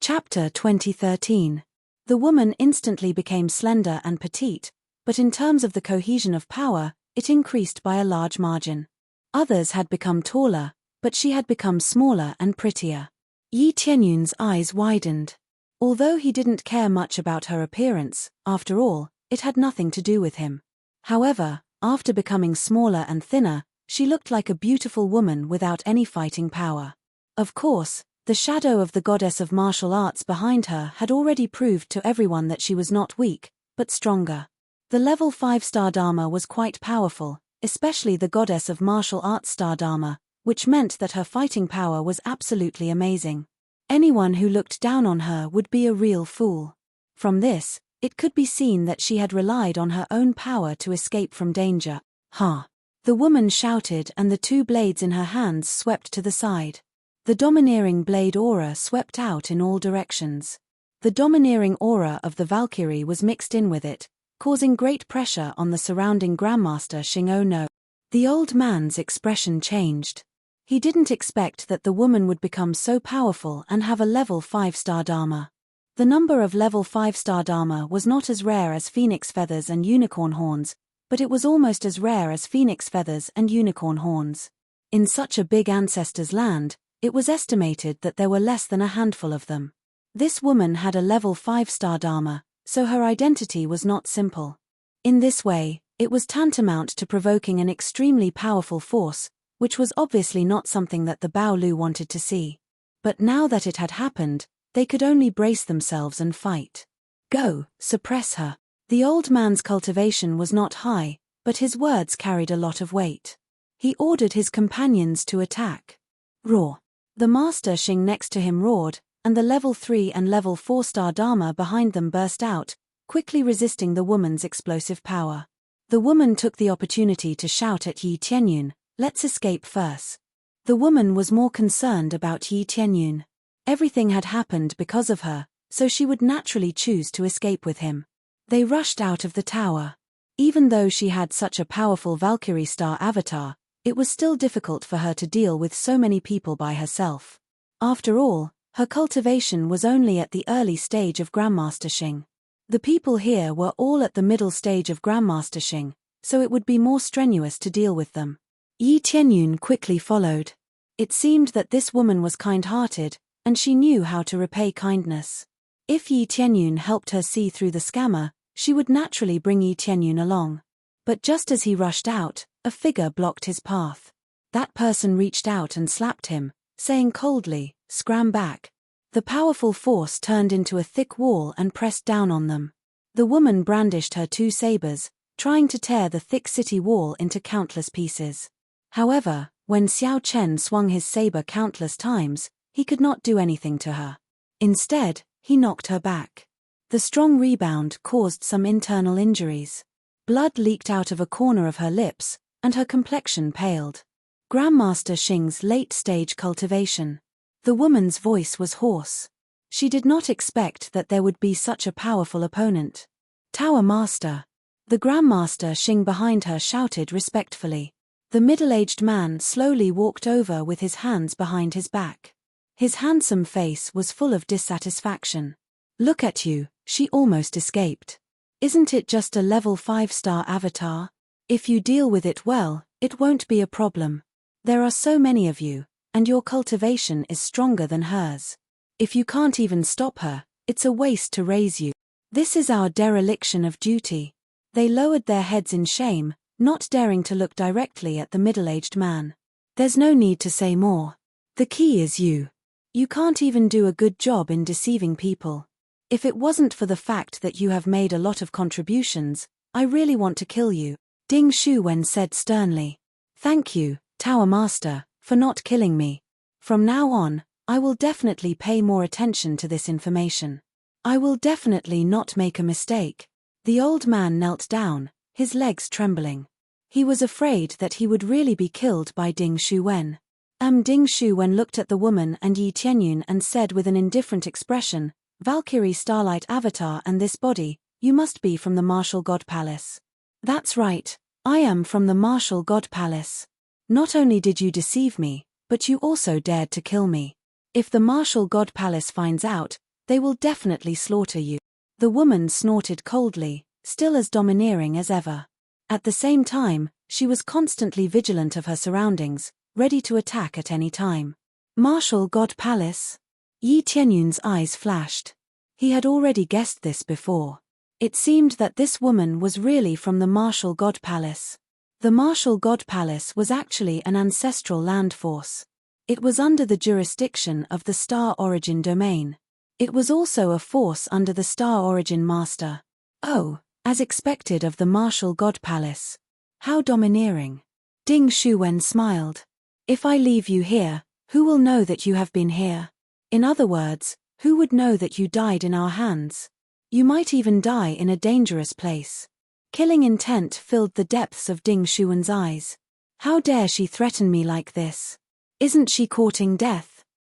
Chapter 2013. The woman instantly became slender and petite, but in terms of the cohesion of power, it increased by a large margin. Others had become taller, but she had become smaller and prettier. Yi Tianyun's eyes widened. Although he didn't care much about her appearance, after all, it had nothing to do with him. However, after becoming smaller and thinner, she looked like a beautiful woman without any fighting power. Of course, the shadow of the goddess of martial arts behind her had already proved to everyone that she was not weak, but stronger. The level 5-star Dharma was quite powerful, especially the goddess of martial arts star Dharma, which meant that her fighting power was absolutely amazing. Anyone who looked down on her would be a real fool. From this, it could be seen that she had relied on her own power to escape from danger. Ha! The woman shouted, and the two blades in her hands swept to the side. The domineering blade aura swept out in all directions. The domineering aura of the Valkyrie was mixed in with it, causing great pressure on the surrounding Grandmaster Xing No. The old man's expression changed. He didn't expect that the woman would become so powerful and have a level 5-star Dharma. The number of level 5-star Dharma was not as rare as phoenix feathers and unicorn horns, but it was almost as rare as phoenix feathers and unicorn horns. In such a big ancestor's land, it was estimated that there were less than a handful of them. This woman had a level 5-star Dharma, so her identity was not simple. In this way, it was tantamount to provoking an extremely powerful force, which was obviously not something that the Baolu wanted to see. But now that it had happened, they could only brace themselves and fight. Go, suppress her. The old man's cultivation was not high, but his words carried a lot of weight. He ordered his companions to attack. Roar. The Master Xing next to him roared, and the level 3 and level 4-star Dharma behind them burst out, quickly resisting the woman's explosive power. The woman took the opportunity to shout at Yi Tianyun, "Let's escape first." The woman was more concerned about Yi Tianyun. Everything had happened because of her, so she would naturally choose to escape with him. They rushed out of the tower. Even though she had such a powerful Valkyrie star avatar, it was still difficult for her to deal with so many people by herself. After all, her cultivation was only at the early stage of Grandmaster Xing. The people here were all at the middle stage of Grandmaster Xing, so it would be more strenuous to deal with them. Yi Tianyun quickly followed. It seemed that this woman was kind-hearted, and she knew how to repay kindness. If Yi Tianyun helped her see through the scammer, she would naturally bring Yi Tianyun along. But just as he rushed out, a figure blocked his path. That person reached out and slapped him, saying coldly, "Scram back." The powerful force turned into a thick wall and pressed down on them. The woman brandished her two sabers, trying to tear the thick city wall into countless pieces. However, when Xiao Chen swung his saber countless times, he could not do anything to her. Instead, he knocked her back. The strong rebound caused some internal injuries. Blood leaked out of a corner of her lips, and her complexion paled. Grandmaster Xing's late-stage cultivation. The woman's voice was hoarse. She did not expect that there would be such a powerful opponent. "Tower Master." The Grandmaster Xing behind her shouted respectfully. The middle-aged man slowly walked over with his hands behind his back. His handsome face was full of dissatisfaction. "Look at you," she almost escaped. "Isn't it just a level 5-star avatar? If you deal with it well, it won't be a problem. There are so many of you, and your cultivation is stronger than hers. If you can't even stop her, it's a waste to raise you. This is our dereliction of duty." They lowered their heads in shame, not daring to look directly at the middle-aged man. "There's no need to say more. The key is you. You can't even do a good job in deceiving people. If it wasn't for the fact that you have made a lot of contributions, I really want to kill you," Ding Shuwen said sternly. "Thank you, Tower Master, for not killing me. From now on, I will definitely pay more attention to this information. I will definitely not make a mistake." The old man knelt down, his legs trembling. He was afraid that he would really be killed by Ding Shuwen. Ding Shuwen looked at the woman and Yi Tianyun and said with an indifferent expression, "Valkyrie Starlight Avatar and this body, you must be from the Martial God Palace." "That's right, I am from the Martial God Palace. Not only did you deceive me, but you also dared to kill me. If the Martial God Palace finds out, They will definitely slaughter you. The woman snorted coldly, still as domineering as ever. At the same time, she was constantly vigilant of her surroundings, ready to attack at any time. Martial God Palace? Yi Tianyun's eyes flashed. He had already guessed this before. It seemed that this woman was really from the Martial God Palace. The Martial God Palace was actually an ancestral land force. It was under the jurisdiction of the Star Origin domain. It was also a force under the Star Origin Master. Oh, as expected of the Martial God Palace. How domineering. Ding Shuwen smiled. If I leave you here, who will know that you have been here? In other words, who would know that you died in our hands? You might even die in a dangerous place. Killing intent filled the depths of Ding Shuwen's eyes. How dare she threaten me like this? Isn't she courting death?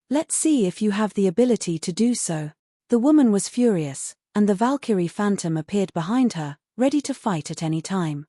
Let's see if you have the ability to do so. The woman was furious, and the Valkyrie Phantom appeared behind her, ready to fight at any time.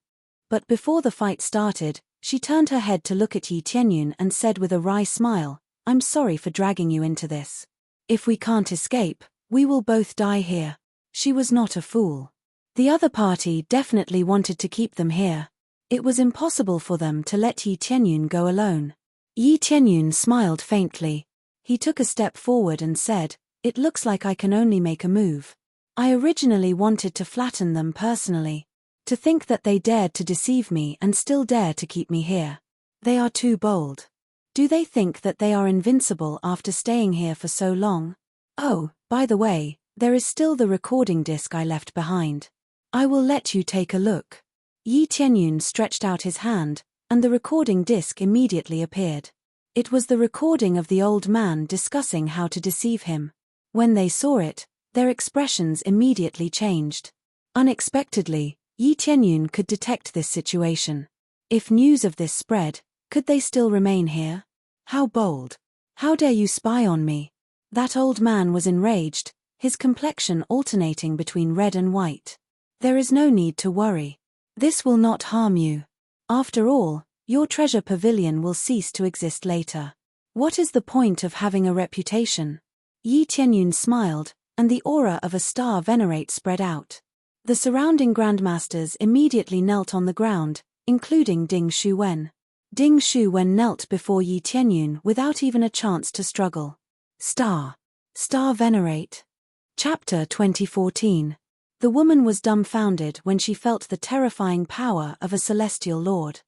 But before the fight started, she turned her head to look at Yi Tianyun and said with a wry smile, I'm sorry for dragging you into this. If we can't escape, we will both die here. She was not a fool. The other party definitely wanted to keep them here. It was impossible for them to let Yi Tianyun go alone. Yi Tianyun smiled faintly. He took a step forward and said, It looks like I can only make a move. I originally wanted to flatten them personally. To think that they dared to deceive me and still dare to keep me here. They are too bold. Do they think that they are invincible after staying here for so long? Oh, by the way, there is still the recording disc I left behind. I will let you take a look. Yi Tianyun stretched out his hand, and the recording disc immediately appeared. It was the recording of the old man discussing how to deceive him. When they saw it, their expressions immediately changed. Unexpectedly, Yi Tianyun could detect this situation. If news of this spread, could they still remain here? How bold. How dare you spy on me? That old man was enraged, his complexion alternating between red and white. There is no need to worry. This will not harm you. After all, your treasure pavilion will cease to exist later. What is the point of having a reputation? Yi Tianyun smiled, and the aura of a star venerate spread out. The surrounding grandmasters immediately knelt on the ground, including Ding Shuwen. Ding Shuwen knelt before Yi Tianyun without even a chance to struggle. Star venerate. Chapter 2014. The woman was dumbfounded when she felt the terrifying power of a celestial lord.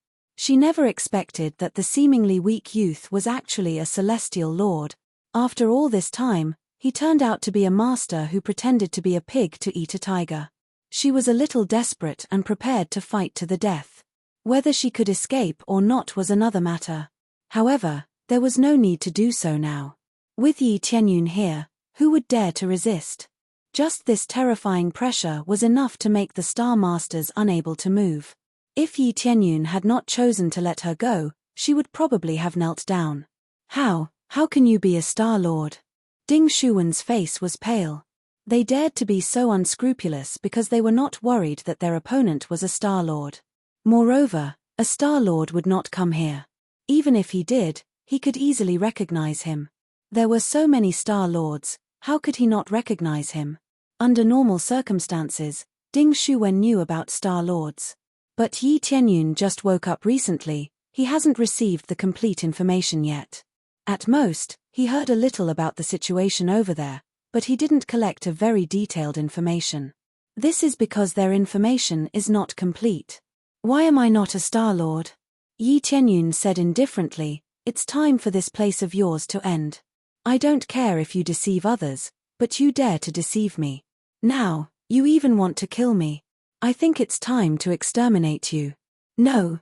She never expected that the seemingly weak youth was actually a celestial lord. After all this time, he turned out to be a master who pretended to be a pig to eat a tiger. She was a little desperate and prepared to fight to the death. Whether she could escape or not was another matter. However, there was no need to do so now. With Yi Tianyun here, who would dare to resist? Just this terrifying pressure was enough to make the Star Masters unable to move. If Yi Tianyun had not chosen to let her go, she would probably have knelt down. How can you be a Star Lord? Ding Shuwen's face was pale. They dared to be so unscrupulous because they were not worried that their opponent was a Star Lord. Moreover, a Star Lord would not come here. Even if he did, he could easily recognize him. There were so many Star Lords, how could he not recognize him? Under normal circumstances, Ding Shuwen knew about Star Lords. But Yi Tianyun just woke up recently, he hasn't received the complete information yet. At most, he heard a little about the situation over there, but he didn't collect a very detailed information. This is because their information is not complete. Why am I not a Star Lord? Yi Tianyun said indifferently, It's time for this place of yours to end. I don't care if you deceive others, but you dare to deceive me. Now, you even want to kill me. I think it's time to exterminate you. No.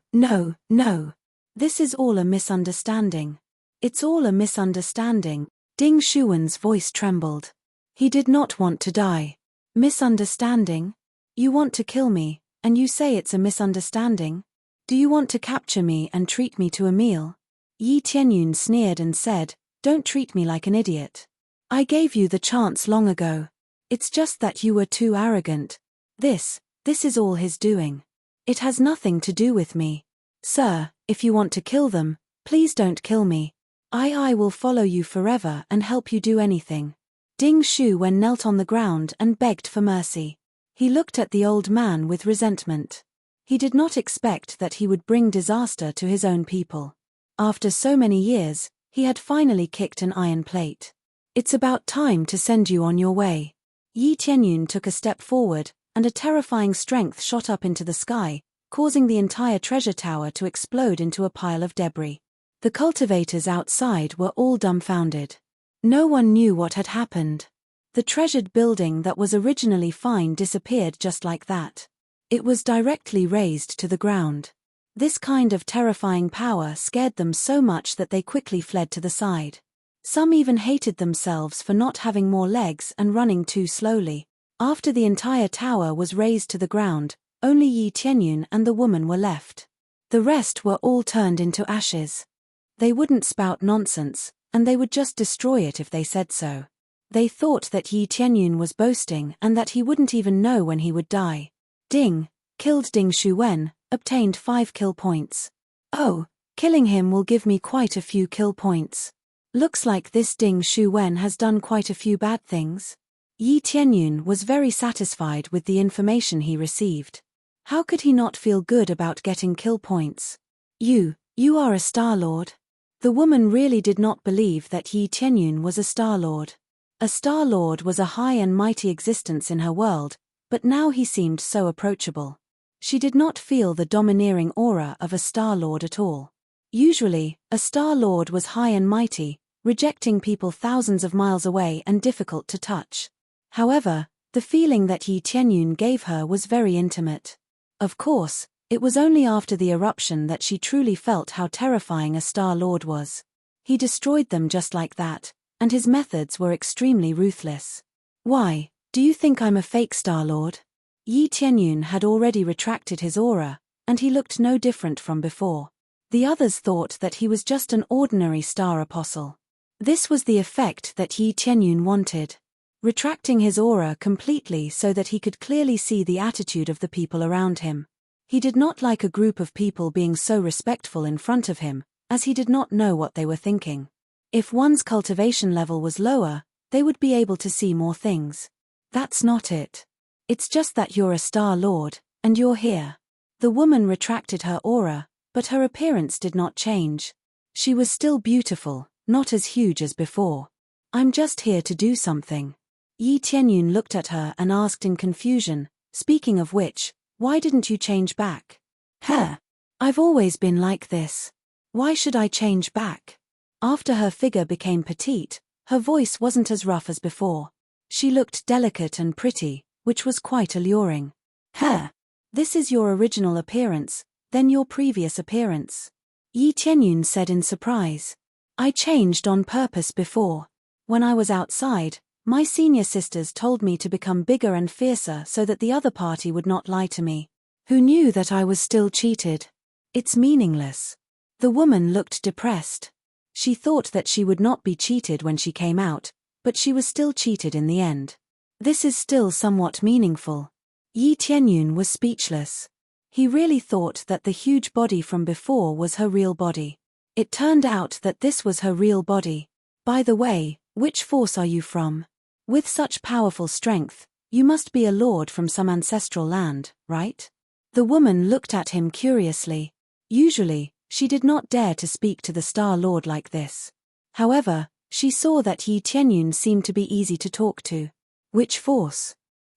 This is all a misunderstanding. It's all a misunderstanding. Ding Shuwen's voice trembled. He did not want to die. Misunderstanding? You want to kill me, and you say it's a misunderstanding? Do you want to capture me and treat me to a meal? Yi Tianyun sneered and said, Don't treat me like an idiot. I gave you the chance long ago. It's just that you were too arrogant. This is all his doing. It has nothing to do with me. Sir, if you want to kill them, please don't kill me. I will follow you forever and help you do anything. Ding Shuwen knelt on the ground and begged for mercy. He looked at the old man with resentment. He did not expect that he would bring disaster to his own people. After so many years, he had finally kicked an iron plate. It's about time to send you on your way. Yi Tianyun took a step forward, and a terrifying strength shot up into the sky, causing the entire treasure tower to explode into a pile of debris. The cultivators outside were all dumbfounded. No one knew what had happened. The treasured building that was originally fine disappeared just like that. It was directly razed to the ground. This kind of terrifying power scared them so much that they quickly fled to the side. Some even hated themselves for not having more legs and running too slowly. After the entire tower was razed to the ground, only Yi Tianyun and the woman were left. The rest were all turned into ashes. They wouldn't spout nonsense, and they would just destroy it if they said so. They thought that Yi Tianyun was boasting and that he wouldn't even know when he would die. Ding, killed Ding Shuwen, obtained 5 kill points. Oh, killing him will give me quite a few kill points. Looks like this Ding Shuwen has done quite a few bad things. Yi Tianyun was very satisfied with the information he received. How could he not feel good about getting kill points? You are a Star Lord. The woman really did not believe that Yi Tianyun was a Star Lord. A Star Lord was a high and mighty existence in her world, but now he seemed so approachable. She did not feel the domineering aura of a Star Lord at all. Usually, a Star Lord was high and mighty, rejecting people thousands of miles away and difficult to touch. However, the feeling that Yi Tianyun gave her was very intimate. Of course, it was only after the eruption that she truly felt how terrifying a Star Lord was. He destroyed them just like that, and his methods were extremely ruthless. Why, do you think I'm a fake Star Lord? Yi Tianyun had already retracted his aura, and he looked no different from before. The others thought that he was just an ordinary star apostle. This was the effect that Yi Tianyun wanted. Retracting his aura completely so that he could clearly see the attitude of the people around him. He did not like a group of people being so respectful in front of him, as he did not know what they were thinking. If one's cultivation level was lower, they would be able to see more things. That's not it. It's just that you're a Star Lord, and you're here. The woman retracted her aura, but her appearance did not change. She was still beautiful, not as huge as before. I'm just here to do something. Yi Tianyun looked at her and asked in confusion, speaking of which, why didn't you change back? I've always been like this. Why should I change back? After her figure became petite, her voice wasn't as rough as before. She looked delicate and pretty, which was quite alluring. This is your original appearance, then your previous appearance. Yi Tianyun said in surprise. I changed on purpose before. When I was outside, my senior sisters told me to become bigger and fiercer so that the other party would not lie to me. Who knew that I was still cheated? It's meaningless. The woman looked depressed. She thought that she would not be cheated when she came out, but she was still cheated in the end. This is still somewhat meaningful. Yi Tianyun was speechless. He really thought that the huge body from before was her real body. It turned out that this was her real body. By the way, which force are you from? With such powerful strength, you must be a lord from some ancestral land, right? The woman looked at him curiously. Usually, she did not dare to speak to the Star Lord like this. However, she saw that Yi Tianyun seemed to be easy to talk to. Which force?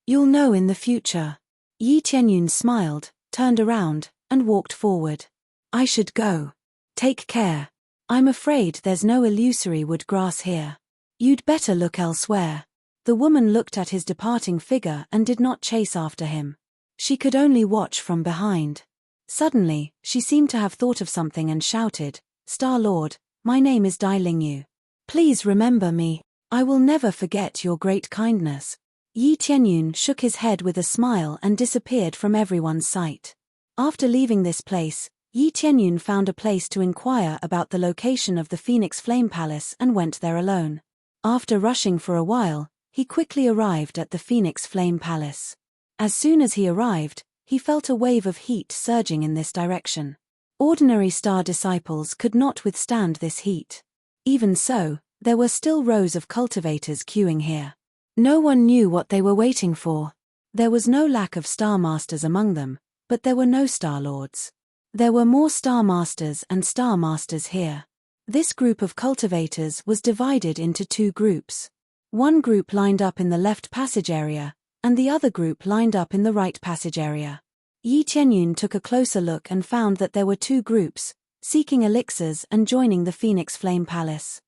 You'll know in the future. Yi Tianyun smiled, turned around, and walked forward. I should go. Take care. I'm afraid there's no illusory wood grass here. You'd better look elsewhere. The woman looked at his departing figure and did not chase after him. She could only watch from behind. Suddenly, she seemed to have thought of something and shouted, Star Lord, my name is Dai Lingyu. Please remember me. I will never forget your great kindness. Yi Tianyun shook his head with a smile and disappeared from everyone's sight. After leaving this place, Yi Tianyun found a place to inquire about the location of the Phoenix Flame Palace and went there alone. After rushing for a while, he quickly arrived at the Phoenix Flame Palace. As soon as he arrived, he felt a wave of heat surging in this direction. Ordinary star disciples could not withstand this heat. Even so, There were still rows of cultivators queuing here. No one knew what they were waiting for. There was no lack of Star Masters among them, but there were no Star Lords. There were more Star Masters and Star Masters here. This group of cultivators was divided into two groups. One group lined up in the left passage area, and the other group lined up in the right passage area. Yi Qianyun took a closer look and found that there were two groups, seeking elixirs and joining the Phoenix Flame Palace.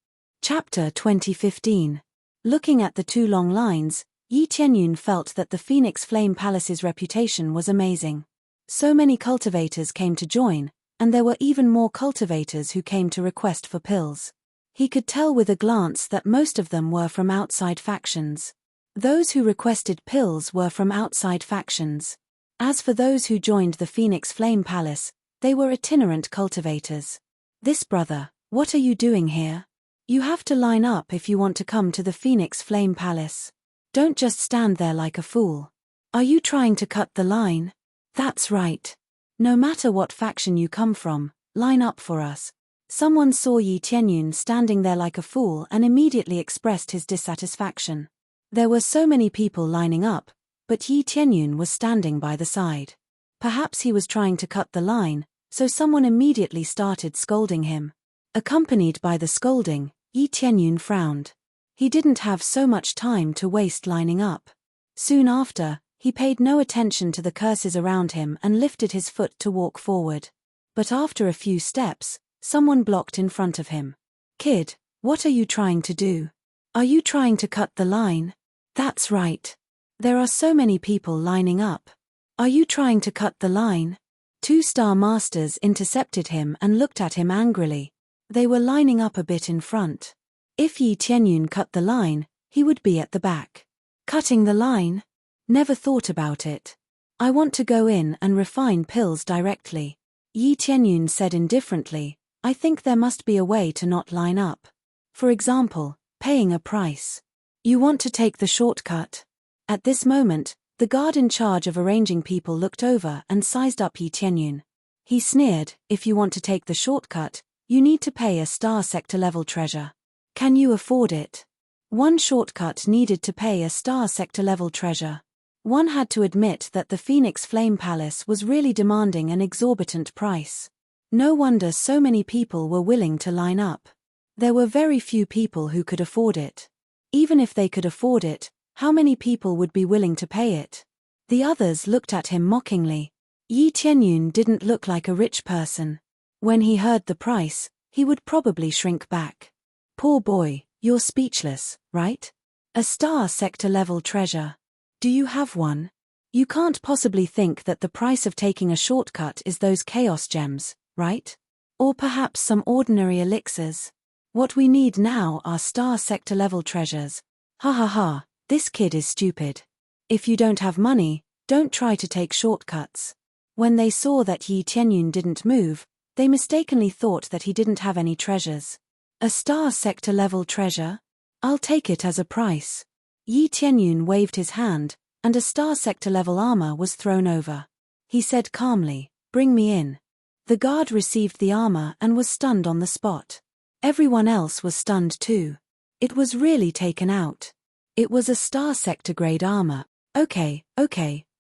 Chapter 2015. Looking at the two long lines, Yi Qianyun felt that the Phoenix Flame Palace's reputation was amazing. So many cultivators came to join, and there were even more cultivators who came to request for pills. He could tell with a glance that most of them were from outside factions. Those who requested pills were from outside factions. As for those who joined the Phoenix Flame Palace, they were itinerant cultivators. "This brother, what are you doing here? You have to line up if you want to come to the Phoenix Flame Palace. Don't just stand there like a fool. Are you trying to cut the line?" "That's right. No matter what faction you come from, line up for us." Someone saw Yi Qianyun standing there like a fool and immediately expressed his dissatisfaction. There were so many people lining up, but Yi Qianyun was standing by the side. Perhaps he was trying to cut the line, so someone immediately started scolding him. Accompanied by the scolding, Yi Qianyun frowned. He didn't have so much time to waste lining up. Soon after, he paid no attention to the curses around him and lifted his foot to walk forward. But after a few steps, someone blocked in front of him. "Kid, what are you trying to do? Are you trying to cut the line?" "That's right. There are so many people lining up. Are you trying to cut the line?" Two Star Masters intercepted him and looked at him angrily. They were lining up a bit in front. If Yi Qianyun cut the line, he would be at the back. "Cutting the line? Never thought about it. I want to go in and refine pills directly." Yi Qianyun said indifferently, "I think there must be a way to not line up. For example, paying a price. You want to take the shortcut?" At this moment, the guard in charge of arranging people looked over and sized up Yi Qianyun. He sneered, "If you want to take the shortcut, you need to pay a star sector level treasure. Can you afford it?" One shortcut needed to pay a star sector level treasure. One had to admit that the Phoenix Flame Palace was really demanding an exorbitant price. No wonder so many people were willing to line up. There were very few people who could afford it. Even if they could afford it, how many people would be willing to pay it? The others looked at him mockingly. Yi Qianyun didn't look like a rich person. When he heard the price, he would probably shrink back. "Poor boy, you're speechless, right? A star sector level treasure. Do you have one? You can't possibly think that the price of taking a shortcut is those chaos gems, right? Or perhaps some ordinary elixirs. What we need now are star sector level treasures. Ha ha ha, this kid is stupid. If you don't have money, don't try to take shortcuts." When they saw that Yi Qianyun didn't move, they mistakenly thought that he didn't have any treasures. "A star sector level treasure? I'll take it as a price." Yi Qianyun waved his hand, and a star sector level armor was thrown over. He said calmly, "Bring me in." The guard received the armor and was stunned on the spot. Everyone else was stunned too. It was really taken out. It was a star sector grade armor. Okay,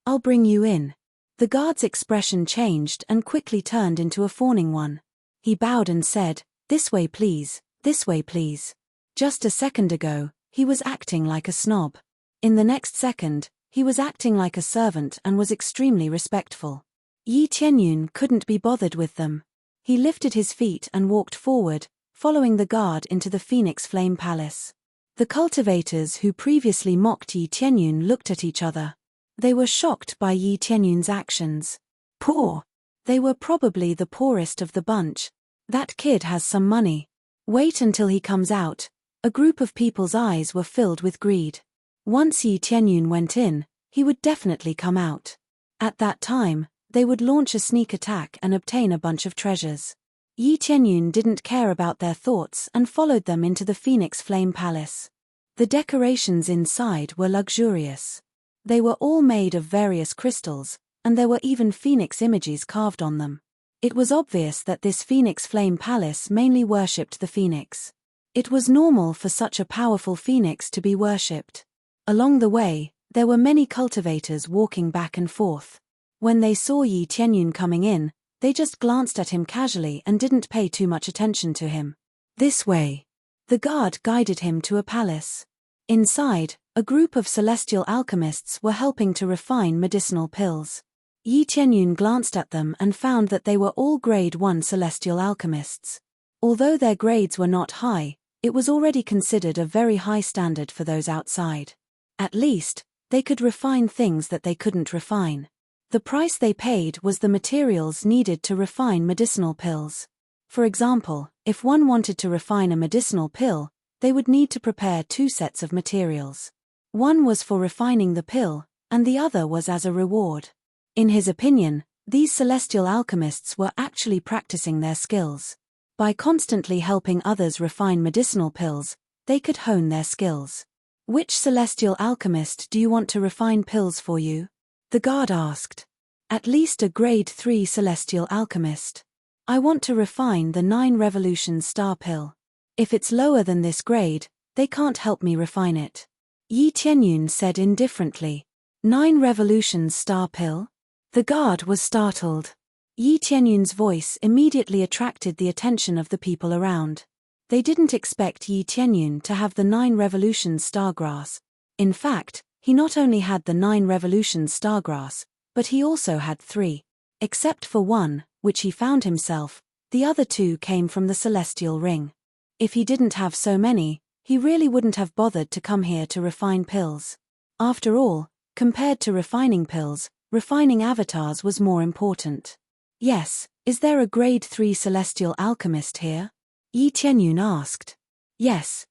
I'll bring you in." The guard's expression changed and quickly turned into a fawning one. He bowed and said, "This way please, this way please." Just a second ago, he was acting like a snob. In the next second, he was acting like a servant and was extremely respectful. Yi Qianyun couldn't be bothered with them. He lifted his feet and walked forward, following the guard into the Phoenix Flame Palace. The cultivators who previously mocked Yi Qianyun looked at each other. They were shocked by Yi Qianyun's actions. Poor. They were probably the poorest of the bunch. That kid has some money. Wait until he comes out. A group of people's eyes were filled with greed. Once Yi Qianyun went in, he would definitely come out. At that time, they would launch a sneak attack and obtain a bunch of treasures. Yi Qianyun didn't care about their thoughts and followed them into the Phoenix Flame Palace. The decorations inside were luxurious. They were all made of various crystals, and there were even phoenix images carved on them. It was obvious that this Phoenix Flame Palace mainly worshipped the phoenix. It was normal for such a powerful phoenix to be worshipped. Along the way, there were many cultivators walking back and forth. When they saw Yi Tianyun coming in, they just glanced at him casually and didn't pay too much attention to him. This way. The guard guided him to a palace. Inside, a group of celestial alchemists were helping to refine medicinal pills. Yi Tianyun glanced at them and found that they were all grade 1 celestial alchemists. Although their grades were not high, it was already considered a very high standard for those outside. At least, they could refine things that they couldn't refine. The price they paid was the materials needed to refine medicinal pills. For example, if one wanted to refine a medicinal pill, they would need to prepare 2 sets of materials. One was for refining the pill, and the other was as a reward. In his opinion, these celestial alchemists were actually practicing their skills. By constantly helping others refine medicinal pills, they could hone their skills. Which celestial alchemist do you want to refine pills for you? The guard asked. At least a grade 3 celestial alchemist. I want to refine the 9 revolution star pill. If it's lower than this grade, they can't help me refine it. Yi Tianyun said indifferently. 9 revolutions star pill? The guard was startled. Yi Tianyun's voice immediately attracted the attention of the people around. They didn't expect Yi Tianyun to have the 9 revolutions stargrass. In fact, he not only had the 9 revolutions stargrass, but he also had 3. Except for one, which he found himself, the other 2 came from the celestial ring. If he didn't have so many, he really wouldn't have bothered to come here to refine pills. After all, compared to refining pills, refining avatars was more important. Yes, is there a grade 3 celestial alchemist here? Yi Tianyun asked. Yes,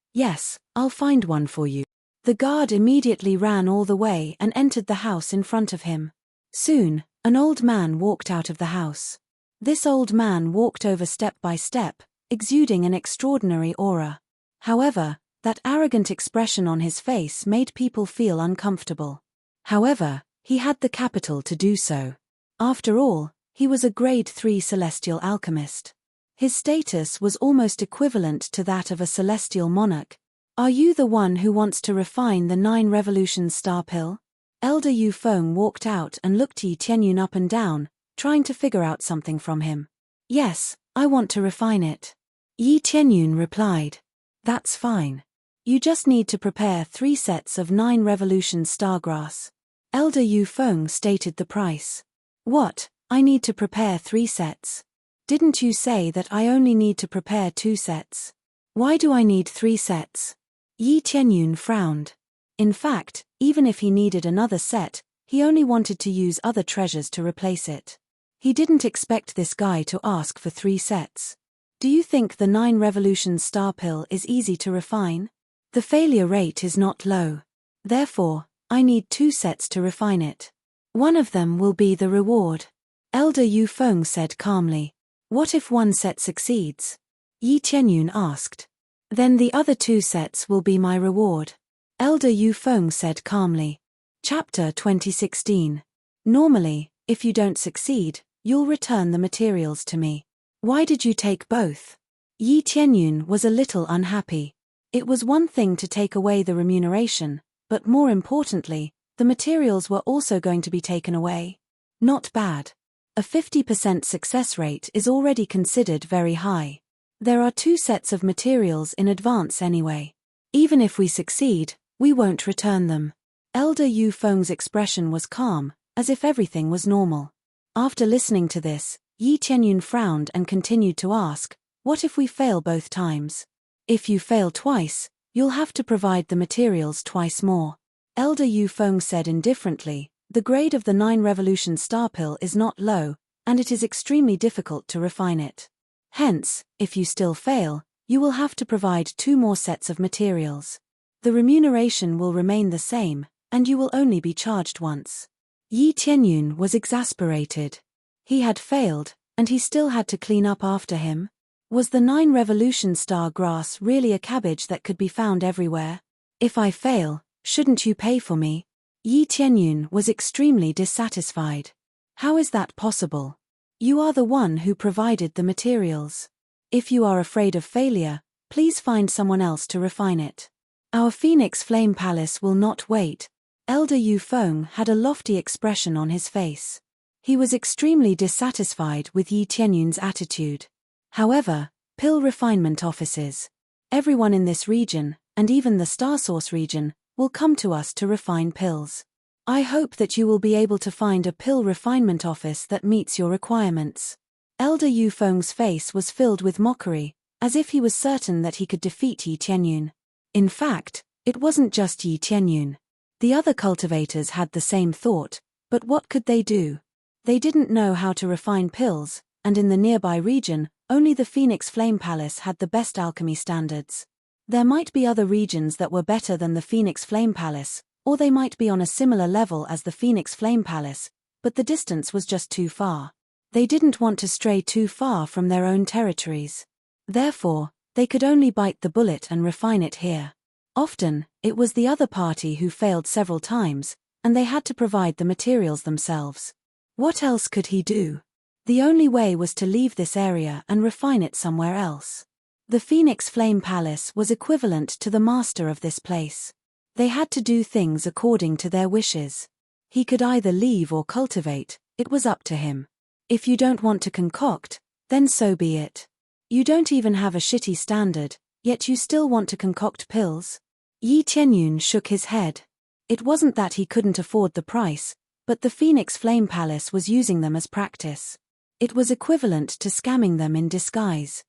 I'll find one for you. The guard immediately ran all the way and entered the house in front of him. Soon, an old man walked out of the house. This old man walked over step by step, exuding an extraordinary aura. However, that arrogant expression on his face made people feel uncomfortable. However, he had the capital to do so. After all, he was a grade 3 celestial alchemist. His status was almost equivalent to that of a celestial monarch. Are you the one who wants to refine the 9 revolutions star pill? Elder Yu Feng walked out and looked Yi Tianyun up and down, trying to figure out something from him. Yes, I want to refine it. Yi Tianyun replied. That's fine. You just need to prepare 3 sets of 9 revolutions stargrass. Elder Yu Feng stated the price. What, I need to prepare 3 sets? Didn't you say that I only need to prepare 2 sets? Why do I need 3 sets? Yi Tianyun frowned. In fact, even if he needed another set, he only wanted to use other treasures to replace it. He didn't expect this guy to ask for 3 sets. Do you think the 9 revolutions star pill is easy to refine? The failure rate is not low. Therefore, I need 2 sets to refine it. One of them will be the reward. Elder Yu Feng said calmly. What if 1 set succeeds? Yi Tianyun asked. Then the other 2 sets will be my reward. Elder Yu Feng said calmly. Chapter 2016. Normally, if you don't succeed, you'll return the materials to me. Why did you take both? Yi Tianyun was a little unhappy. It was one thing to take away the remuneration, but more importantly, the materials were also going to be taken away. Not bad. A 50% success rate is already considered very high. There are 2 sets of materials in advance anyway. Even if we succeed, we won't return them. Elder Yu Feng's expression was calm, as if everything was normal. After listening to this, Yi Tianyun frowned and continued to ask, what if we fail both times? If you fail twice, you'll have to provide the materials twice more. Elder Yu Feng said indifferently, the grade of the 9 revolution star pill is not low, and it is extremely difficult to refine it. Hence, if you still fail, you will have to provide 2 more sets of materials. The remuneration will remain the same, and you will only be charged once. Yi Tianyun was exasperated. He had failed, and he still had to clean up after him. Was the 9 revolution star grass really a cabbage that could be found everywhere? If I fail, shouldn't you pay for me? Yi Tianyun was extremely dissatisfied. How is that possible? You are the one who provided the materials. If you are afraid of failure, Please find someone else to refine it. Our Phoenix Flame Palace will not wait. Elder Yu Feng had a lofty expression on his face. He was extremely dissatisfied with Yi Tianyun's attitude. However, pill refinement offices. Everyone in this region, and even the Star Source region, will come to us to refine pills. I hope that you will be able to find a pill refinement office that meets your requirements. Elder Yu Feng's face was filled with mockery, as if he was certain that he could defeat Yi Tianyun. In fact, it wasn't just Yi Tianyun. The other cultivators had the same thought, but what could they do? They didn't know how to refine pills, and in the nearby region, only the Phoenix Flame Palace had the best alchemy standards. There might be other regions that were better than the Phoenix Flame Palace, or they might be on a similar level as the Phoenix Flame Palace, but the distance was just too far. They didn't want to stray too far from their own territories. Therefore, they could only bite the bullet and refine it here. Often, it was the other party who failed several times, and they had to provide the materials themselves. What else could he do? The only way was to leave this area and refine it somewhere else. The Phoenix Flame Palace was equivalent to the master of this place. They had to do things according to their wishes. He could either leave or cultivate, it was up to him. If you don't want to concoct, then so be it. You don't even have a shitty standard, yet you still want to concoct pills? Yi Tianyun shook his head. It wasn't that he couldn't afford the price, but the Phoenix Flame Palace was using them as practice. It was equivalent to scamming them in disguise.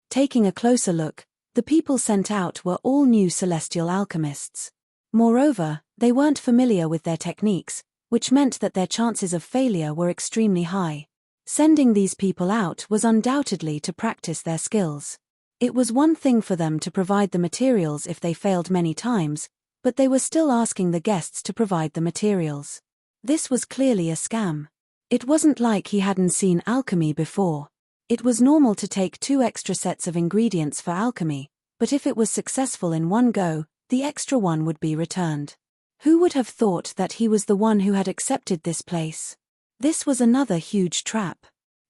Taking a closer look, the people sent out were all new celestial alchemists. Moreover, they weren't familiar with their techniques, which meant that their chances of failure were extremely high. Sending these people out was undoubtedly to practice their skills. It was one thing for them to provide the materials if they failed many times, but they were still asking the guests to provide the materials. This was clearly a scam. It wasn't like he hadn't seen alchemy before. It was normal to take 2 extra sets of ingredients for alchemy, but if it was successful in one go, the extra one would be returned. Who would have thought that he was the one who had accepted this place? This was another huge trap.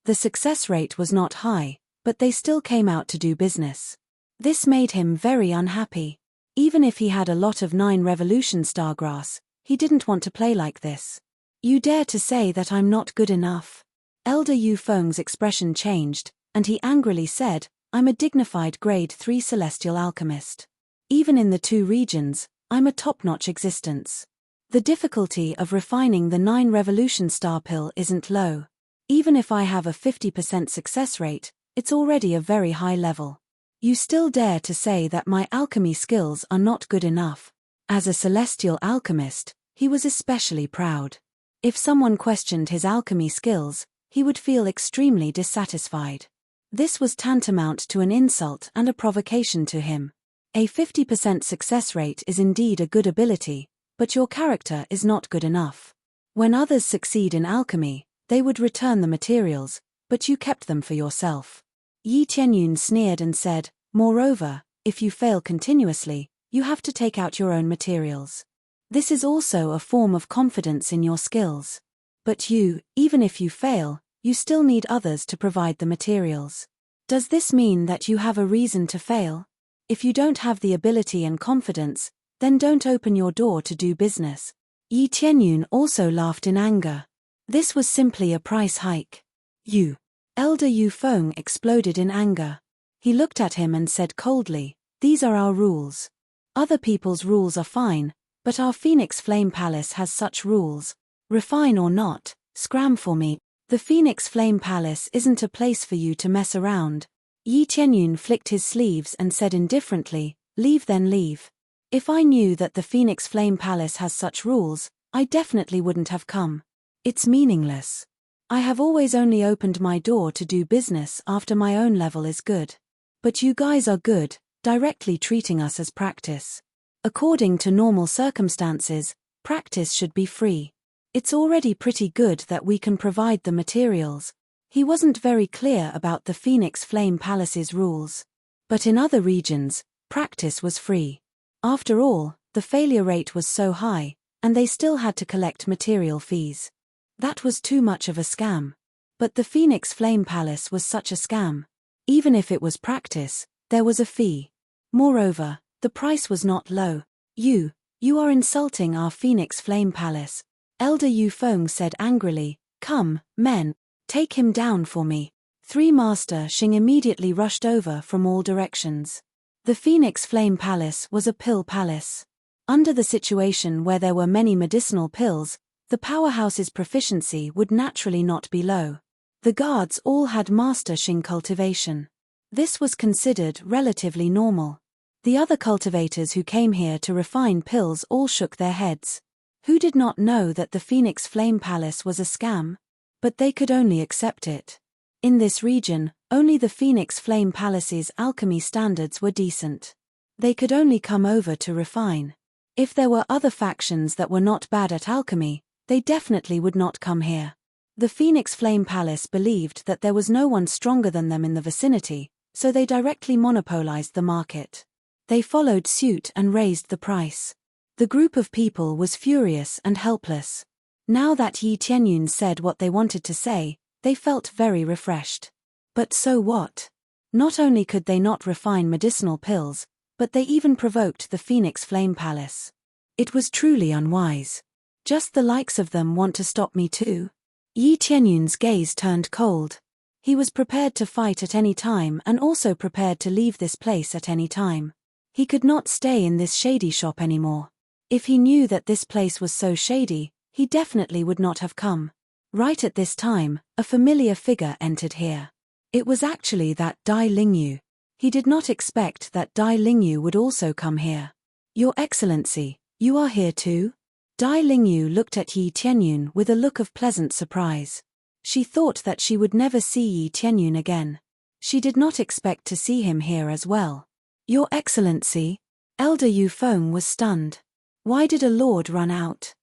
The success rate was not high, but they still came out to do business. This made him very unhappy. Even if he had a lot of 9 revolution stargrass, he didn't want to play like this. You dare to say that I'm not good enough? Elder Yu Feng's expression changed, and he angrily said, I'm a dignified grade 3 celestial alchemist. Even in the 2 regions, I'm a top-notch existence. The difficulty of refining the 9 revolution star pill isn't low. Even if I have a 50% success rate, it's already a very high level. You still dare to say that my alchemy skills are not good enough. As a celestial alchemist, he was especially proud. If someone questioned his alchemy skills, he would feel extremely dissatisfied. This was tantamount to an insult and a provocation to him. A 50% success rate is indeed a good ability, but your character is not good enough. When others succeed in alchemy, they would return the materials, but you kept them for yourself. Yi Tianyun sneered and said, moreover, if you fail continuously, you have to take out your own materials. This is also a form of confidence in your skills. But you, even if you fail, you still need others to provide the materials. Does this mean that you have a reason to fail? If you don't have the ability and confidence, then don't open your door to do business. Yi Tianyun also laughed in anger. This was simply a price hike. You. Elder Yu Feng exploded in anger. He looked at him and said coldly, these are our rules. Other people's rules are fine, but our Phoenix Flame Palace has such rules. Refine or not, scram for me. The Phoenix Flame Palace isn't a place for you to mess around. Yi Tianyun flicked his sleeves and said indifferently, leave then leave. If I knew that the Phoenix Flame Palace has such rules, I definitely wouldn't have come. It's meaningless. I have always only opened my door to do business after my own level is good. But you guys are good, directly treating us as practice. According to normal circumstances, practice should be free. It's already pretty good that we can provide the materials. He wasn't very clear about the Phoenix Flame Palace's rules. But in other regions, practice was free. After all, the failure rate was so high, and they still had to collect material fees. That was too much of a scam. But the Phoenix Flame Palace was such a scam. Even if it was practice, there was a fee. Moreover, the price was not low. You are insulting our Phoenix Flame Palace, Elder Yu Feng said angrily. Come, men, take him down for me. 3 Master Xing immediately rushed over from all directions. The Phoenix Flame Palace was a pill palace. Under the situation where there were many medicinal pills, the powerhouse's proficiency would naturally not be low. The guards all had Master Xing cultivation. This was considered relatively normal. The other cultivators who came here to refine pills all shook their heads. Who did not know that the Phoenix Flame Palace was a scam? But they could only accept it. In this region, only the Phoenix Flame Palace's alchemy standards were decent. They could only come over to refine. If there were other factions that were not bad at alchemy, they definitely would not come here. The Phoenix Flame Palace believed that there was no one stronger than them in the vicinity, so they directly monopolized the market. They followed suit and raised the price. The group of people was furious and helpless. Now that Yi Tianyun said what they wanted to say, they felt very refreshed. But so what? Not only could they not refine medicinal pills, but they even provoked the Phoenix Flame Palace. It was truly unwise. Just the likes of them want to stop me too? Yi Tianyun's gaze turned cold. He was prepared to fight at any time and also prepared to leave this place at any time. He could not stay in this shady shop anymore. If he knew that this place was so shady, he definitely would not have come. Right at this time, a familiar figure entered here. It was actually that Dai Lingyu. He did not expect that Dai Lingyu would also come here. Your Excellency, you are here too? Dai Lingyu looked at Yi Tianyun with a look of pleasant surprise. She thought that she would never see Yi Tianyun again. She did not expect to see him here as well. Your Excellency? Elder Yu Feng was stunned. Why did a lord run out?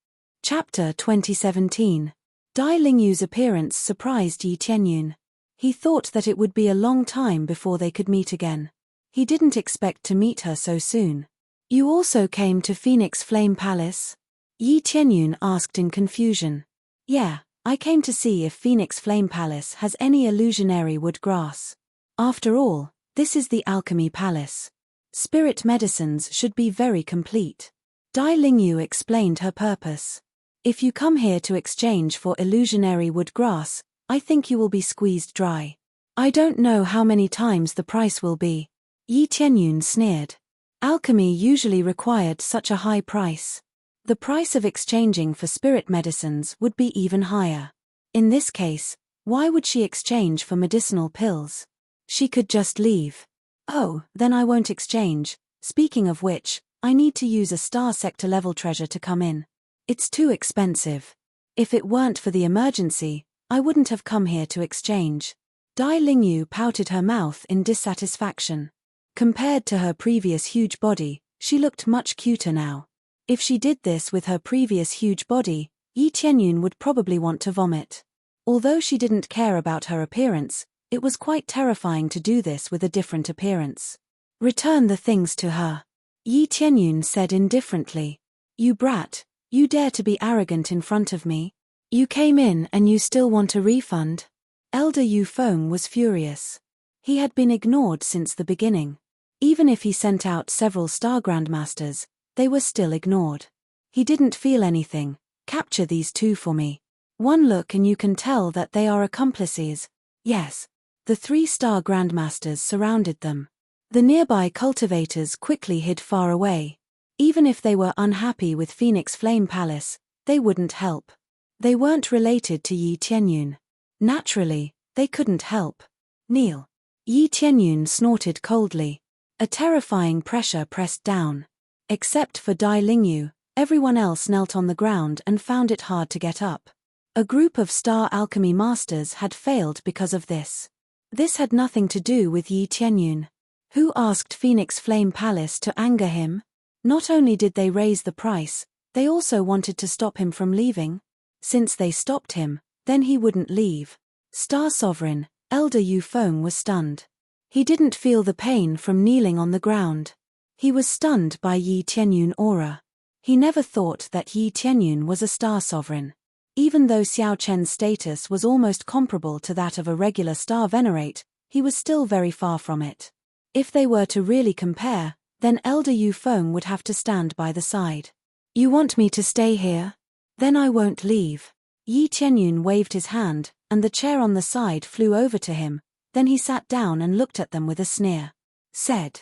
Chapter 2017. Dai Lingyu's appearance surprised Yi Tianyun. He thought that it would be a long time before they could meet again. He didn't expect to meet her so soon. You also came to Phoenix Flame Palace? Yi Tianyun asked in confusion. Yeah, I came to see if Phoenix Flame Palace has any illusionary wood grass. After all, this is the Alchemy Palace. Spirit medicines should be very complete. Dai Lingyu explained her purpose. If you come here to exchange for illusionary wood grass, I think you will be squeezed dry. I don't know how many times the price will be. Yi Tianyun sneered. Alchemy usually required such a high price. The price of exchanging for spirit medicines would be even higher. In this case, why would she exchange for medicinal pills? She could just leave. Oh, then I won't exchange. Speaking of which, I need to use a star sector level treasure to come in. It's too expensive. If it weren't for the emergency, I wouldn't have come here to exchange. Dai Lingyu pouted her mouth in dissatisfaction. Compared to her previous huge body, she looked much cuter now. If she did this with her previous huge body, Yi Tianyun would probably want to vomit. Although she didn't care about her appearance, it was quite terrifying to do this with a different appearance. Return the things to her. Yi Tianyun said indifferently. You brat, you dare to be arrogant in front of me? You came in and you still want a refund? Elder Yu Feng was furious. He had been ignored since the beginning. Even if he sent out several star grandmasters, they were still ignored. He didn't feel anything. Capture these 2 for me. One look and you can tell that they are accomplices. Yes. The 3 star grandmasters surrounded them. The nearby cultivators quickly hid far away. Even if they were unhappy with Phoenix Flame Palace, they wouldn't help. They weren't related to Yi Tianyun. Naturally, they couldn't help. Kneel. Yi Tianyun snorted coldly. A terrifying pressure pressed down. Except for Dai Lingyu, everyone else knelt on the ground and found it hard to get up. A group of star alchemy masters had failed because of this. This had nothing to do with Yi Tianyun. Who asked Phoenix Flame Palace to anger him? Not only did they raise the price, they also wanted to stop him from leaving. Since they stopped him, then he wouldn't leave. Star Sovereign, Elder Yu Feng was stunned. He didn't feel the pain from kneeling on the ground. He was stunned by Yi Tianyun aura. He never thought that Yi Tianyun was a Star Sovereign. Even though Xiao Chen's status was almost comparable to that of a regular Star Venerate, he was still very far from it. If they were to really compare, Then Elder Yu Feng would have to stand by the side. You want me to stay here? Then I won't leave. Yi Tianyun waved his hand, and the chair on the side flew over to him. Then he sat down and looked at them with a sneer. Said,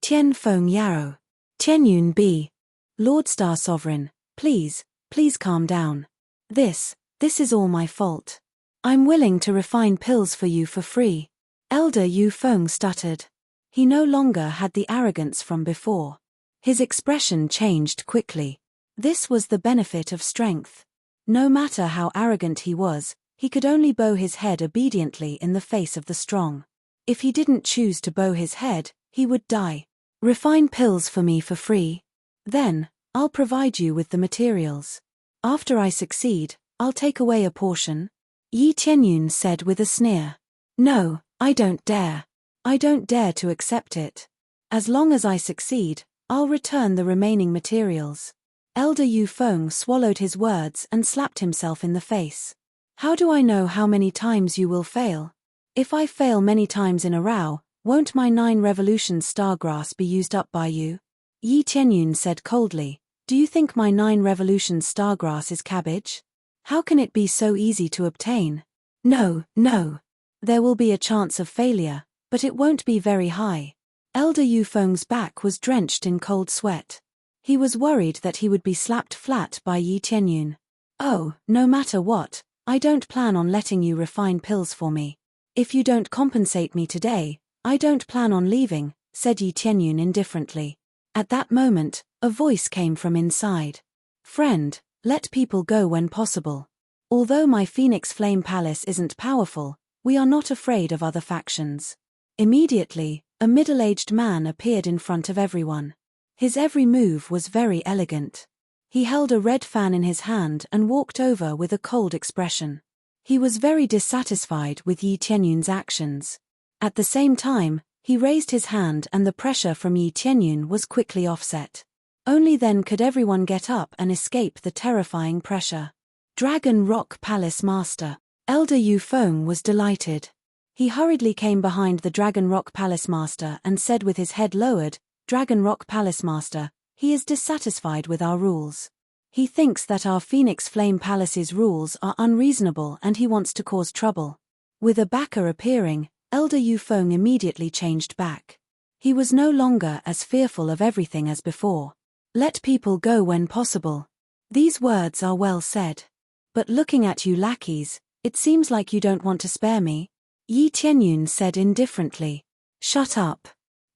Tian Feng Yarrow. Tianyun B. Lord Star Sovereign, please calm down. This is all my fault. I'm willing to refine pills for you for free. Elder Yu Feng stuttered. He no longer had the arrogance from before. His expression changed quickly. This was the benefit of strength. No matter how arrogant he was, he could only bow his head obediently in the face of the strong. If he didn't choose to bow his head, he would die. Refine pills for me for free. Then, I'll provide you with the materials. After I succeed, I'll take away a portion. Yi Tianyun said with a sneer. No, I don't dare. I don't dare to accept it. As long as I succeed, I'll return the remaining materials. Elder Yu Feng swallowed his words and slapped himself in the face. How do I know how many times you will fail? If I fail many times in a row, won't my 9 revolutions stargrass be used up by you? Yi Tianyun said coldly, do you think my 9 revolutions stargrass is cabbage? How can it be so easy to obtain? No. There will be a chance of failure, but it won't be very high. Elder Yu Feng's back was drenched in cold sweat. He was worried that he would be slapped flat by Yi Tianyun. Oh, no matter what, I don't plan on letting you refine pills for me. If you don't compensate me today, I don't plan on leaving, said Yi Tianyun indifferently. At that moment, a voice came from inside. Friend, let people go when possible. Although my Phoenix Flame Palace isn't powerful, we are not afraid of other factions. Immediately, a middle-aged man appeared in front of everyone. His every move was very elegant. He held a red fan in his hand and walked over with a cold expression. He was very dissatisfied with Yi Tianyun's actions. At the same time, he raised his hand and the pressure from Yi Tianyun was quickly offset. Only then could everyone get up and escape the terrifying pressure. Dragon Rock Palace Master. Elder Yu Feng was delighted. He hurriedly came behind the Dragon Rock Palace Master and said with his head lowered, Dragon Rock Palace Master, he is dissatisfied with our rules. He thinks that our Phoenix Flame Palace's rules are unreasonable and he wants to cause trouble. With a backer appearing, Elder Yu Feng immediately changed back. He was no longer as fearful of everything as before. Let people go when possible. These words are well said. But looking at you lackeys, it seems like you don't want to spare me. Yi Tianyun said indifferently. Shut up.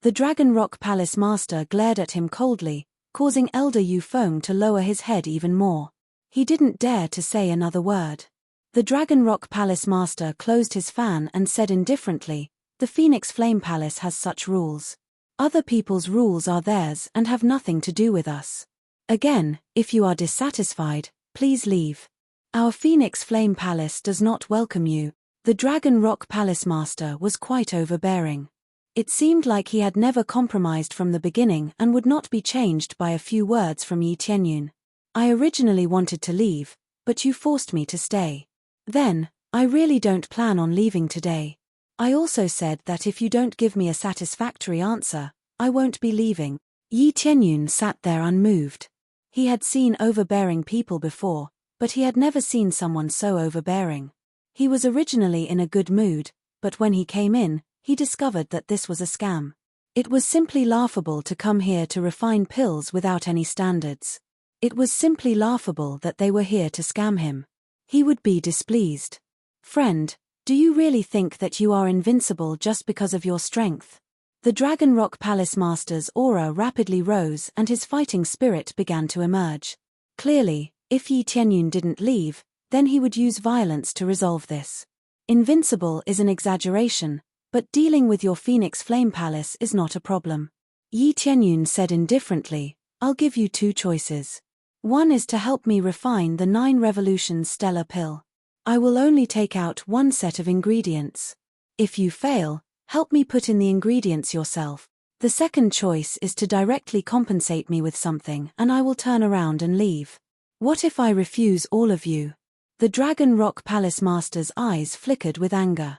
The Dragon Rock Palace Master glared at him coldly, causing Elder Yu Feng to lower his head even more. He didn't dare to say another word. The Dragon Rock Palace Master closed his fan and said indifferently, the Phoenix Flame Palace has such rules. Other people's rules are theirs and have nothing to do with us. Again, if you are dissatisfied, please leave. Our Phoenix Flame Palace does not welcome you. The Dragon Rock Palace Master was quite overbearing. It seemed like he had never compromised from the beginning and would not be changed by a few words from Yi Tianyun. I originally wanted to leave, but you forced me to stay. Then, I really don't plan on leaving today. I also said that if you don't give me a satisfactory answer, I won't be leaving. Yi Tianyun sat there unmoved. He had seen overbearing people before, but he had never seen someone so overbearing. He was originally in a good mood, but when he came in, he discovered that this was a scam. It was simply laughable to come here to refine pills without any standards. It was simply laughable that they were here to scam him. He would be displeased. Friend, do you really think that you are invincible just because of your strength? The Dragon Rock Palace Master's aura rapidly rose and his fighting spirit began to emerge. Clearly, if Yi Tianyun didn't leave, then he would use violence to resolve this. Invincible is an exaggeration, but dealing with your Phoenix Flame Palace is not a problem. Yi Tianyun said indifferently, I'll give you 2 choices. One is to help me refine the 9 Revolutions Stellar Pill. I will only take out 1 set of ingredients. If you fail, help me put in the ingredients yourself. The second choice is to directly compensate me with something and I will turn around and leave. What if I refuse all of you? The Dragon Rock Palace Master's eyes flickered with anger.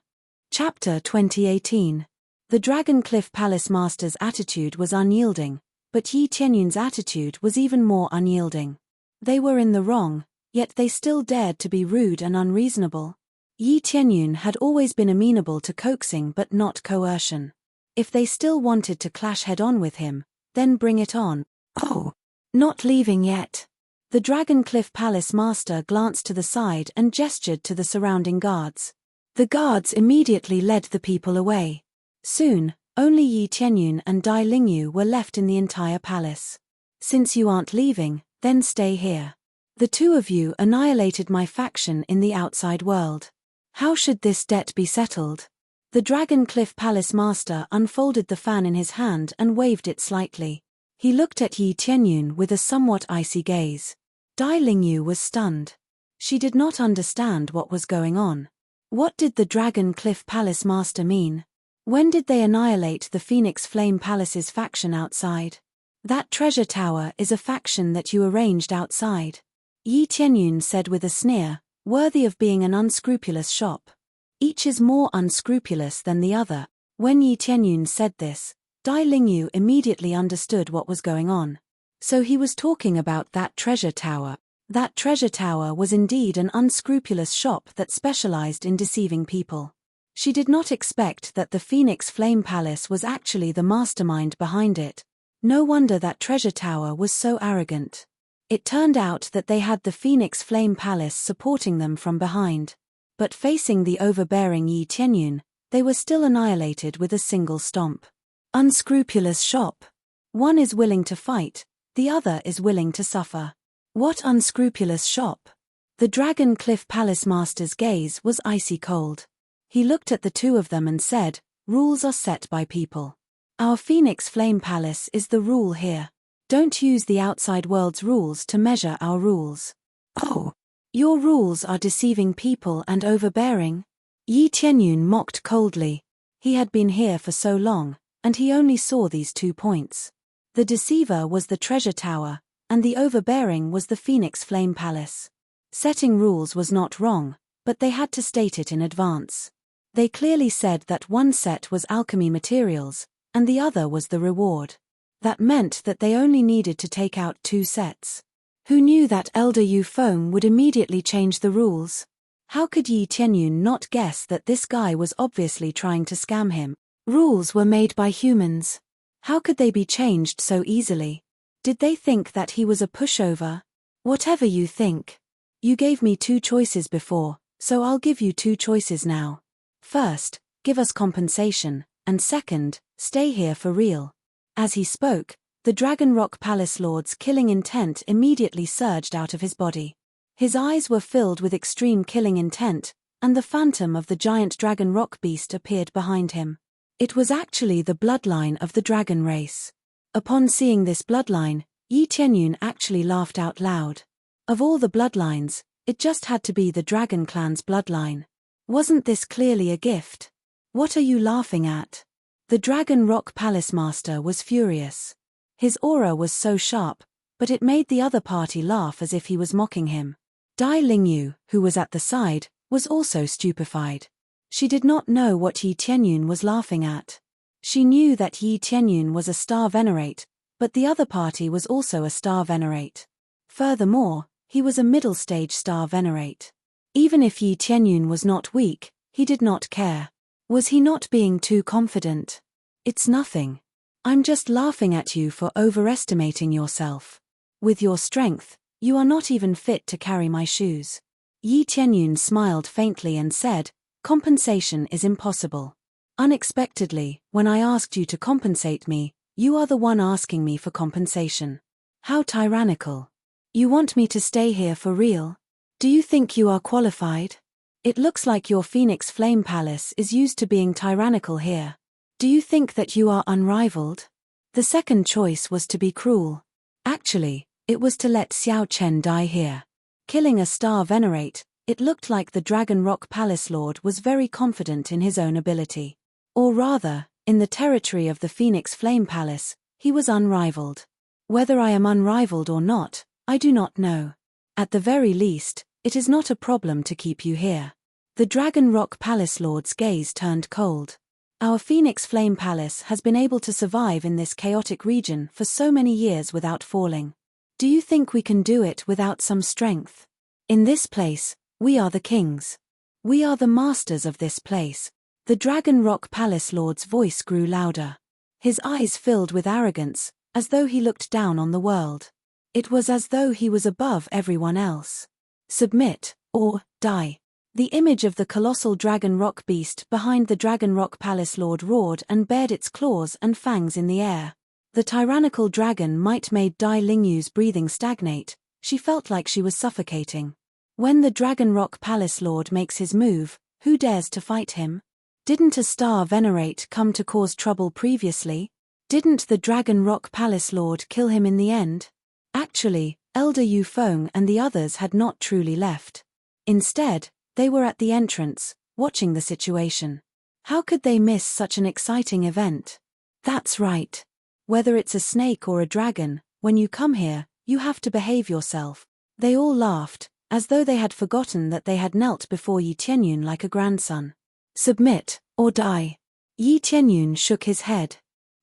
Chapter 2018. The Dragon Cliff Palace Master's attitude was unyielding, But Yi Tianyun's attitude was even more unyielding. They were in the wrong, yet they still dared to be rude and unreasonable. Yi Tianyun had always been amenable to coaxing but not coercion. If they still wanted to clash head-on with him, then bring it on. Oh, not leaving yet. The Dragon Cliff Palace master glanced to the side and gestured to the surrounding guards. The guards immediately led the people away. Soon, only Yi Tianyun and Dai Lingyu were left in the entire palace. Since you aren't leaving, then stay here. The two of you annihilated my faction in the outside world. How should this debt be settled? The Dragon Cliff Palace master unfolded the fan in his hand and waved it slightly. He looked at Yi Tianyun with a somewhat icy gaze. Dai Lingyu was stunned. She did not understand what was going on. What did the Dragon Cliff Palace master mean? When did they annihilate the Phoenix Flame Palace's faction outside? That treasure tower is a faction that you arranged outside. Yi Tianyun said with a sneer, worthy of being an unscrupulous shop. Each is more unscrupulous than the other. When Yi Tianyun said this, Dai Lingyu immediately understood what was going on. So he was talking about that treasure tower. That treasure tower was indeed an unscrupulous shop that specialized in deceiving people. She did not expect that the Phoenix Flame Palace was actually the mastermind behind it. No wonder that treasure tower was so arrogant. It turned out that they had the Phoenix Flame Palace supporting them from behind. But facing the overbearing Yi Tianyun, they were still annihilated with a single stomp. Unscrupulous shop. One is willing to fight, the other is willing to suffer. What unscrupulous shop? The Dragon Cliff Palace master's gaze was icy cold. He looked at the two of them and said, rules are set by people. Our Phoenix Flame Palace is the rule here. Don't use the outside world's rules to measure our rules. Oh, your rules are deceiving people and overbearing? Yi Tianyun mocked coldly. He had been here for so long, and he only saw these 2 points. The deceiver was the treasure tower, and the overbearing was the Phoenix Flame Palace. Setting rules was not wrong, but they had to state it in advance. They clearly said that one set was alchemy materials, and the other was the reward. That meant that they only needed to take out 2 sets. Who knew that Elder Yu Feng would immediately change the rules? How could Yi Tianyun not guess that this guy was obviously trying to scam him? Rules were made by humans. How could they be changed so easily? Did they think that he was a pushover? Whatever you think. You gave me 2 choices before, so I'll give you 2 choices now. First, give us compensation, and second, stay here for real. As he spoke, the Dragon Rock Palace Lord's killing intent immediately surged out of his body. His eyes were filled with extreme killing intent, and the phantom of the giant Dragon Rock beast appeared behind him. It was actually the bloodline of the dragon race. Upon seeing this bloodline, Yi Tianyun actually laughed out loud. Of all the bloodlines, it just had to be the Dragon Clan's bloodline. Wasn't this clearly a gift? What are you laughing at? The Dragon Rock Palace Master was furious. His aura was so sharp, but it made the other party laugh as if he was mocking him. Dai Lingyu, who was at the side, was also stupefied. She did not know what Yi Tianyun was laughing at. She knew that Yi Tianyun was a star venerate, but the other party was also a star venerate. Furthermore, he was a middle-stage star venerate. Even if Yi Tianyun was not weak, he did not care. Was he not being too confident? It's nothing. I'm just laughing at you for overestimating yourself. With your strength, you are not even fit to carry my shoes. Yi Tianyun smiled faintly and said, compensation is impossible. Unexpectedly, when I asked you to compensate me, you are the one asking me for compensation. How tyrannical. You want me to stay here for real? Do you think you are qualified? It looks like your Phoenix Flame Palace is used to being tyrannical here. Do you think that you are unrivaled? The second choice was to be cruel. Actually, it was to let Xiao Chen die here. Killing a star venerate, it looked like the Dragon Rock Palace Lord was very confident in his own ability. Or rather, in the territory of the Phoenix Flame Palace, he was unrivaled. Whether I am unrivaled or not, I do not know. At the very least, it is not a problem to keep you here. The Dragon Rock Palace Lord's gaze turned cold. Our Phoenix Flame Palace has been able to survive in this chaotic region for so many years without falling. Do you think we can do it without some strength? In this place, we are the kings. We are the masters of this place. The Dragon Rock Palace Lord's voice grew louder. His eyes filled with arrogance, as though he looked down on the world. It was as though he was above everyone else. Submit, or die. The image of the colossal Dragon Rock beast behind the Dragon Rock Palace Lord roared and bared its claws and fangs in the air. The tyrannical dragon might made Dai Lingyu's breathing stagnate. She felt like she was suffocating. When the Dragon Rock Palace Lord makes his move, who dares to fight him? Didn't a star venerate come to cause trouble previously? Didn't the Dragon Rock Palace Lord kill him in the end? Actually, Elder Yu Feng and the others had not truly left. Instead, they were at the entrance, watching the situation. How could they miss such an exciting event? That's right. Whether it's a snake or a dragon, when you come here, you have to behave yourself. They all laughed, as though they had forgotten that they had knelt before Yi Tianyun like a grandson. Submit, or die. Yi Tianyun shook his head.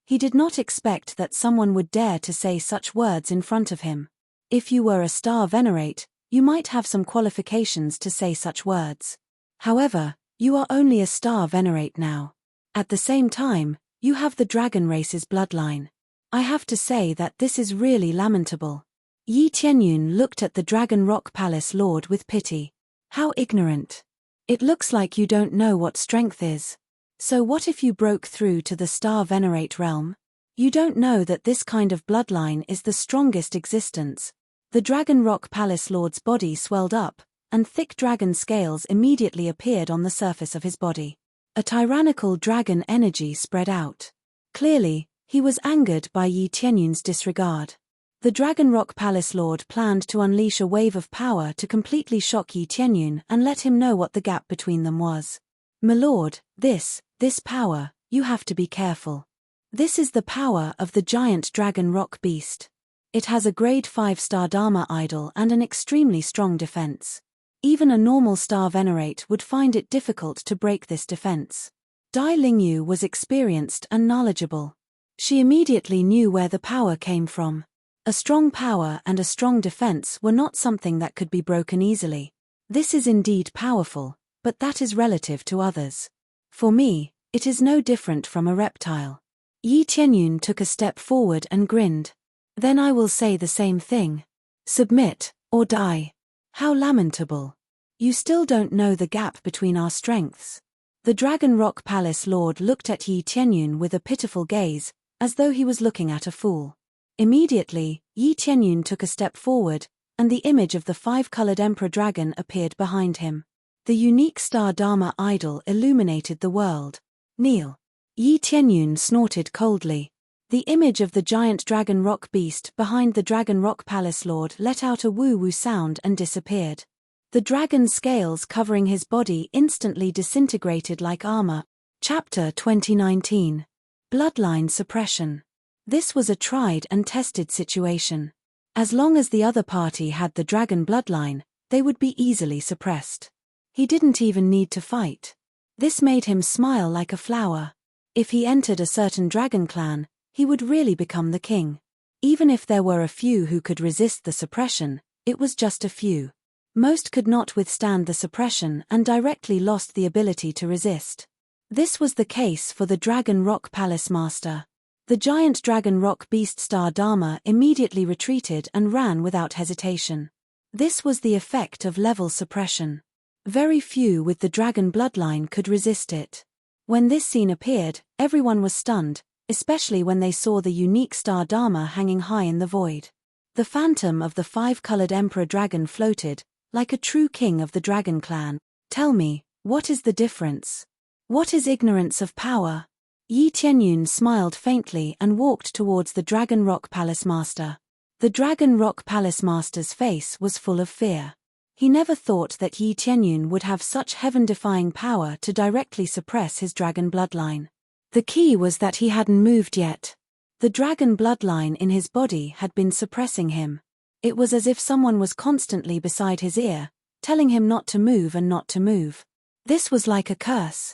He did not expect that someone would dare to say such words in front of him. If you were a star venerate, you might have some qualifications to say such words. However, you are only a star venerate now. At the same time, you have the dragon race's bloodline. I have to say that this is really lamentable. Yi Tianyun looked at the Dragon Rock Palace Lord with pity. How ignorant. It looks like you don't know what strength is. So what if you broke through to the star venerate realm? You don't know that this kind of bloodline is the strongest existence. The Dragon Rock Palace Lord's body swelled up, and thick dragon scales immediately appeared on the surface of his body. A tyrannical dragon energy spread out. Clearly, he was angered by Yi Tianyun's disregard. The Dragon Rock Palace Lord planned to unleash a wave of power to completely shock Yi Tianyun and let him know what the gap between them was. My lord, this power, you have to be careful. This is the power of the giant Dragon Rock beast. It has a grade 5-star Dharma idol and an extremely strong defense. Even a normal star venerate would find it difficult to break this defense. Dai Lingyu was experienced and knowledgeable. She immediately knew where the power came from. A strong power and a strong defense were not something that could be broken easily. This is indeed powerful, but that is relative to others. For me, it is no different from a reptile. Yi Tianyun took a step forward and grinned. Then I will say the same thing. Submit, or die. How lamentable. You still don't know the gap between our strengths. The Dragon Rock Palace Lord looked at Yi Tianyun with a pitiful gaze, as though he was looking at a fool. Immediately, Yi Tianyun took a step forward, and the image of the 5-colored Emperor Dragon appeared behind him. The unique star Dharma idol illuminated the world. Kneel. Yi Tianyun snorted coldly. The image of the giant Dragon Rock beast behind the Dragon Rock Palace Lord let out a woo-woo sound and disappeared. The dragon scales covering his body instantly disintegrated like armor. Chapter 2019. Bloodline Suppression. This was a tried and tested situation. As long as the other party had the dragon bloodline, they would be easily suppressed. He didn't even need to fight. This made him smile like a flower. If he entered a certain dragon clan, he would really become the king. Even if there were a few who could resist the suppression, it was just a few. Most could not withstand the suppression and directly lost the ability to resist. This was the case for the Dragon Rock Palace Master. The giant Dragon Rock beast star Dharma immediately retreated and ran without hesitation. This was the effect of level suppression. Very few with the dragon bloodline could resist it. When this scene appeared, everyone was stunned, especially when they saw the unique star Dharma hanging high in the void. The phantom of the 5-colored Emperor Dragon floated, like a true king of the dragon clan. Tell me, what is the difference? What is ignorance of power? Yi Tianyun smiled faintly and walked towards the Dragon Rock Palace Master. The Dragon Rock Palace Master's face was full of fear. He never thought that Yi Tianyun would have such heaven-defying power to directly suppress his dragon bloodline. The key was that he hadn't moved yet. The dragon bloodline in his body had been suppressing him. It was as if someone was constantly beside his ear, telling him not to move and not to move. This was like a curse.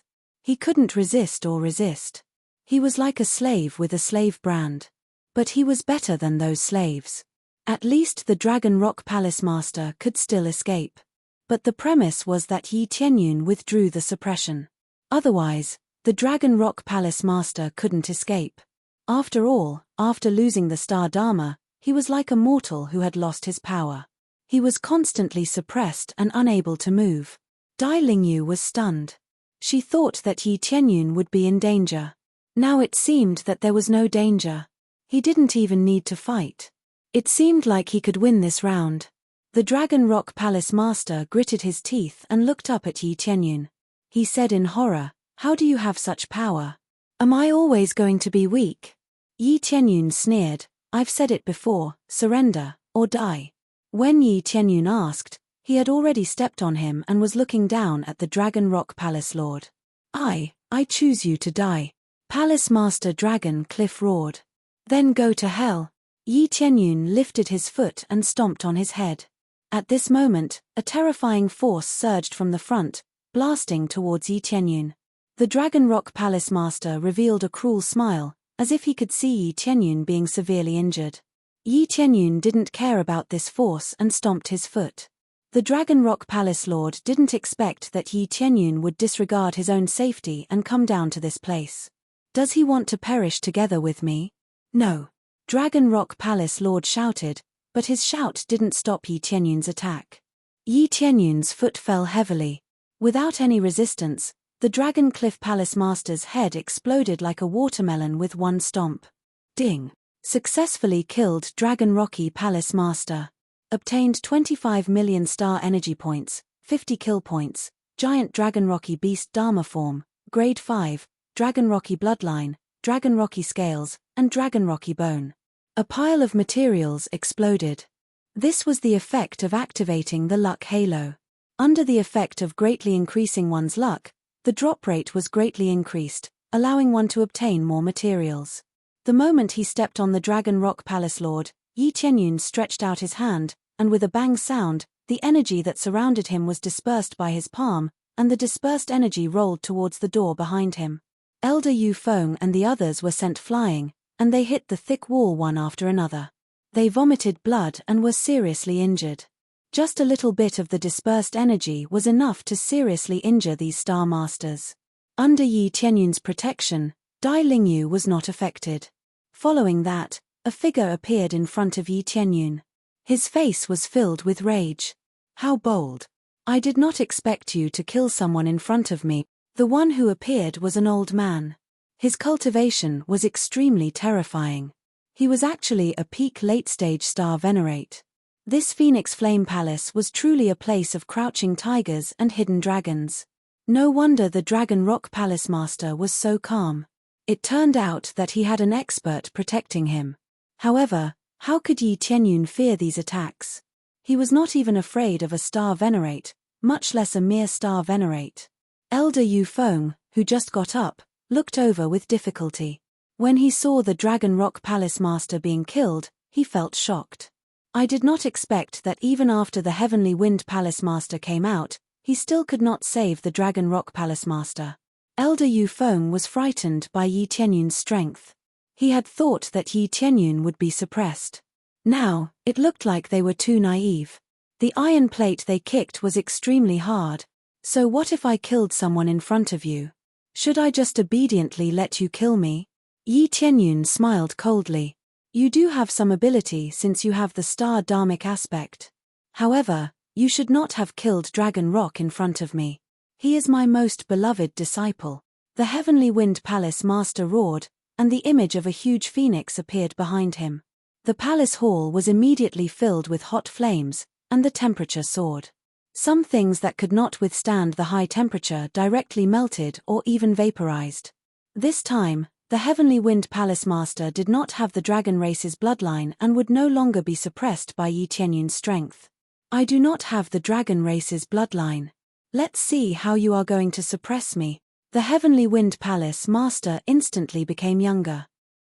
He couldn't resist or resist. He was like a slave with a slave brand. But he was better than those slaves. At least the Dragon Rock Palace Master could still escape. But the premise was that Yi Tianyun withdrew the suppression. Otherwise, the Dragon Rock Palace Master couldn't escape. After all, after losing the Star Dharma, he was like a mortal who had lost his power. He was constantly suppressed and unable to move. Dai Lingyu was stunned. She thought that Yi Tianyun would be in danger. Now it seemed that there was no danger. He didn't even need to fight. It seemed like he could win this round. The Dragon Rock Palace Master gritted his teeth and looked up at Yi Tianyun. He said in horror, "How do you have such power? Am I always going to be weak?" Yi Tianyun sneered, "I've said it before, surrender, or die." When Yi Tianyun asked, he had already stepped on him and was looking down at the Dragon Rock Palace Lord. I choose you to die." Palace Master Dragon Cliff roared. "Then go to hell." Yi Tianyun lifted his foot and stomped on his head. At this moment, a terrifying force surged from the front, blasting towards Yi Tianyun. The Dragon Rock Palace Master revealed a cruel smile, as if he could see Yi Tianyun being severely injured. Yi Tianyun didn't care about this force and stomped his foot. The Dragon Rock Palace Lord didn't expect that Yi Tianyun would disregard his own safety and come down to this place. Does he want to perish together with me? No. Dragon Rock Palace Lord shouted, but his shout didn't stop Yi Tianyun's attack. Yi Tianyun's foot fell heavily. Without any resistance, the Dragon Cliff Palace Master's head exploded like a watermelon with one stomp. Ding! Successfully killed Dragon Rocky Palace Master. Obtained 25 million star energy points, 50 kill points, Giant Dragon Rocky Beast Dharma Form, Grade 5, Dragon Rocky Bloodline, Dragon Rocky Scales, and Dragon Rocky Bone. A pile of materials exploded. This was the effect of activating the luck halo. Under the effect of greatly increasing one's luck, the drop rate was greatly increased, allowing one to obtain more materials. The moment he stepped on the Dragon Rock Palace Lord, Yi Tianyun stretched out his hand, and with a bang sound, the energy that surrounded him was dispersed by his palm, and the dispersed energy rolled towards the door behind him. Elder Yu Feng and the others were sent flying, and they hit the thick wall one after another. They vomited blood and were seriously injured. Just a little bit of the dispersed energy was enough to seriously injure these Star Masters. Under Yi Tianyun's protection, Dai Lingyu was not affected. Following that, a figure appeared in front of Yi Tianyun. His face was filled with rage. "How bold! I did not expect you to kill someone in front of me." The one who appeared was an old man. His cultivation was extremely terrifying. He was actually a peak late-stage star venerate. This Phoenix Flame Palace was truly a place of crouching tigers and hidden dragons. No wonder the Dragon Rock Palace Master was so calm. It turned out that he had an expert protecting him. However, how could Yi Tianyun fear these attacks? He was not even afraid of a star venerate, much less a mere star venerate. Elder Yu Feng, who just got up, looked over with difficulty. When he saw the Dragon Rock Palace Master being killed, he felt shocked. "I did not expect that even after the Heavenly Wind Palace Master came out, he still could not save the Dragon Rock Palace Master." Elder Yu Feng was frightened by Yi Tianyun's strength. He had thought that Yi Tianyun would be suppressed. Now, it looked like they were too naive. The iron plate they kicked was extremely hard. "So what if I killed someone in front of you? Should I just obediently let you kill me?" Yi Tianyun smiled coldly. "You do have some ability since you have the star dharmic aspect. However, you should not have killed Dragon Rock in front of me. He is my most beloved disciple." The Heavenly Wind Palace Master roared, and the image of a huge phoenix appeared behind him. The palace hall was immediately filled with hot flames, and the temperature soared. Some things that could not withstand the high temperature directly melted or even vaporized. This time, the Heavenly Wind Palace Master did not have the dragon race's bloodline and would no longer be suppressed by Yi Tianyun's strength. "I do not have the dragon race's bloodline. Let's see how you are going to suppress me." The Heavenly Wind Palace Master instantly became younger.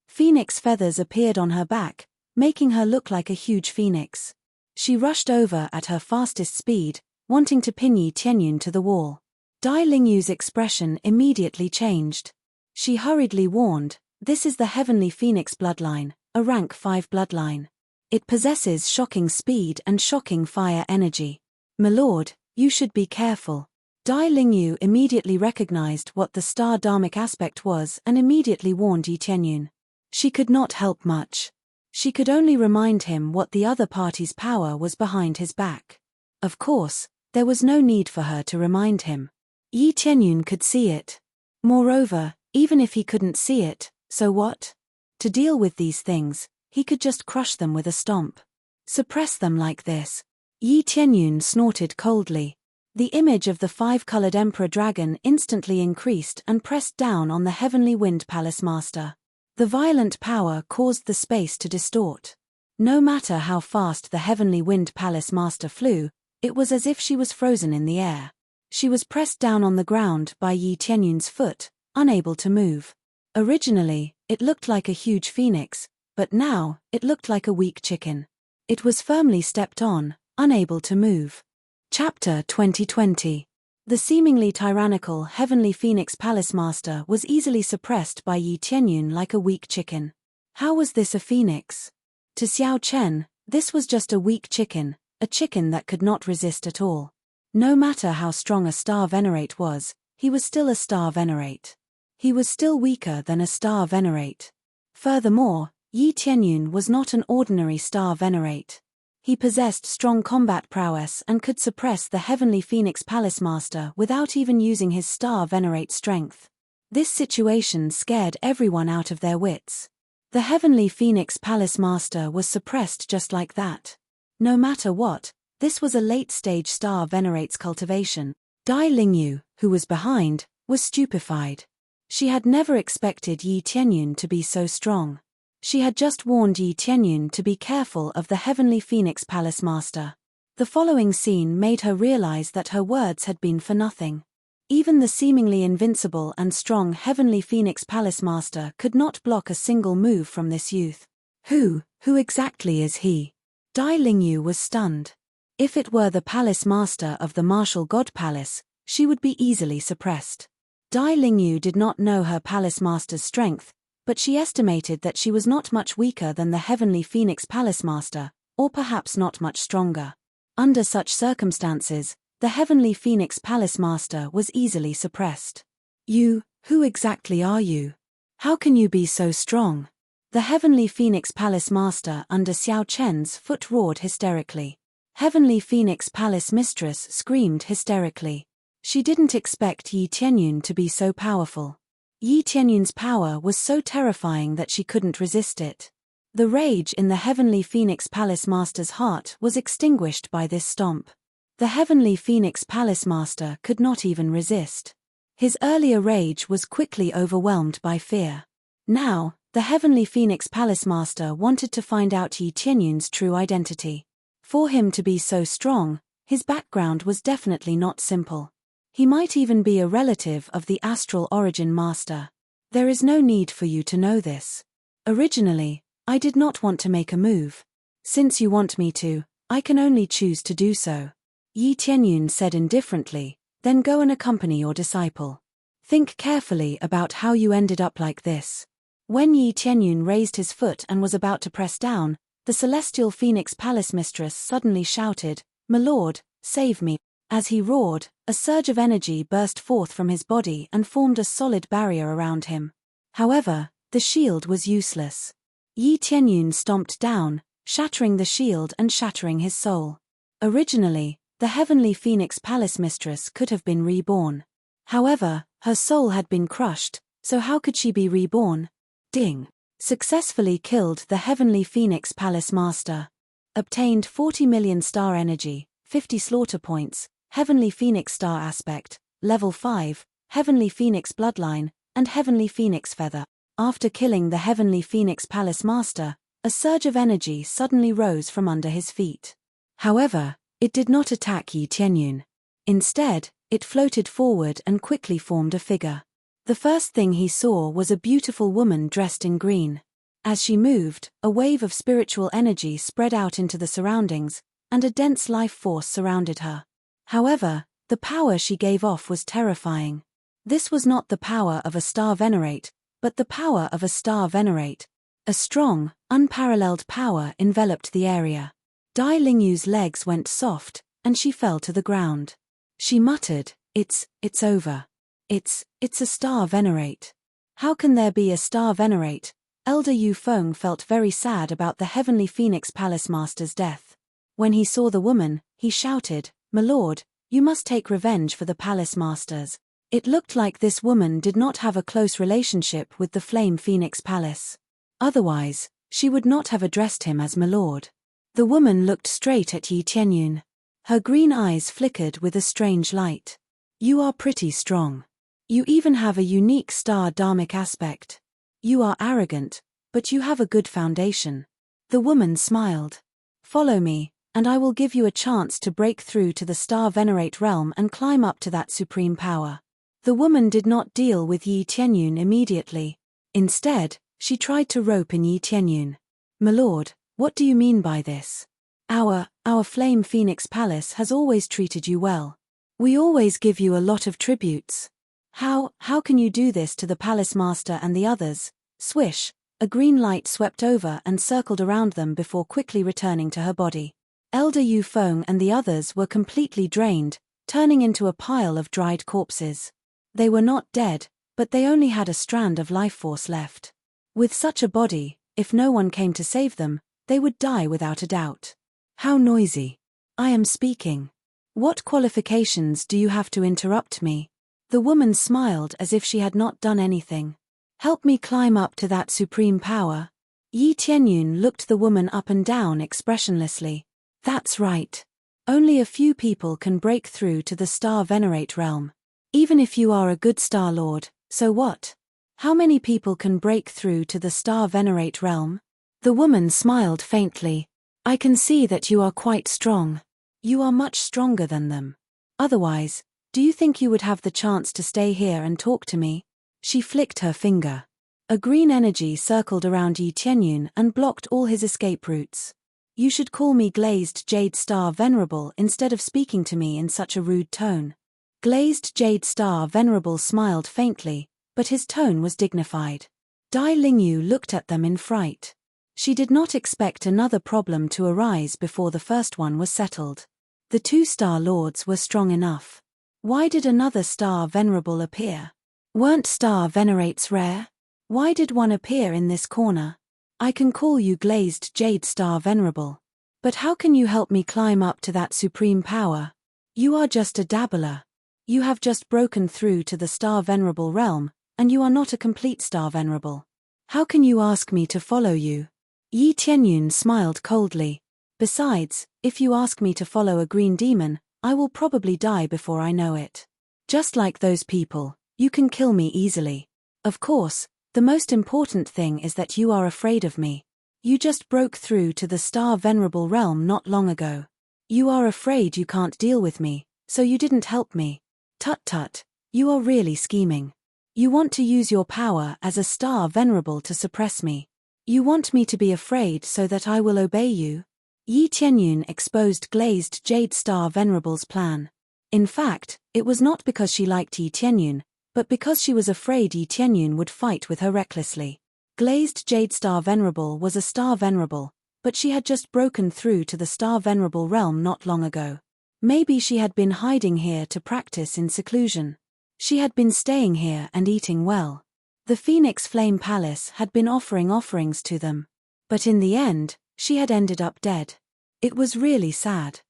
Phoenix feathers appeared on her back, making her look like a huge phoenix. She rushed over at her fastest speed, wanting to pin Yi Tianyun to the wall. Dai Lingyu's expression immediately changed. She hurriedly warned, "This is the Heavenly Phoenix bloodline, a rank 5 bloodline. It possesses shocking speed and shocking fire energy. My lord, you should be careful." Dai Lingyu immediately recognized what the star dharmic aspect was and immediately warned Yi Tianyun. She could not help much. She could only remind him what the other party's power was behind his back. Of course, there was no need for her to remind him. Yi Tianyun could see it. Moreover, even if he couldn't see it, so what? To deal with these things, he could just crush them with a stomp. Suppress them like this. Yi Tianyun snorted coldly. The image of the 5-colored Emperor Dragon instantly increased and pressed down on the Heavenly Wind Palace Master. The violent power caused the space to distort. No matter how fast the Heavenly Wind Palace Master flew, it was as if she was frozen in the air. She was pressed down on the ground by Yi Tianyun's foot, unable to move. Originally, it looked like a huge phoenix, but now, it looked like a weak chicken. It was firmly stepped on, unable to move. Chapter 2020. The seemingly tyrannical Heavenly Phoenix Palace Master was easily suppressed by Yi Tianyun like a weak chicken. How was this a phoenix? To Xiao Chen, this was just a weak chicken, a chicken that could not resist at all. No matter how strong a star venerate was, he was still a star venerate. He was still weaker than a star venerate. Furthermore, Yi Tianyun was not an ordinary star venerate. He possessed strong combat prowess and could suppress the Heavenly Phoenix Palace Master without even using his star venerate strength. This situation scared everyone out of their wits. The Heavenly Phoenix Palace Master was suppressed just like that. No matter what, this was a late-stage star venerate's cultivation. Dai Lingyu, who was behind, was stupefied. She had never expected Yi Tianyun to be so strong. She had just warned Yi Tianyun to be careful of the Heavenly Phoenix Palace Master. The following scene made her realize that her words had been for nothing. Even the seemingly invincible and strong Heavenly Phoenix Palace Master could not block a single move from this youth. Who exactly is he? Dai Lingyu was stunned. If it were the Palace Master of the Martial God Palace, she would be easily suppressed. Dai Lingyu did not know her Palace Master's strength, but she estimated that she was not much weaker than the Heavenly Phoenix Palace Master, or perhaps not much stronger. Under such circumstances, the Heavenly Phoenix Palace Master was easily suppressed. "You, who exactly are you? How can you be so strong?" The Heavenly Phoenix Palace Master under Xiao Chen's foot roared hysterically. Heavenly Phoenix Palace Mistress screamed hysterically. She didn't expect Yi Tianyun to be so powerful. Yi Tianyun's power was so terrifying that she couldn't resist it. The rage in the Heavenly Phoenix Palace Master's heart was extinguished by this stomp. The Heavenly Phoenix Palace Master could not even resist. His earlier rage was quickly overwhelmed by fear. Now, the Heavenly Phoenix Palace Master wanted to find out Yi Tianyun's true identity. For him to be so strong, his background was definitely not simple. He might even be a relative of the Astral Origin Master. There is no need for you to know this. Originally, I did not want to make a move. Since you want me to, I can only choose to do so. Yi Tianyun said indifferently, then go and accompany your disciple. Think carefully about how you ended up like this. When Yi Tianyun raised his foot and was about to press down, the Celestial Phoenix Palace Mistress suddenly shouted, "My lord, save me." As he roared, a surge of energy burst forth from his body and formed a solid barrier around him. However, the shield was useless. Yi Tianyun stomped down, shattering the shield and shattering his soul. Originally, the Heavenly Phoenix Palace Mistress could have been reborn. However, her soul had been crushed, so how could she be reborn? Ding! Successfully killed the Heavenly Phoenix Palace Master. Obtained 40 million star energy, 50 slaughter points, Heavenly Phoenix Star Aspect, Level 5, Heavenly Phoenix Bloodline, and Heavenly Phoenix Feather. After killing the Heavenly Phoenix Palace Master, a surge of energy suddenly rose from under his feet. However, it did not attack Yi Tianyun. Instead, it floated forward and quickly formed a figure. The first thing he saw was a beautiful woman dressed in green. As she moved, a wave of spiritual energy spread out into the surroundings, and a dense life force surrounded her. However, The power she gave off was terrifying. This was not the power of a star venerate, but the power of a star venerate. A strong, unparalleled power enveloped the area. Dai Lingyu's legs went soft, and she fell to the ground. She muttered, It's over. It's a star venerate. How can there be a star venerate? Elder Yu Feng felt very sad about the Heavenly Phoenix Palace Master's death. When he saw the woman, he shouted, My lord, you must take revenge for the Palace Masters. It looked like this woman did not have a close relationship with the Flame Phoenix Palace. Otherwise, she would not have addressed him as my lord. The woman looked straight at Yi Tianyun. Her green eyes flickered with a strange light. You are pretty strong. You even have a unique star dharmic aspect. You are arrogant, but you have a good foundation. The woman smiled. Follow me, and I will give you a chance to break through to the star venerate realm and climb up to that supreme power. The woman did not deal with Yi Tianyun immediately. Instead, she tried to rope in Yi Tianyun. My lord, what do you mean by this? Our Flame Phoenix Palace has always treated you well. We always give you a lot of tributes. How can you do this to the Palace Master and the others? Swish, a green light swept over and circled around them before quickly returning to her body. Elder Yu Feng and the others were completely drained, turning into a pile of dried corpses. They were not dead, but they only had a strand of life force left. With such a body, if no one came to save them, they would die without a doubt. How noisy. I am speaking. What qualifications do you have to interrupt me? The woman smiled as if she had not done anything. Help me climb up to that supreme power. Yi Tianyun looked the woman up and down expressionlessly. That's right. Only a few people can break through to the star venerate realm. Even if you are a good star lord, so what? How many people can break through to the star venerate realm? The woman smiled faintly. I can see that you are quite strong. You are much stronger than them. Otherwise, do you think you would have the chance to stay here and talk to me? She flicked her finger. A green energy circled around Yi Tianyun and blocked all his escape routes. You should call me Glazed Jade Star Venerable instead of speaking to me in such a rude tone. Glazed Jade Star Venerable smiled faintly, but his tone was dignified. Dai Lingyu looked at them in fright. She did not expect another problem to arise before the first one was settled. The two star lords were strong enough. Why did another star venerable appear? Weren't star venerates rare? Why did one appear in this corner? I can call you Glazed Jade Star Venerable. But how can you help me climb up to that supreme power? You are just a dabbler. You have just broken through to the star venerable realm, and you are not a complete star venerable. How can you ask me to follow you? Yi Tianyun smiled coldly. Besides, if you ask me to follow a green demon, I will probably die before I know it. Just like those people, you can kill me easily. Of course, the most important thing is that you are afraid of me. You just broke through to the star venerable realm not long ago. You are afraid you can't deal with me, so you didn't help me. Tut tut, you are really scheming. You want to use your power as a star venerable to suppress me. You want me to be afraid so that I will obey you? Yi Tianyun exposed Glazed Jade Star Venerable's plan. In fact, it was not because she liked Yi Tianyun, but because she was afraid Yi Tianyun would fight with her recklessly. Glazed Jade Star Venerable was a star venerable, but she had just broken through to the star venerable realm not long ago. Maybe she had been hiding here to practice in seclusion. She had been staying here and eating well. The Phoenix Flame Palace had been offering offerings to them. But in the end, she had ended up dead. It was really sad.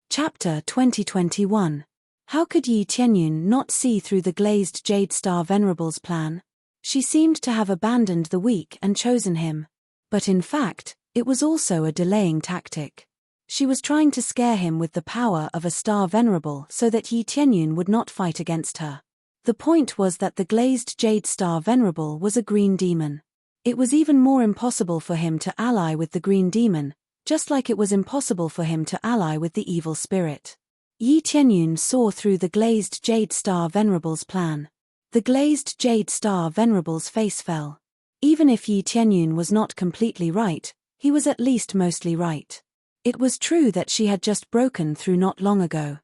Chapter 2021. How could Yi Tianyun not see through the Glazed Jade Star Venerable's plan? She seemed to have abandoned the weak and chosen him. But in fact, it was also a delaying tactic. She was trying to scare him with the power of a star venerable so that Yi Tianyun would not fight against her. The point was that the Glazed Jade Star Venerable was a green demon. It was even more impossible for him to ally with the green demon, just like it was impossible for him to ally with the evil spirit. Yi Tianyun saw through the Glazed Jade Star Venerable's plan. The Glazed Jade Star Venerable's face fell. Even if Yi Tianyun was not completely right, he was at least mostly right. It was true that she had just broken through not long ago.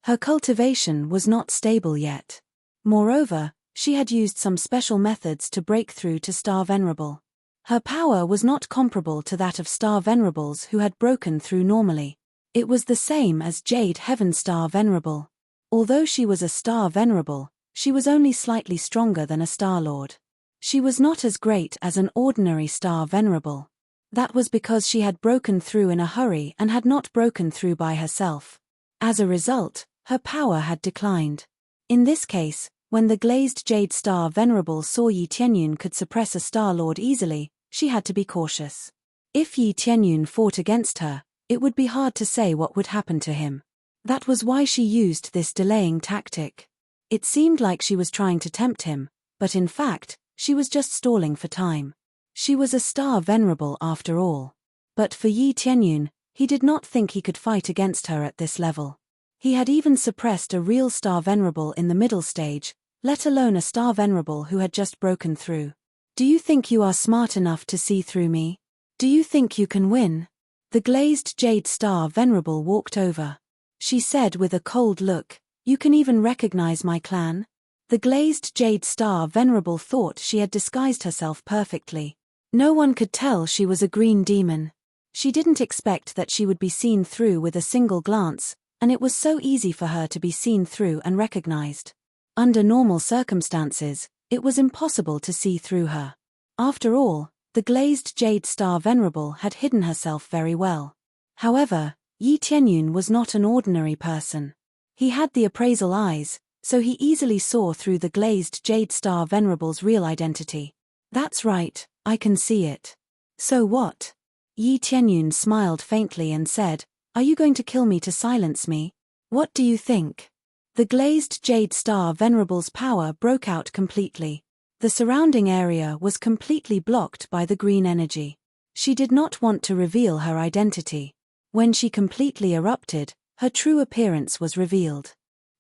Her cultivation was not stable yet. Moreover, she had used some special methods to break through to Star Venerable. Her power was not comparable to that of Star Venerables who had broken through normally. It was the same as Jade Heaven Star Venerable. Although she was a Star Venerable, she was only slightly stronger than a Star Lord. She was not as great as an ordinary Star Venerable. That was because she had broken through in a hurry and had not broken through by herself. As a result, her power had declined. In this case, when the glazed Jade Star Venerable saw Yi Tianyun could suppress a Star Lord easily, she had to be cautious. If Yi Tianyun fought against her, it would be hard to say what would happen to him. That was why she used this delaying tactic. It seemed like she was trying to tempt him, but in fact, she was just stalling for time. She was a Star Venerable after all. But for Yi Tianyun, he did not think he could fight against her at this level. He had even suppressed a real Star Venerable in the middle stage, let alone a Star Venerable who had just broken through. Do you think you are smart enough to see through me? Do you think you can win? The glazed Jade Star Venerable walked over. She said with a cold look, "You can even recognize my clan?" The glazed Jade Star Venerable thought she had disguised herself perfectly. No one could tell she was a green demon. She didn't expect that she would be seen through with a single glance, and it was so easy for her to be seen through and recognized. Under normal circumstances, it was impossible to see through her. After all, the glazed Jade Star Venerable had hidden herself very well. However, Yi Tianyun was not an ordinary person. He had the appraisal eyes, so he easily saw through the glazed Jade Star Venerable's real identity. "That's right, I can see it." "So what?" Yi Tianyun smiled faintly and said, "Are you going to kill me to silence me? What do you think?" The glazed Jade Star Venerable's power broke out completely. The surrounding area was completely blocked by the green energy. She did not want to reveal her identity. When she completely erupted, her true appearance was revealed.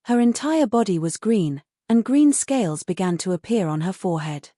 Her entire body was green, and green scales began to appear on her forehead.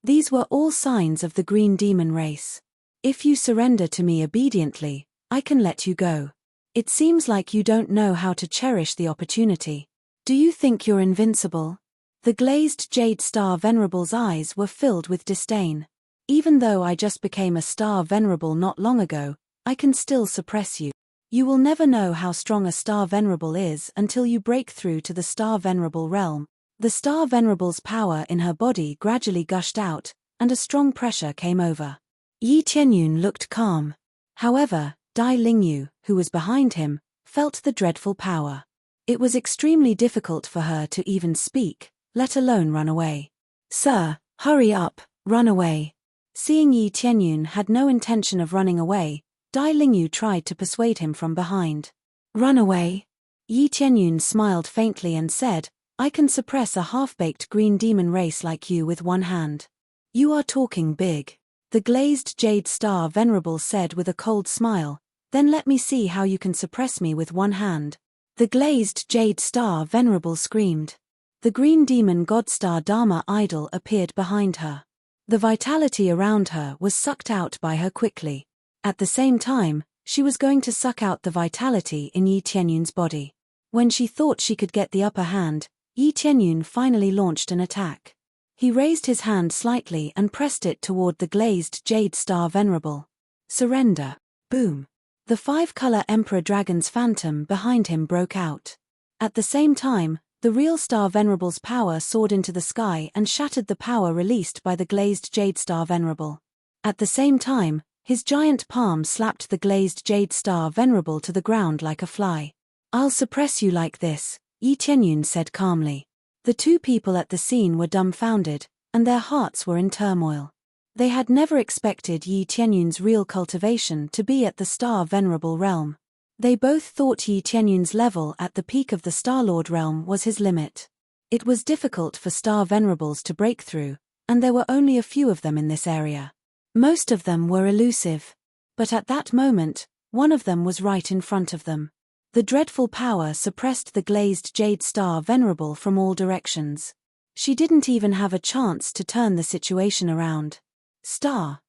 These were all signs of the green demon race. "If you surrender to me obediently, I can let you go. It seems like you don't know how to cherish the opportunity. Do you think you're invincible?" The glazed Jade Star Venerable's eyes were filled with disdain. "Even though I just became a Star Venerable not long ago, I can still suppress you. You will never know how strong a Star Venerable is until you break through to the Star Venerable realm." The Star Venerable's power in her body gradually gushed out, and a strong pressure came over. Yi Tianyun looked calm. However, Dai Lingyu, who was behind him, felt the dreadful power. It was extremely difficult for her to even speak, let alone run away. "Sir, hurry up, run away." Seeing Yi Tianyun had no intention of running away, Dai Lingyu tried to persuade him from behind. "Run away?" Yi Tianyun smiled faintly and said, "I can suppress a half-baked green demon race like you with one hand." "You are talking big," the glazed Jade Star Venerable said with a cold smile, "then let me see how you can suppress me with one hand." The glazed Jade Star Venerable screamed. The green demon Godstar Dharma idol appeared behind her. The vitality around her was sucked out by her quickly. At the same time, she was going to suck out the vitality in Yi Tianyun's body. When she thought she could get the upper hand, Yi Tianyun finally launched an attack. He raised his hand slightly and pressed it toward the glazed Jade Star Venerable. "Surrender." Boom. The five-color Emperor Dragon's phantom behind him broke out. At the same time, the real Star Venerable's power soared into the sky and shattered the power released by the glazed Jade Star Venerable. At the same time, his giant palm slapped the glazed Jade Star Venerable to the ground like a fly. "I'll suppress you like this," Yi Tianyun said calmly. The two people at the scene were dumbfounded, and their hearts were in turmoil. They had never expected Yi Tianyun's real cultivation to be at the Star Venerable realm. They both thought Yi Tianyun's level at the peak of the Star Lord realm was his limit. It was difficult for Star Venerables to break through, and there were only a few of them in this area. Most of them were elusive. But at that moment, one of them was right in front of them. The dreadful power suppressed the glazed Jade Star Venerable from all directions. She didn't even have a chance to turn the situation around. Star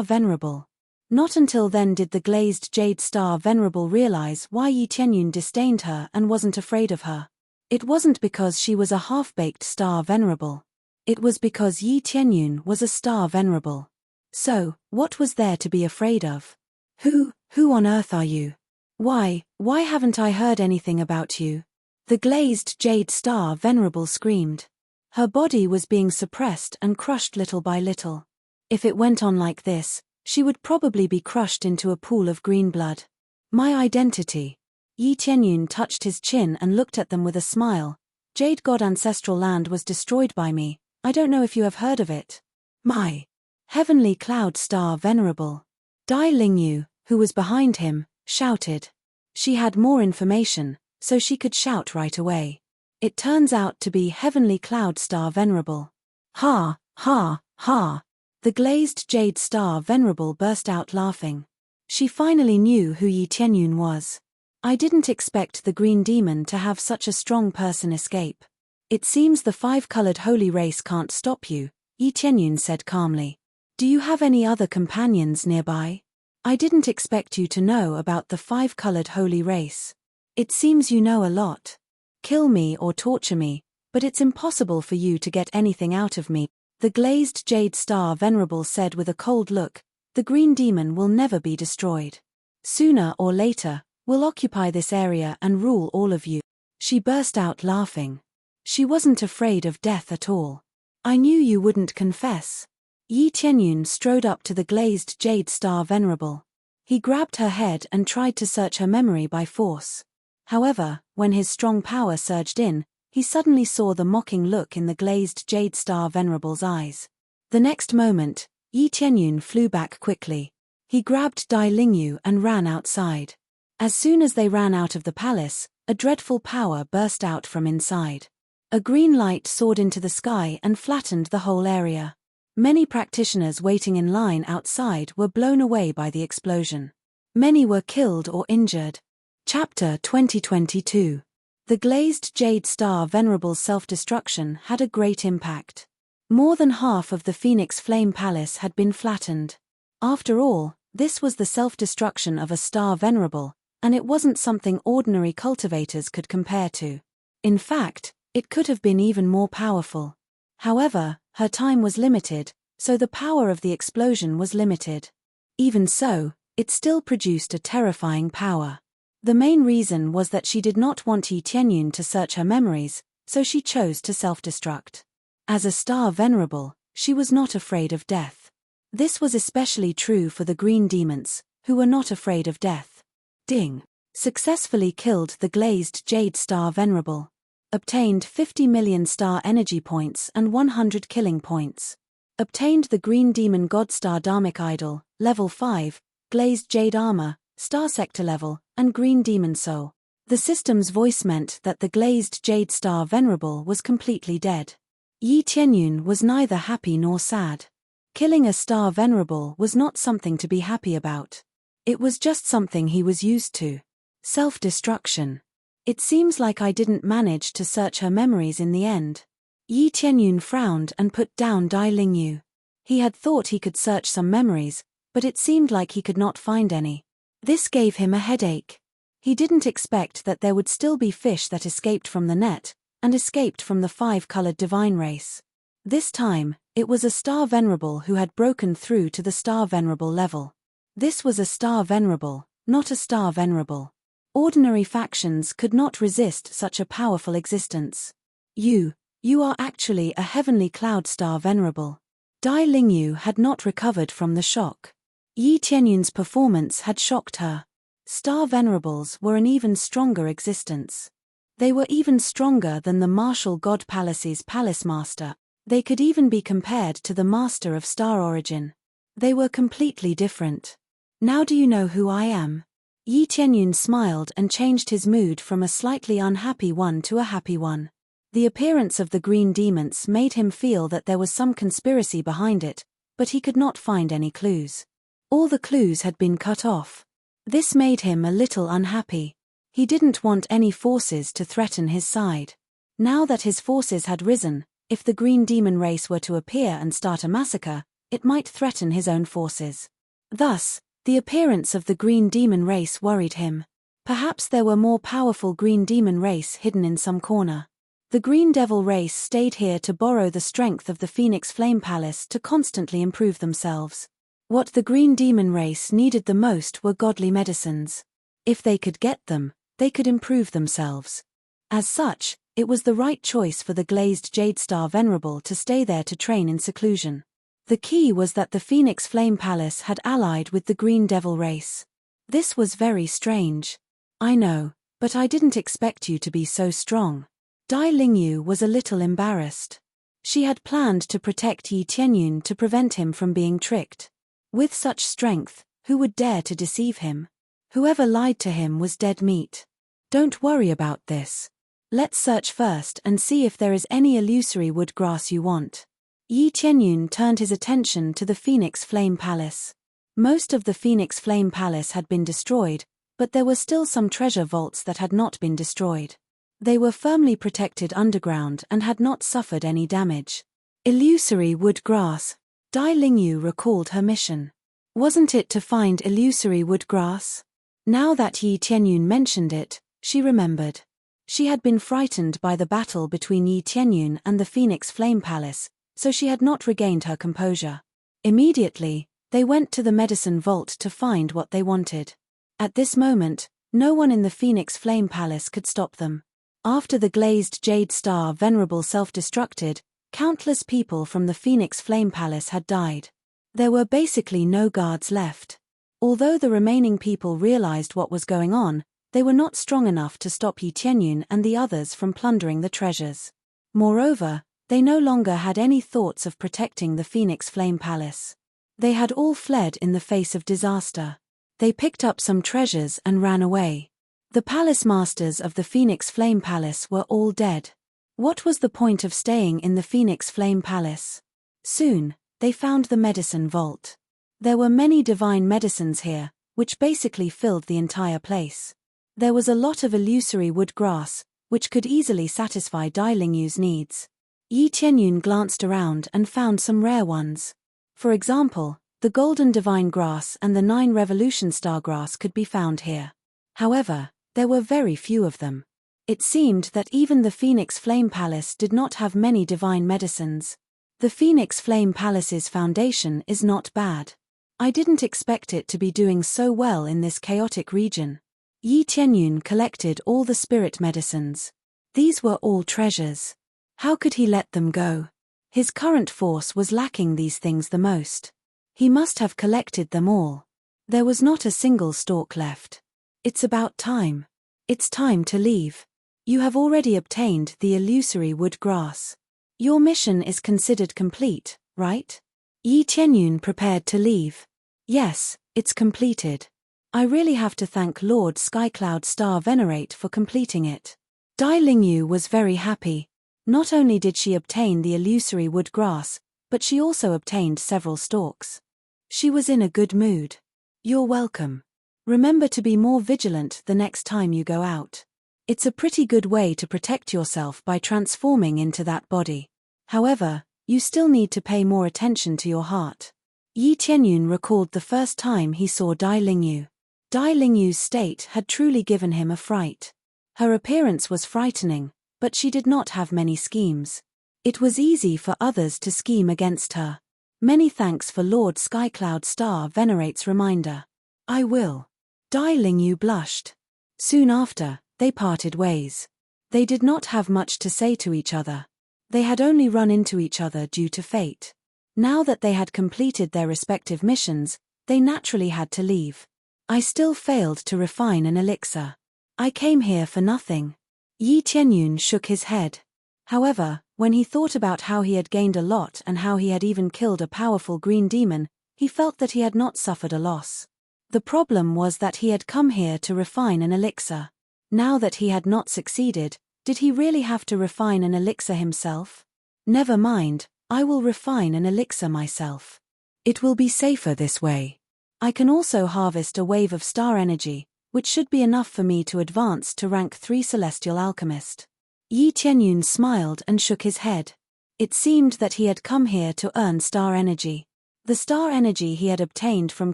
Venerable. Not until then did the glazed jade star venerable realize why Yi Tianyun disdained her and wasn't afraid of her. It wasn't because she was a half-baked star venerable. It was because Yi Tianyun was a star venerable. So, what was there to be afraid of? Who on earth are you? Why haven't I heard anything about you? The glazed jade star venerable screamed. Her body was being suppressed and crushed little by little. If it went on like this, she would probably be crushed into a pool of green blood. My identity. Yi Tianyun touched his chin and looked at them with a smile. Jade God ancestral land was destroyed by me. I don't know if you have heard of it. My heavenly cloud star venerable. Dai Lingyu, who was behind him, shouted. She had more information, so she could shout right away. It turns out to be heavenly cloud star venerable. Ha, ha, ha. The glazed jade star venerable burst out laughing. She finally knew who Yi Tianyun was. I didn't expect the green demon to have such a strong person escape. It seems the five-colored holy race can't stop you, Yi Tianyun said calmly. Do you have any other companions nearby? I didn't expect you to know about the five-colored holy race. It seems you know a lot. Kill me or torture me, but it's impossible for you to get anything out of me. The glazed jade star venerable said with a cold look, the green demon will never be destroyed. Sooner or later, we'll occupy this area and rule all of you. She burst out laughing. She wasn't afraid of death at all. I knew you wouldn't confess. Yi Tianyun strode up to the glazed jade star venerable. He grabbed her head and tried to search her memory by force. However, when his strong power surged in, he suddenly saw the mocking look in the glazed jade star venerable's eyes. The next moment, Yi Tianyun flew back quickly. He grabbed Dai Lingyu and ran outside. As soon as they ran out of the palace, a dreadful power burst out from inside. A green light soared into the sky and flattened the whole area. Many practitioners waiting in line outside were blown away by the explosion. Many were killed or injured. Chapter 2022. The glazed jade star venerable's self-destruction had a great impact. More than half of the Phoenix Flame Palace had been flattened. After all, this was the self-destruction of a star venerable, and it wasn't something ordinary cultivators could compare to. In fact, it could have been even more powerful. However, her time was limited, so the power of the explosion was limited. Even so, it still produced a terrifying power. The main reason was that she did not want Yi Tianyun to search her memories, so she chose to self-destruct. As a star venerable, she was not afraid of death. This was especially true for the green demons, who were not afraid of death. Ding. Successfully killed the glazed jade star venerable. Obtained 50 million star energy points and 100 killing points. Obtained the green demon god star dharmic idol, level 5, glazed jade armor, star sector level, and green demon soul. The system's voice meant that the glazed jade star venerable was completely dead. Yi Tianyun was neither happy nor sad. Killing a star venerable was not something to be happy about. It was just something he was used to. Self-destruction. It seems like I didn't manage to search her memories in the end. Yi Tianyun frowned and put down Dai Lingyu. He had thought he could search some memories, but it seemed like he could not find any. This gave him a headache. He didn't expect that there would still be fish that escaped from the net, and escaped from the five-colored divine race. This time, it was a star venerable who had broken through to the star venerable level. This was a star venerable, not a star venerable. Ordinary factions could not resist such a powerful existence. You are actually a heavenly cloud star venerable. Dai Lingyu had not recovered from the shock. Yi Tianyun's performance had shocked her. Star venerables were an even stronger existence. They were even stronger than the martial god palace's palace master. They could even be compared to the master of star origin. They were completely different. Now do you know who I am? Yi Tianyun smiled and changed his mood from a slightly unhappy one to a happy one. The appearance of the green demons made him feel that there was some conspiracy behind it, but he could not find any clues. All the clues had been cut off. This made him a little unhappy. He didn't want any forces to threaten his side. Now that his forces had risen, if the green demon race were to appear and start a massacre, it might threaten his own forces. Thus, The appearance of the green demon race worried him. Perhaps there were more powerful green demon race hidden in some corner. The green devil race stayed here to borrow the strength of the Phoenix Flame Palace to constantly improve themselves. What the green demon race needed the most were godly medicines. If they could get them, they could improve themselves. As such, it was the right choice for the glazed Jade Star Venerable to stay there to train in seclusion. The key was that the Phoenix Flame Palace had allied with the Green Devil race. This was very strange. I know, but I didn't expect you to be so strong. Dai Lingyu was a little embarrassed. She had planned to protect Yi Tianyun to prevent him from being tricked. With such strength, who would dare to deceive him? Whoever lied to him was dead meat. Don't worry about this. Let's search first and see if there is any illusory wood grass you want. Yi Tianyun turned his attention to the Phoenix Flame Palace. Most of the Phoenix Flame Palace had been destroyed, but there were still some treasure vaults that had not been destroyed. They were firmly protected underground and had not suffered any damage. Illusory wood grass. Dai Lingyu recalled her mission. Wasn't it to find illusory wood grass? Now that Yi Tianyun mentioned it, she remembered. She had been frightened by the battle between Yi Tianyun and the Phoenix Flame Palace, so she had not regained her composure. Immediately, they went to the medicine vault to find what they wanted. At this moment, no one in the Phoenix Flame Palace could stop them. After the glazed Jade Star Venerable self-destructed, countless people from the Phoenix Flame Palace had died. There were basically no guards left. Although the remaining people realized what was going on, they were not strong enough to stop Yi Tianyun and the others from plundering the treasures. Moreover, they no longer had any thoughts of protecting the Phoenix Flame Palace. They had all fled in the face of disaster. They picked up some treasures and ran away. The palace masters of the Phoenix Flame Palace were all dead. What was the point of staying in the Phoenix Flame Palace? Soon, they found the medicine vault. There were many divine medicines here, which basically filled the entire place. There was a lot of illusory wood grass, which could easily satisfy Dai Lingyu's needs. Yi Tianyun glanced around and found some rare ones. For example, the golden divine grass and the 9 revolution star grass could be found here. However, there were very few of them. It seemed that even the Phoenix Flame Palace did not have many divine medicines. The Phoenix Flame Palace's foundation is not bad. I didn't expect it to be doing so well in this chaotic region. Yi Tianyun collected all the spirit medicines. These were all treasures. How could he let them go? His current force was lacking these things the most. He must have collected them all. There was not a single stalk left. It's about time. It's time to leave. You have already obtained the illusory wood grass. Your mission is considered complete, right? Yi Tianyun prepared to leave. Yes, it's completed. I really have to thank Lord Skycloud Star Venerate for completing it. Dai Lingyu was very happy. Not only did she obtain the illusory wood grass, but she also obtained several stalks. She was in a good mood. You're welcome. Remember to be more vigilant the next time you go out. It's a pretty good way to protect yourself by transforming into that body. However, you still need to pay more attention to your heart. Yi Tianyun recalled the first time he saw Dai Lingyu. Dai Lingyu's state had truly given him a fright. Her appearance was frightening, but she did not have many schemes. It was easy for others to scheme against her. Many thanks for Lord Skycloud Star Venerate's reminder. I will. Dai Lingyu blushed. Soon after, they parted ways. They did not have much to say to each other. They had only run into each other due to fate. Now that they had completed their respective missions, they naturally had to leave. I still failed to refine an elixir. I came here for nothing. Yi Tianyun shook his head. However, when he thought about how he had gained a lot and how he had even killed a powerful green demon, he felt that he had not suffered a loss. The problem was that he had come here to refine an elixir. Now that he had not succeeded, did he really have to refine an elixir himself? Never mind, I will refine an elixir myself. It will be safer this way. I can also harvest a wave of star energy, which should be enough for me to advance to rank 3 Celestial Alchemist. Yi Tianyun smiled and shook his head. It seemed that he had come here to earn star energy. The star energy he had obtained from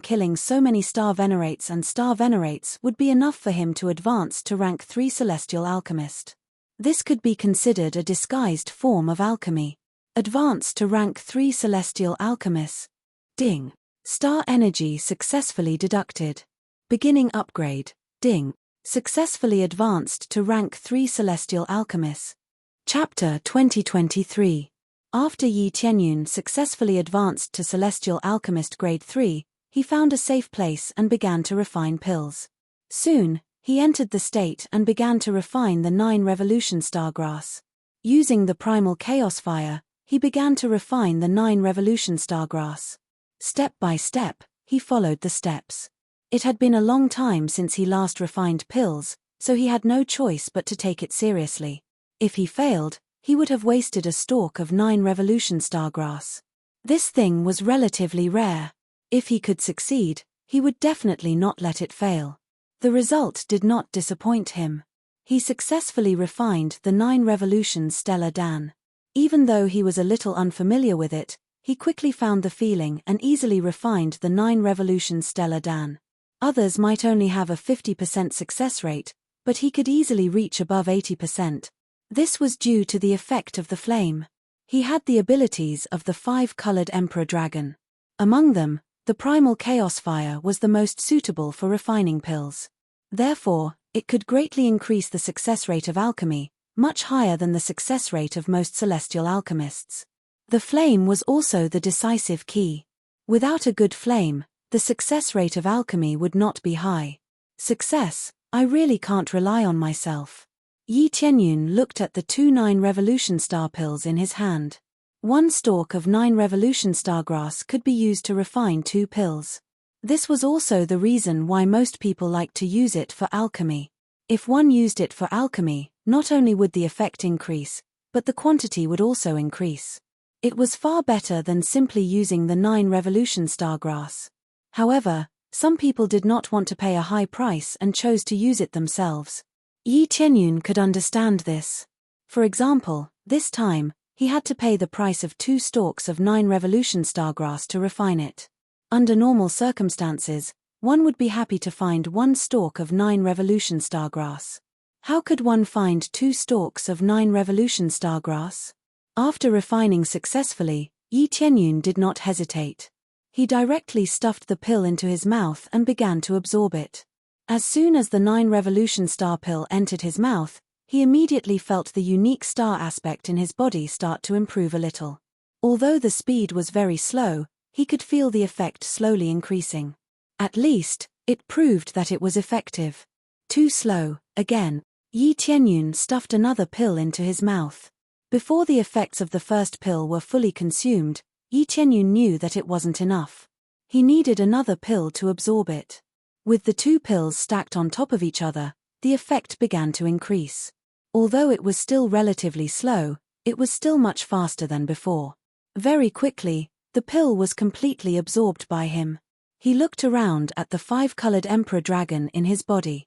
killing so many star venerates and star venerates would be enough for him to advance to rank 3 celestial alchemist. This could be considered a disguised form of alchemy. Advance to rank 3 celestial alchemist. Ding. Star energy successfully deducted. Beginning upgrade. Ding. Successfully advanced to rank 3 celestial alchemist. Chapter 2023. After Yi Tianyun successfully advanced to Celestial Alchemist Grade 3, he found a safe place and began to refine pills. Soon, he entered the state and began to refine the 9 Revolution Star Grass. Using the Primal Chaos Fire, he began to refine the 9 Revolution Star Grass. Step by step, he followed the steps. It had been a long time since he last refined pills, so he had no choice but to take it seriously. If he failed, he would have wasted a stalk of 9 Revolution Star Grass. This thing was relatively rare. If he could succeed, he would definitely not let it fail. The result did not disappoint him. He successfully refined the 9 Revolution Stellar Dan. Even though he was a little unfamiliar with it, he quickly found the feeling and easily refined the 9 Revolution Stellar Dan. Others might only have a 50% success rate, but he could easily reach above 80%. This was due to the effect of the flame. He had the abilities of the 5-colored Emperor Dragon. Among them, the Primal Chaos Fire was the most suitable for refining pills. Therefore, it could greatly increase the success rate of alchemy, much higher than the success rate of most celestial alchemists. The flame was also the decisive key. Without a good flame, the success rate of alchemy would not be high. Success, I really can't rely on myself. Yi Tianyun looked at the 2 9 Revolution Star pills in his hand. 1 stalk of 9 Revolution Star Grass could be used to refine 2 pills. This was also the reason why most people liked to use it for alchemy. If one used it for alchemy, not only would the effect increase, but the quantity would also increase. It was far better than simply using the 9 Revolution Star Grass. However, some people did not want to pay a high price and chose to use it themselves. Yi Tianyun could understand this. For example, this time, he had to pay the price of 2 stalks of 9 Revolution Star Grass to refine it. Under normal circumstances, one would be happy to find 1 stalk of 9 Revolution Star Grass. How could one find 2 stalks of 9 Revolution Star Grass? After refining successfully, Yi Tianyun did not hesitate. He directly stuffed the pill into his mouth and began to absorb it. As soon as the 9 Revolution Star pill entered his mouth, he immediately felt the unique star aspect in his body start to improve a little. Although the speed was very slow, he could feel the effect slowly increasing. At least, it proved that it was effective. Too slow, again. Yi Tianyun stuffed another pill into his mouth. Before the effects of the first pill were fully consumed, Yi Tianyun knew that it wasn't enough. He needed another pill to absorb it. With the 2 pills stacked on top of each other, the effect began to increase. Although it was still relatively slow, it was still much faster than before. Very quickly, the pill was completely absorbed by him. He looked around at the 5-colored Emperor Dragon in his body.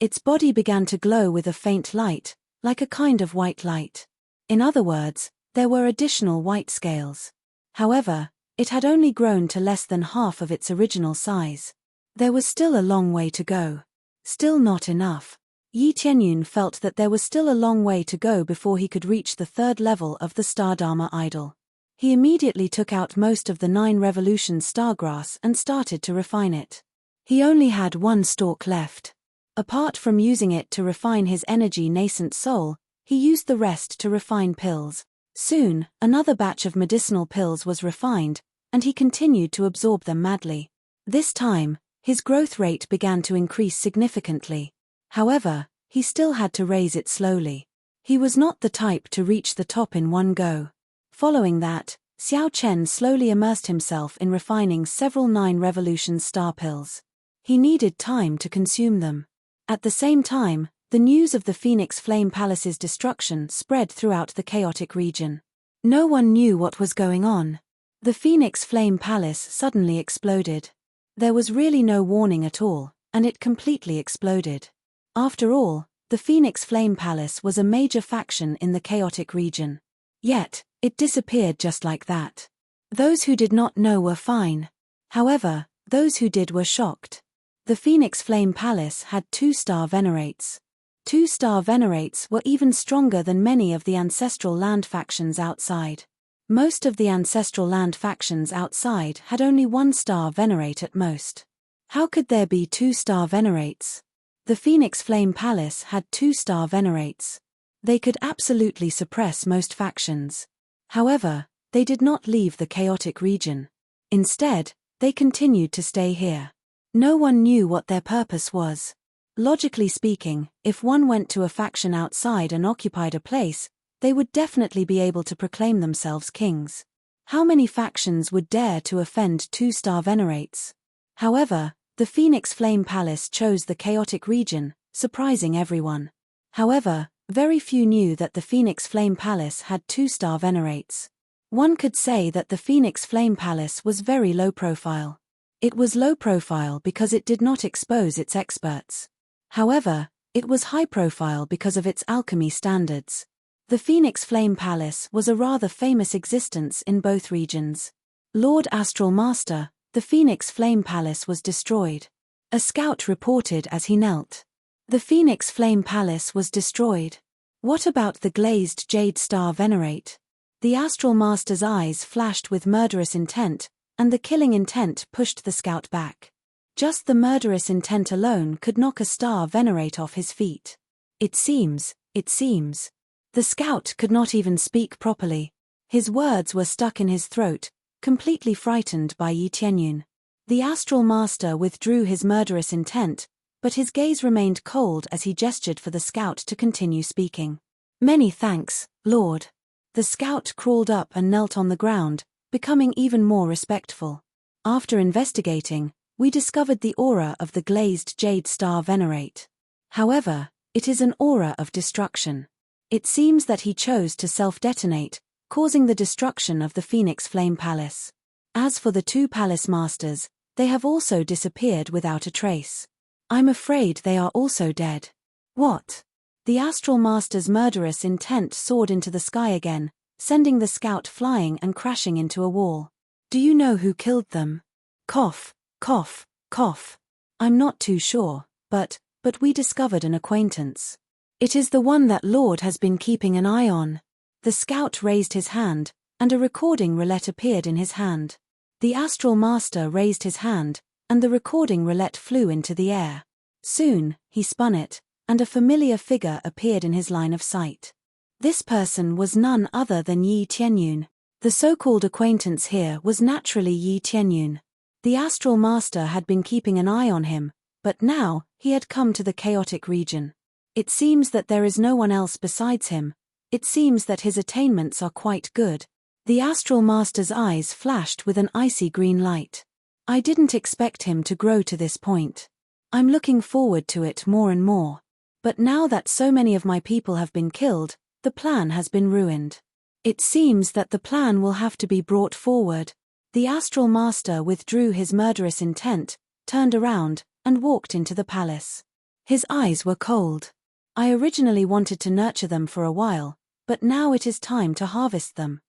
Its body began to glow with a faint light, like a kind of white light. In other words, there were additional white scales. However, it had only grown to less than half of its original size. There was still a long way to go. Still not enough. Yi Tianyun felt that there was still a long way to go before he could reach the 3rd level of the Star Dharma idol. He immediately took out most of the 9 Revolution Star Grass and started to refine it. He only had 1 stalk left. Apart from using it to refine his energy nascent soul, he used the rest to refine pills. Soon, another batch of medicinal pills was refined, and he continued to absorb them madly. This time, his growth rate began to increase significantly. However, he still had to raise it slowly. He was not the type to reach the top in one go. Following that, Xiao Chen slowly immersed himself in refining several 9 Revolution Star pills. He needed time to consume them. At the same time, the news of the Phoenix Flame Palace's destruction spread throughout the chaotic region. No one knew what was going on. The Phoenix Flame Palace suddenly exploded. There was really no warning at all, and it completely exploded. After all, the Phoenix Flame Palace was a major faction in the chaotic region. Yet, it disappeared just like that. Those who did not know were fine. However, those who did were shocked. The Phoenix Flame Palace had 2-star venerates. 2-star venerates were even stronger than many of the ancestral land factions outside. Most of the ancestral land factions outside had only 1-star venerate at most. How could there be 2-star venerates? The Phoenix Flame Palace had 2-star venerates. They could absolutely suppress most factions. However, they did not leave the chaotic region. Instead, they continued to stay here. No one knew what their purpose was. Logically speaking, if one went to a faction outside and occupied a place, they would definitely be able to proclaim themselves kings. How many factions would dare to offend 2-star venerates? However, the Phoenix Flame Palace chose the chaotic region, surprising everyone. However, very few knew that the Phoenix Flame Palace had 2-star venerates. One could say that the Phoenix Flame Palace was very low profile. It was low profile because it did not expose its experts. However, it was high profile because of its alchemy standards. The Phoenix Flame Palace was a rather famous existence in both regions. Lord Astral Master, the Phoenix Flame Palace was destroyed. A scout reported as he knelt. The Phoenix Flame Palace was destroyed. What about the glazed Jade Star Venerate? The Astral Master's eyes flashed with murderous intent, and the killing intent pushed the scout back. Just the murderous intent alone could knock a star venerate off his feet. It seems. The scout could not even speak properly. His words were stuck in his throat, completely frightened by Yi Tianyun. The Astral Master withdrew his murderous intent, but his gaze remained cold as he gestured for the scout to continue speaking. Many thanks, Lord. The scout crawled up and knelt on the ground, becoming even more respectful. After investigating, we discovered the aura of the glazed Jade Star Venerate. However, it is an aura of destruction. It seems that he chose to self-detonate, causing the destruction of the Phoenix Flame Palace. As for the 2 palace masters, they have also disappeared without a trace. I'm afraid they are also dead. What? The Astral Master's murderous intent soared into the sky again, sending the scout flying and crashing into a wall. Do you know who killed them? Cough. Cough, cough. I'm not too sure, but we discovered an acquaintance. It is the one that Lord has been keeping an eye on. The scout raised his hand, and a recording roulette appeared in his hand. The Astral Master raised his hand, and the recording roulette flew into the air. Soon, he spun it, and a familiar figure appeared in his line of sight. This person was none other than Yi Tianyun. The so-called acquaintance here was naturally Yi Tianyun. The Astral Master had been keeping an eye on him, but now, he had come to the chaotic region. It seems that there is no one else besides him. It seems that his attainments are quite good. The Astral Master's eyes flashed with an icy green light. I didn't expect him to grow to this point. I'm looking forward to it more and more. But now that so many of my people have been killed, the plan has been ruined. It seems that the plan will have to be brought forward. The Astral Master withdrew his murderous intent, turned around, and walked into the palace. His eyes were cold. I originally wanted to nurture them for a while, but now it is time to harvest them.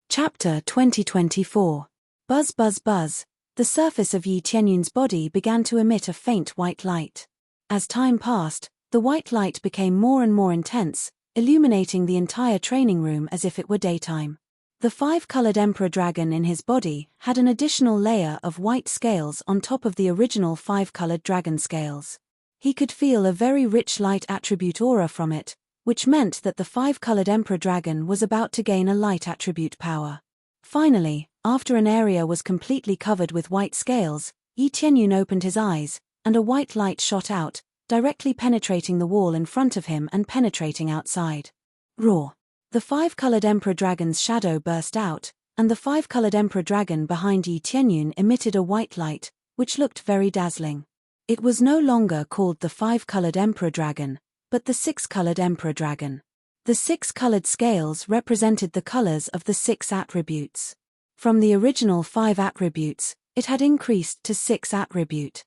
Chapter 2024. Buzz buzz buzz. The surface of Yi Tianyun's body began to emit a faint white light. As time passed, the white light became more and more intense, illuminating the entire training room as if it were daytime. The 5-colored Emperor Dragon in his body had an additional layer of white scales on top of the original 5-colored dragon scales. He could feel a very rich light attribute aura from it, which meant that the 5-colored Emperor Dragon was about to gain a light attribute power. Finally, after an area was completely covered with white scales, Yi Tianyun opened his eyes, and a white light shot out, directly penetrating the wall in front of him and penetrating outside. Roar! The 5-colored Emperor Dragon's shadow burst out, and the 5-colored Emperor Dragon behind Yi Tianyun emitted a white light, which looked very dazzling. It was no longer called the 5-colored Emperor Dragon, but the 6-colored Emperor Dragon. The 6-colored scales represented the colors of the 6 attributes. From the original 5 attributes, it had increased to 6 attribute.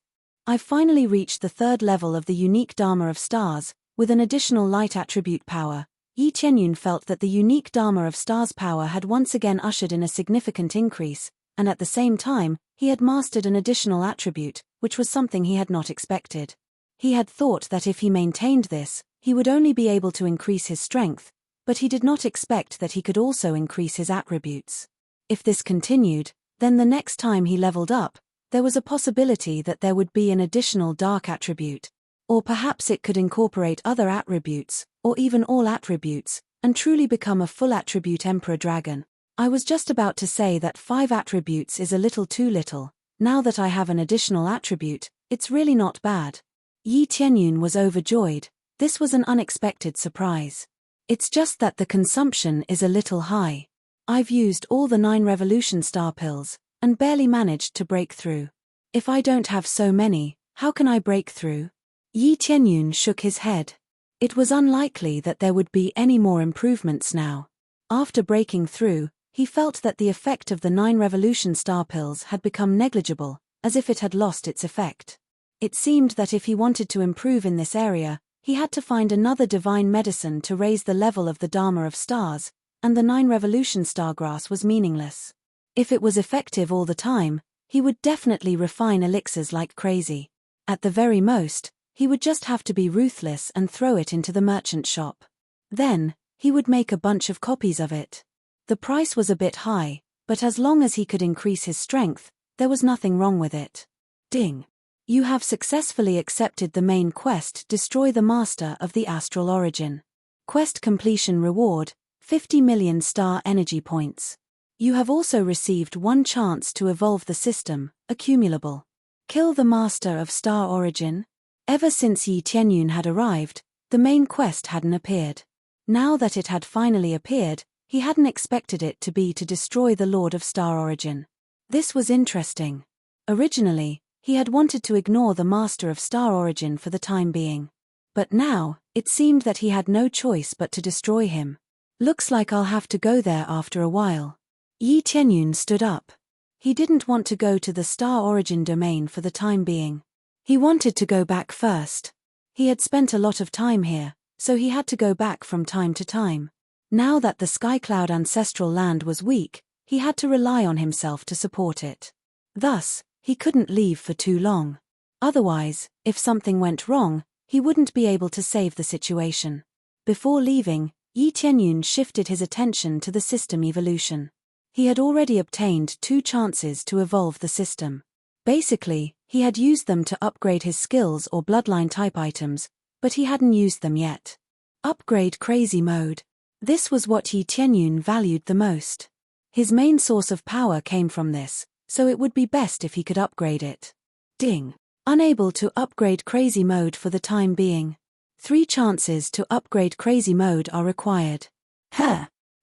I finally reached the 3rd level of the unique Dharma of Stars, with an additional light attribute power. Yi Tianyun felt that the unique Dharma of Stars power had once again ushered in a significant increase, and at the same time, he had mastered an additional attribute, which was something he had not expected. He had thought that if he maintained this, he would only be able to increase his strength, but he did not expect that he could also increase his attributes. If this continued, then the next time he leveled up, there was a possibility that there would be an additional dark attribute. Or perhaps it could incorporate other attributes, or even all attributes, and truly become a full attribute Emperor Dragon. I was just about to say that 5 attributes is a little too little. Now that I have an additional attribute, it's really not bad. Yi Tianyun was overjoyed. This was an unexpected surprise. It's just that the consumption is a little high. I've used all the 9 revolution star pills, and barely managed to break through. If I don't have so many, how can I break through? Yi Tianyun shook his head. It was unlikely that there would be any more improvements now. After breaking through, he felt that the effect of the 9 revolution star pills had become negligible, as if it had lost its effect. It seemed that if he wanted to improve in this area, he had to find another divine medicine to raise the level of the Dharma of stars, and the 9 revolution star grass was meaningless. If it was effective all the time, he would definitely refine elixirs like crazy. At the very most, he would just have to be ruthless and throw it into the merchant shop. Then, he would make a bunch of copies of it. The price was a bit high, but as long as he could increase his strength, there was nothing wrong with it. Ding. You have successfully accepted the main quest, Destroy the Master of the Astral Origin. Quest completion reward, 50 million star energy points. You have also received 1 chance to evolve the system, accumulable. Kill the Master of Star Origin. Ever since Yi Tianyun had arrived, the main quest hadn't appeared. Now that it had finally appeared, he hadn't expected it to be to destroy the Lord of Star Origin. This was interesting. Originally, he had wanted to ignore the Master of Star Origin for the time being. But now, it seemed that he had no choice but to destroy him. Looks like I'll have to go there after a while. Yi Tianyun stood up. He didn't want to go to the Star Origin domain for the time being. He wanted to go back first. He had spent a lot of time here, so he had to go back from time to time. Now that the Skycloud ancestral land was weak, he had to rely on himself to support it. Thus, he couldn't leave for too long. Otherwise, if something went wrong, he wouldn't be able to save the situation. Before leaving, Yi Tianyun shifted his attention to the system evolution. He had already obtained 2 chances to evolve the system. Basically, he had used them to upgrade his skills or bloodline type items, but he hadn't used them yet. Upgrade crazy mode. This was what Yi Tianyun valued the most. His main source of power came from this, so it would be best if he could upgrade it. Ding. Unable to upgrade crazy mode for the time being. 3 chances to upgrade crazy mode are required.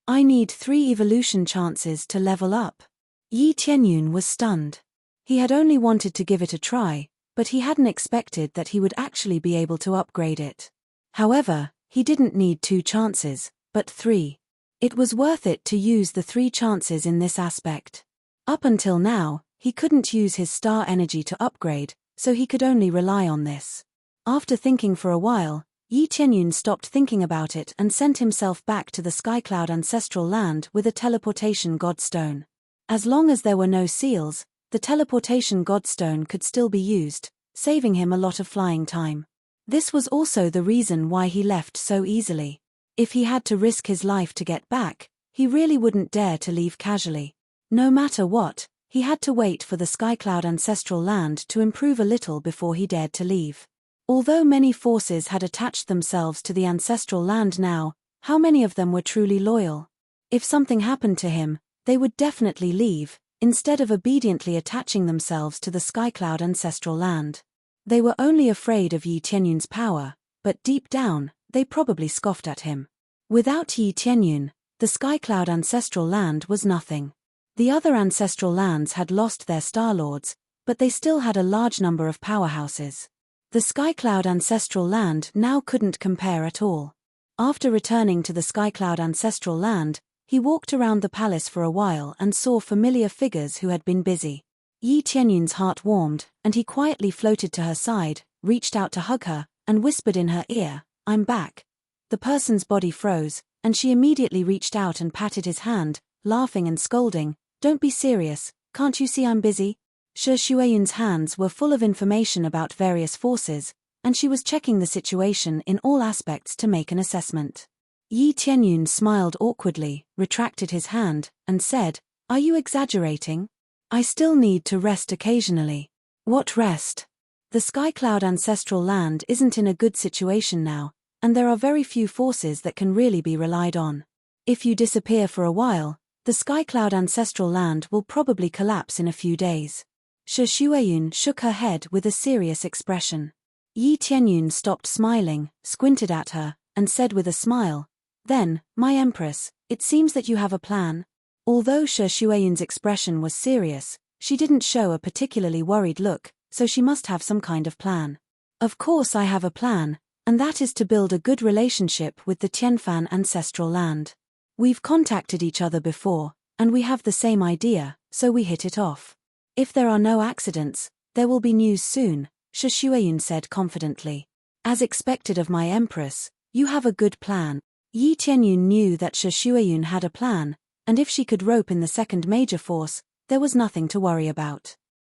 I need 3 evolution chances to level up. Yi Tianyun was stunned. He had only wanted to give it a try, but he hadn't expected that he would actually be able to upgrade it. However, he didn't need 2 chances, but 3. It was worth it to use the 3 chances in this aspect. Up until now, he couldn't use his star energy to upgrade, so he could only rely on this. After thinking for a while, Yi Tianyun stopped thinking about it and sent himself back to the Skycloud ancestral land with a teleportation godstone. As long as there were no seals, the teleportation godstone could still be used, saving him a lot of flying time. This was also the reason why he left so easily. If he had to risk his life to get back, he really wouldn't dare to leave casually. No matter what, he had to wait for the Skycloud ancestral land to improve a little before he dared to leave. Although many forces had attached themselves to the ancestral land now, how many of them were truly loyal? If something happened to him, they would definitely leave, instead of obediently attaching themselves to the Skycloud ancestral land. They were only afraid of Yi Tianyun's power, but deep down, they probably scoffed at him. Without Yi Tianyun, the Skycloud ancestral land was nothing. The other ancestral lands had lost their Star Lords, but they still had a large number of powerhouses. The Skycloud ancestral land now couldn't compare at all. After returning to the Skycloud ancestral land, he walked around the palace for a while and saw familiar figures who had been busy. Yi Tianyun's heart warmed, and he quietly floated to her side, reached out to hug her, and whispered in her ear, "I'm back." The person's body froze, and she immediately reached out and patted his hand, laughing and scolding, "Don't be serious, Can't you see I'm busy? Shi Shuiyun's hands were full of information about various forces, and she was checking the situation in all aspects to make an assessment. Yi Tianyun smiled awkwardly, retracted his hand, and said, "Are you exaggerating? I still need to rest occasionally." "What rest? The Skycloud ancestral land isn't in a good situation now, and there are very few forces that can really be relied on. If you disappear for a while, the Skycloud ancestral land will probably collapse in a few days." Shi Shuiyun shook her head with a serious expression. Yi Tianyun stopped smiling, squinted at her, and said with a smile, "Then, my empress, it seems that you have a plan." Although Shi Shuiyun's expression was serious, she didn't show a particularly worried look, so she must have some kind of plan. "Of course I have a plan, and that is to build a good relationship with the Tianfan ancestral land. We've contacted each other before, and we have the same idea, so we hit it off. If there are no accidents, there will be news soon," Shi Shuiyun said confidently. "As expected of my empress, you have a good plan." Yi Tianyun knew that Shi Shuiyun had a plan, and if she could rope in the second major force, there was nothing to worry about.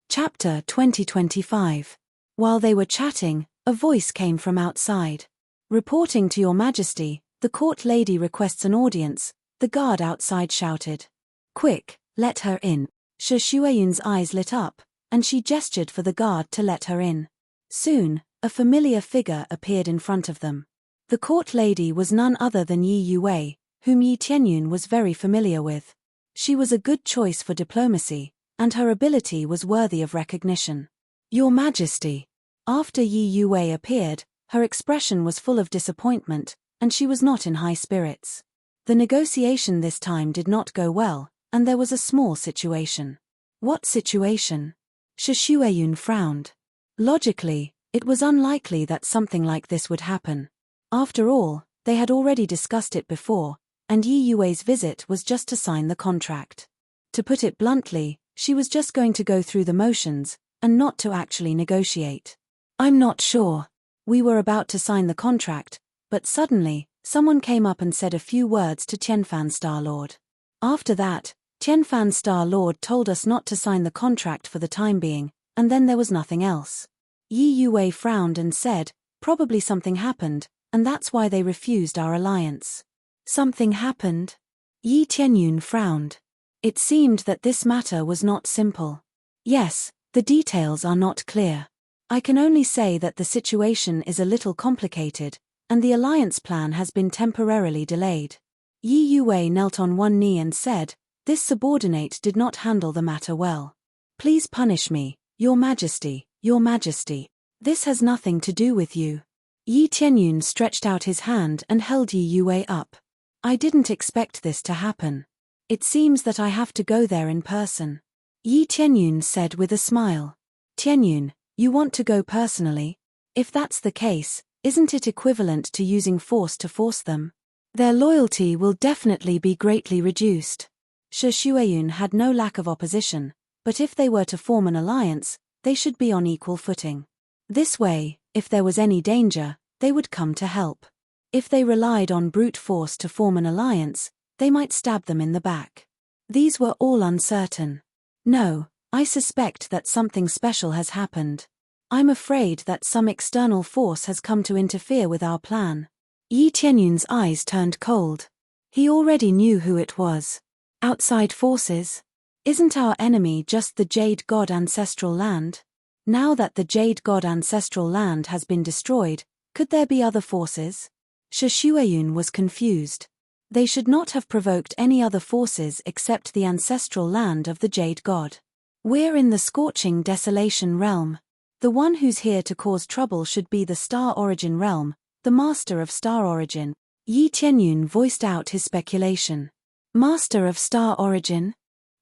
Chapter 2025. While they were chatting, a voice came from outside. "Reporting to your majesty, the court lady requests an audience," the guard outside shouted. "Quick, let her in." Shi Shuiyun's eyes lit up, and she gestured for the guard to let her in. Soon, a familiar figure appeared in front of them. The court lady was none other than Yi Yue, whom Yi Tianyun was very familiar with. She was a good choice for diplomacy, and her ability was worthy of recognition. "Your Majesty." After Yi Yue appeared, her expression was full of disappointment, and she was not in high spirits. The negotiation this time did not go well, and there was a small situation. "What situation?" Shi Shuiyun frowned. Logically, it was unlikely that something like this would happen. After all, they had already discussed it before, and Yi Yue's visit was just to sign the contract. To put it bluntly, she was just going to go through the motions, and not to actually negotiate. "I'm not sure. We were about to sign the contract, but suddenly, someone came up and said a few words to Tianfan Star Lord. After that, Tianfan Star Lord told us not to sign the contract for the time being, and then there was nothing else." Yi Yue frowned and said, "Probably something happened, and that's why they refused our alliance." "Something happened?" Yi Tianyun frowned. It seemed that this matter was not simple. "Yes, the details are not clear. I can only say that the situation is a little complicated, and the alliance plan has been temporarily delayed." Yi Yue knelt on one knee and said, "This subordinate did not handle the matter well. Please punish me, Your Majesty, Your Majesty. This has nothing to do with you." Yi Tianyun stretched out his hand and held Yi Yue up. "I didn't expect this to happen. It seems that I have to go there in person." Yi Tianyun said with a smile. "Tianyun, you want to go personally? If that's the case, isn't it equivalent to using force to force them? Their loyalty will definitely be greatly reduced." Shi Shuiyun had no lack of opposition, but if they were to form an alliance, they should be on equal footing. This way, if there was any danger, they would come to help. If they relied on brute force to form an alliance, they might stab them in the back. These were all uncertain. "No, I suspect that something special has happened. I'm afraid that some external force has come to interfere with our plan." Yi Tianyun's eyes turned cold. He already knew who it was. Outside forces? Isn't our enemy just the Jade God ancestral land? Now that the Jade God ancestral land has been destroyed, could there be other forces? Shi Shuiyun was confused. They should not have provoked any other forces except the ancestral land of the Jade God. "We're in the scorching desolation realm. The one who's here to cause trouble should be the Star Origin realm, the Master of Star Origin." Yi Tianyun voiced out his speculation. Master of Star Origin?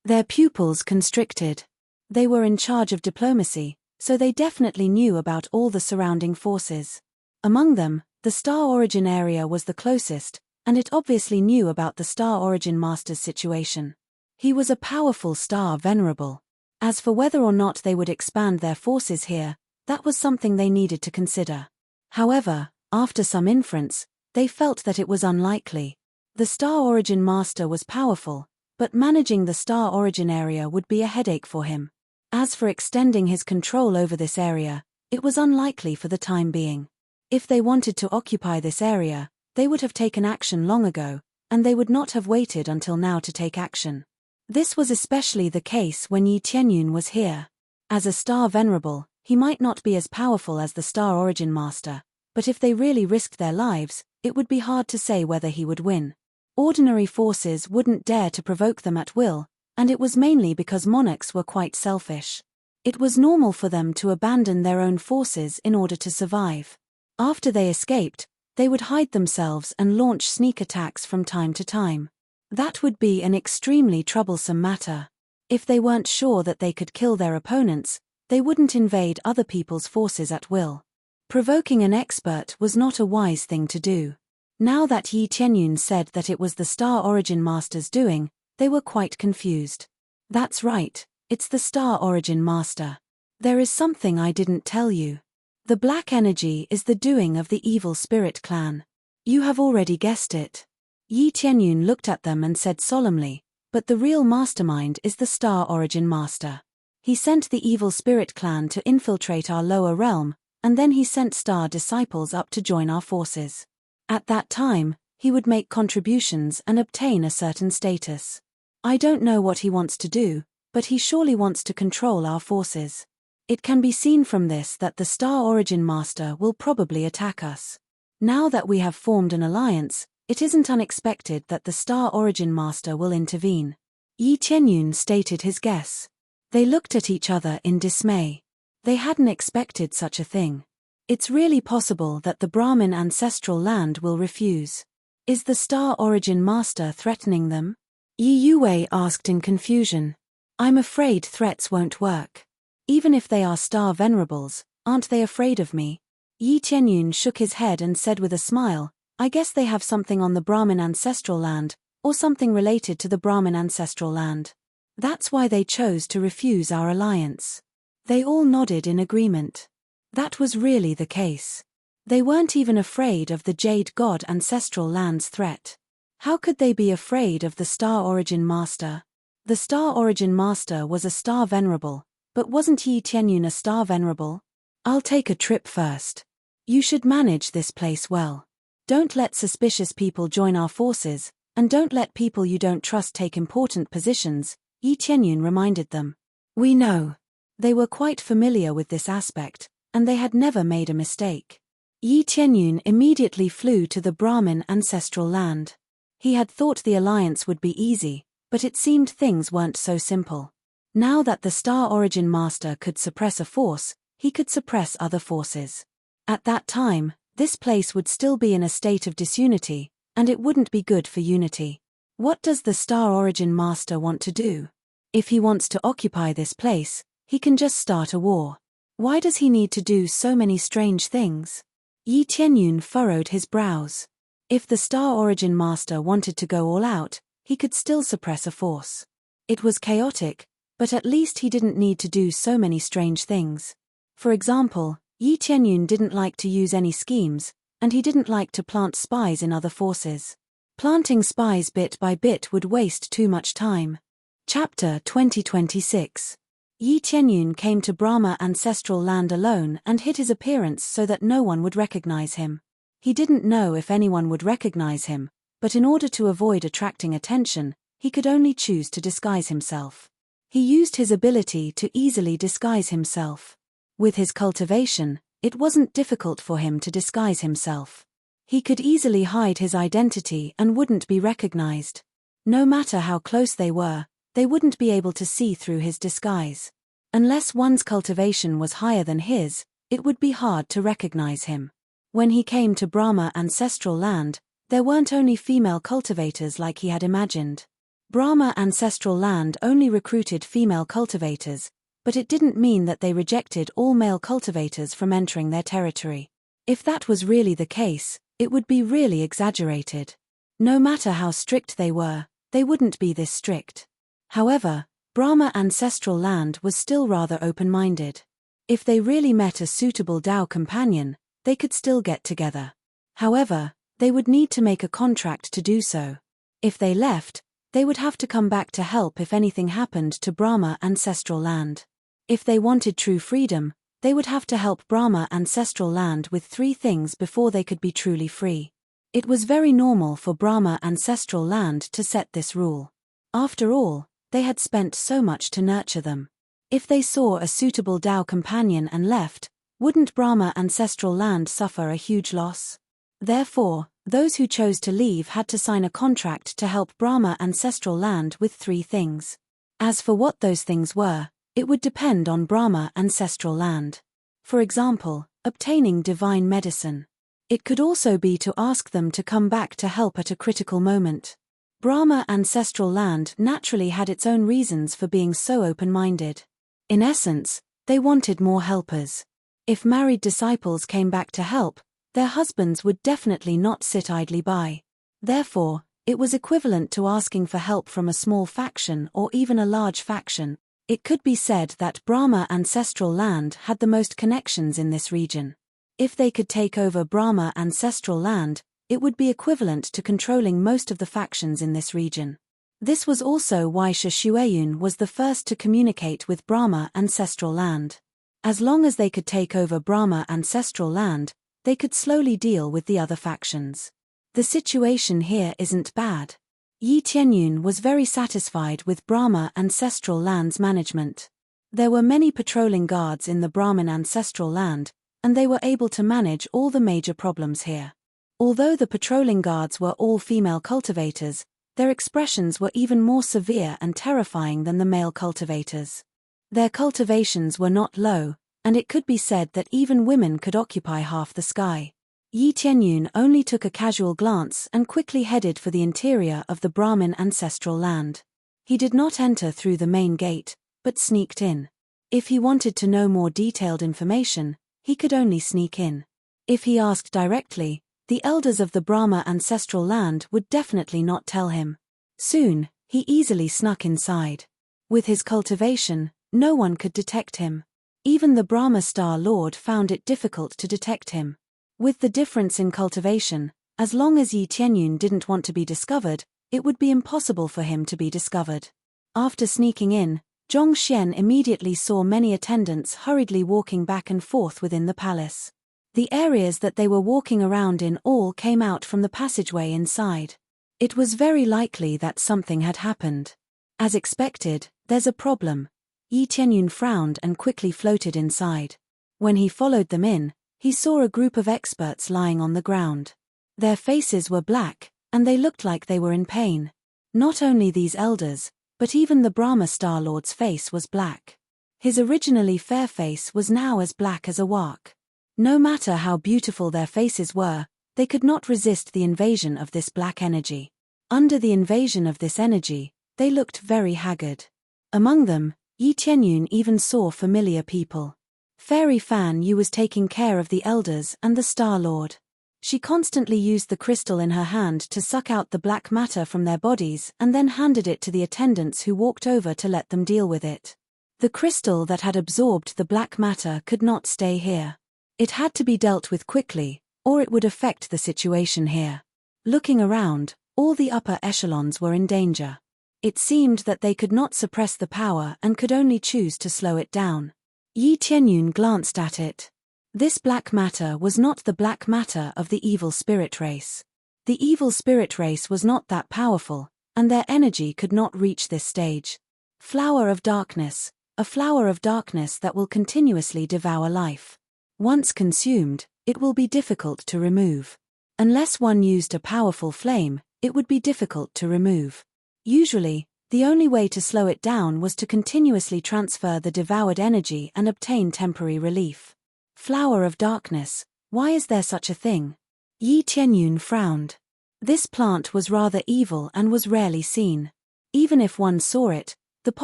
Their pupils constricted. They were in charge of diplomacy, so they definitely knew about all the surrounding forces. Among them, the Star Origin area was the closest, and it obviously knew about the Star Origin Master's situation. He was a powerful Star Venerable. As for whether or not they would expand their forces here, that was something they needed to consider. However, after some inference, they felt that it was unlikely. The Star Origin Master was powerful, But managing the star origin area would be a headache for him. As for extending his control over this area, it was unlikely for the time being. If they wanted to occupy this area, they would have taken action long ago, and they would not have waited until now to take action. This was especially the case when Yi Tianyun was here. As a star venerable, he might not be as powerful as the star origin master, but if they really risked their lives, it would be hard to say whether he would win. Ordinary forces wouldn't dare to provoke them at will, and it was mainly because monarchs were quite selfish. It was normal for them to abandon their own forces in order to survive. After they escaped, they would hide themselves and launch sneak attacks from time to time. That would be an extremely troublesome matter. If they weren't sure that they could kill their opponents, they wouldn't invade other people's forces at will. Provoking an expert was not a wise thing to do. Now that Yi Tianyun said that it was the Star Origin Master's doing, they were quite confused. That's right, it's the Star Origin Master. There is something I didn't tell you. The black energy is the doing of the evil spirit clan. You have already guessed it. Yi Tianyun looked at them and said solemnly, but the real mastermind is the Star Origin Master. He sent the evil spirit clan to infiltrate our lower realm, and then he sent star disciples up to join our forces. At that time, he would make contributions and obtain a certain status. I don't know what he wants to do, but he surely wants to control our forces. It can be seen from this that the Star Origin Master will probably attack us. Now that we have formed an alliance, it isn't unexpected that the Star Origin Master will intervene. Yi Tianyun stated his guess. They looked at each other in dismay. They hadn't expected such a thing. It's really possible that the Brahmin ancestral land will refuse. Is the Star Origin Master threatening them? Yi Yue asked in confusion. I'm afraid threats won't work. Even if they are star venerables, aren't they afraid of me? Yi Tianyun shook his head and said with a smile, I guess they have something on the Brahmin ancestral land, or something related to the Brahmin ancestral land. That's why they chose to refuse our alliance. They all nodded in agreement. That was really the case. They weren't even afraid of the Jade God ancestral land's threat. How could they be afraid of the Star Origin Master? The Star Origin Master was a star venerable, but wasn't Yi Tianyun a star venerable? I'll take a trip first. You should manage this place well. Don't let suspicious people join our forces, and don't let people you don't trust take important positions, Yi Tianyun reminded them. We know. They were quite familiar with this aspect, and they had never made a mistake. Yi Tianyun immediately flew to the Brahmin ancestral land. He had thought the alliance would be easy, but it seemed things weren't so simple. Now that the Star Origin Master could suppress a force, he could suppress other forces. At that time, this place would still be in a state of disunity, and it wouldn't be good for unity. What does the Star Origin Master want to do? If he wants to occupy this place, he can just start a war. Why does he need to do so many strange things? Yi Tianyun furrowed his brows. If the Star Origin Master wanted to go all out, he could still suppress a force. It was chaotic, but at least he didn't need to do so many strange things. For example, Yi Tianyun didn't like to use any schemes, and he didn't like to plant spies in other forces. Planting spies bit by bit would waste too much time. Chapter 2026. Yi Tianyun came to Brahma ancestral land alone and hid his appearance so that no one would recognize him. He didn't know if anyone would recognize him, but in order to avoid attracting attention, he could only choose to disguise himself. He used his ability to easily disguise himself. With his cultivation, it wasn't difficult for him to disguise himself. He could easily hide his identity and wouldn't be recognized. No matter how close they were, they wouldn't be able to see through his disguise. Unless one's cultivation was higher than his, it would be hard to recognize him. When he came to Brahma ancestral land, there weren't only female cultivators like he had imagined. Brahma ancestral land only recruited female cultivators, but it didn't mean that they rejected all male cultivators from entering their territory. If that was really the case, it would be really exaggerated. No matter how strict they were, they wouldn't be this strict. However, Brahma ancestral land was still rather open-minded. If they really met a suitable Tao companion, they could still get together. However, they would need to make a contract to do so. If they left, They would have to come back to help if anything happened to Brahma ancestral land. If they wanted true freedom, they would have to help Brahma ancestral land with 3 things before they could be truly free. It was very normal for Brahma ancestral land to set this rule. After all, they had spent so much to nurture them. If they saw a suitable Tao companion and left, wouldn't Brahma ancestral land suffer a huge loss? Therefore, those who chose to leave had to sign a contract to help Brahma ancestral land with 3 things. As for what those things were, it would depend on Brahma ancestral land. For example, obtaining divine medicine. It could also be to ask them to come back to help at a critical moment. Brahma ancestral land naturally had its own reasons for being so open-minded. In essence, they wanted more helpers. If married disciples came back to help, their husbands would definitely not sit idly by. Therefore, it was equivalent to asking for help from a small faction or even a large faction. It could be said that Brahma ancestral land had the most connections in this region. If they could take over Brahma ancestral land, it would be equivalent to controlling most of the factions in this region. This was also why Shi Xueyun was the first to communicate with Brahma ancestral land. As long as they could take over Brahma ancestral land, they could slowly deal with the other factions. The situation here isn't bad. Yi Tianyun was very satisfied with Brahma ancestral land's management. There were many patrolling guards in the Brahmin ancestral land, and they were able to manage all the major problems here. Although the patrolling guards were all female cultivators, their expressions were even more severe and terrifying than the male cultivators. Their cultivations were not low, and it could be said that even women could occupy half the sky. Yi Tianyun only took a casual glance and quickly headed for the interior of the Brahmin ancestral land. He did not enter through the main gate, but sneaked in. If he wanted to know more detailed information, he could only sneak in. If he asked directly, the elders of the Brahma ancestral land would definitely not tell him. Soon, he easily snuck inside. With his cultivation, no one could detect him. Even the Brahma Star Lord found it difficult to detect him. With the difference in cultivation, as long as Yi Tianyun didn't want to be discovered, it would be impossible for him to be discovered. After sneaking in, Zhong Xian immediately saw many attendants hurriedly walking back and forth within the palace. The areas that they were walking around in all came out from the passageway inside. It was very likely that something had happened. As expected, there's a problem. Yi Tianyun frowned and quickly floated inside. When he followed them in, he saw a group of experts lying on the ground. Their faces were black, and they looked like they were in pain. Not only these elders, but even the Brahma Star Lord's face was black. His originally fair face was now as black as a wark. No matter how beautiful their faces were, they could not resist the invasion of this black energy. Under the invasion of this energy, they looked very haggard. Among them, Yi Tianyun even saw familiar people. Fairy Fan Yu was taking care of the elders and the Star Lord. She constantly used the crystal in her hand to suck out the black matter from their bodies and then handed it to the attendants who walked over to let them deal with it. The crystal that had absorbed the black matter could not stay here. It had to be dealt with quickly, or it would affect the situation here. Looking around, all the upper echelons were in danger. It seemed that they could not suppress the power and could only choose to slow it down. Yi Tianyun glanced at it. This black matter was not the black matter of the evil spirit race. The evil spirit race was not that powerful, and their energy could not reach this stage. Flower of darkness, a flower of darkness that will continuously devour life. Once consumed, it will be difficult to remove. Unless one used a powerful flame, it would be difficult to remove. Usually, the only way to slow it down was to continuously transfer the devoured energy and obtain temporary relief. Flower of darkness, why is there such a thing? Yi Tianyun frowned. This plant was rather evil and was rarely seen. Even if one saw it, the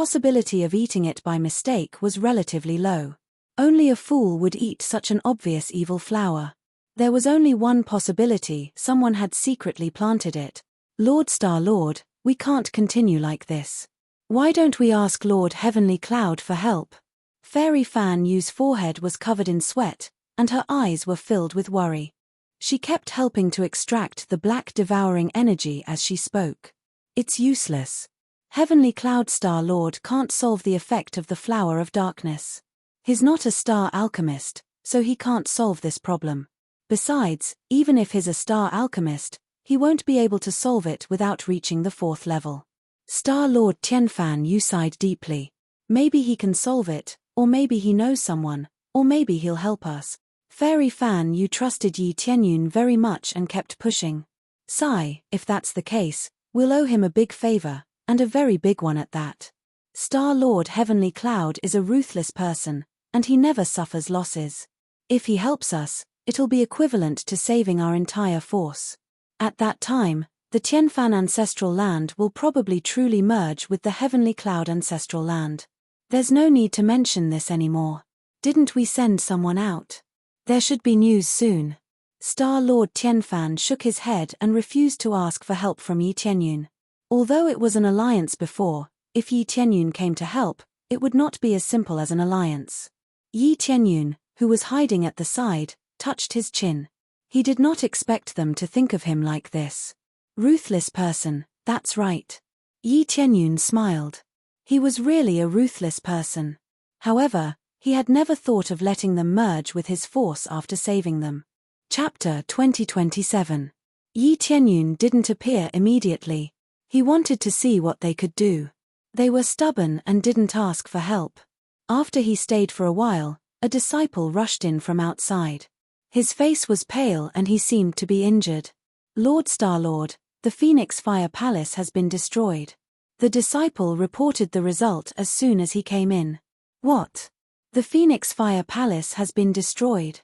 possibility of eating it by mistake was relatively low. Only a fool would eat such an obvious evil flower. There was only one possibility: someone had secretly planted it. Lord Star Lord, we can't continue like this. Why don't we ask Lord Heavenly Cloud for help? Fairy Fan Yu's forehead was covered in sweat, and her eyes were filled with worry. She kept helping to extract the black devouring energy as she spoke. It's useless. Heavenly Cloud Star Lord can't solve the effect of the flower of darkness. He's not a star alchemist, so he can't solve this problem. Besides, even if he's a star alchemist, he won't be able to solve it without reaching the 4th level. Star Lord Tianfan Yu sighed deeply. Maybe he can solve it, or maybe he knows someone, or maybe he'll help us. Fairy Fan Yu trusted Yi Tianyun very much and kept pushing. Sigh, if that's the case, we'll owe him a big favor, and a very big one at that. Star Lord Heavenly Cloud is a ruthless person, and he never suffers losses. If he helps us, it'll be equivalent to saving our entire force. At that time, the Tianfan ancestral land will probably truly merge with the Heavenly Cloud ancestral land. There's no need to mention this anymore. Didn't we send someone out? There should be news soon. Star Lord Tianfan shook his head and refused to ask for help from Yi Tianyun. Although it was an alliance before, if Yi Tianyun came to help, it would not be as simple as an alliance. Yi Tianyun, who was hiding at the side, touched his chin. He did not expect them to think of him like this. Ruthless person, that's right. Yi Tianyun smiled. He was really a ruthless person. However, he had never thought of letting them merge with his force after saving them. Chapter 2027. Yi Tianyun didn't appear immediately. He wanted to see what they could do. They were stubborn and didn't ask for help. After he stayed for a while, a disciple rushed in from outside. His face was pale and he seemed to be injured. Lord Starlord, the Phoenix Fire Palace has been destroyed. The disciple reported the result as soon as he came in. What? The Phoenix Fire Palace has been destroyed.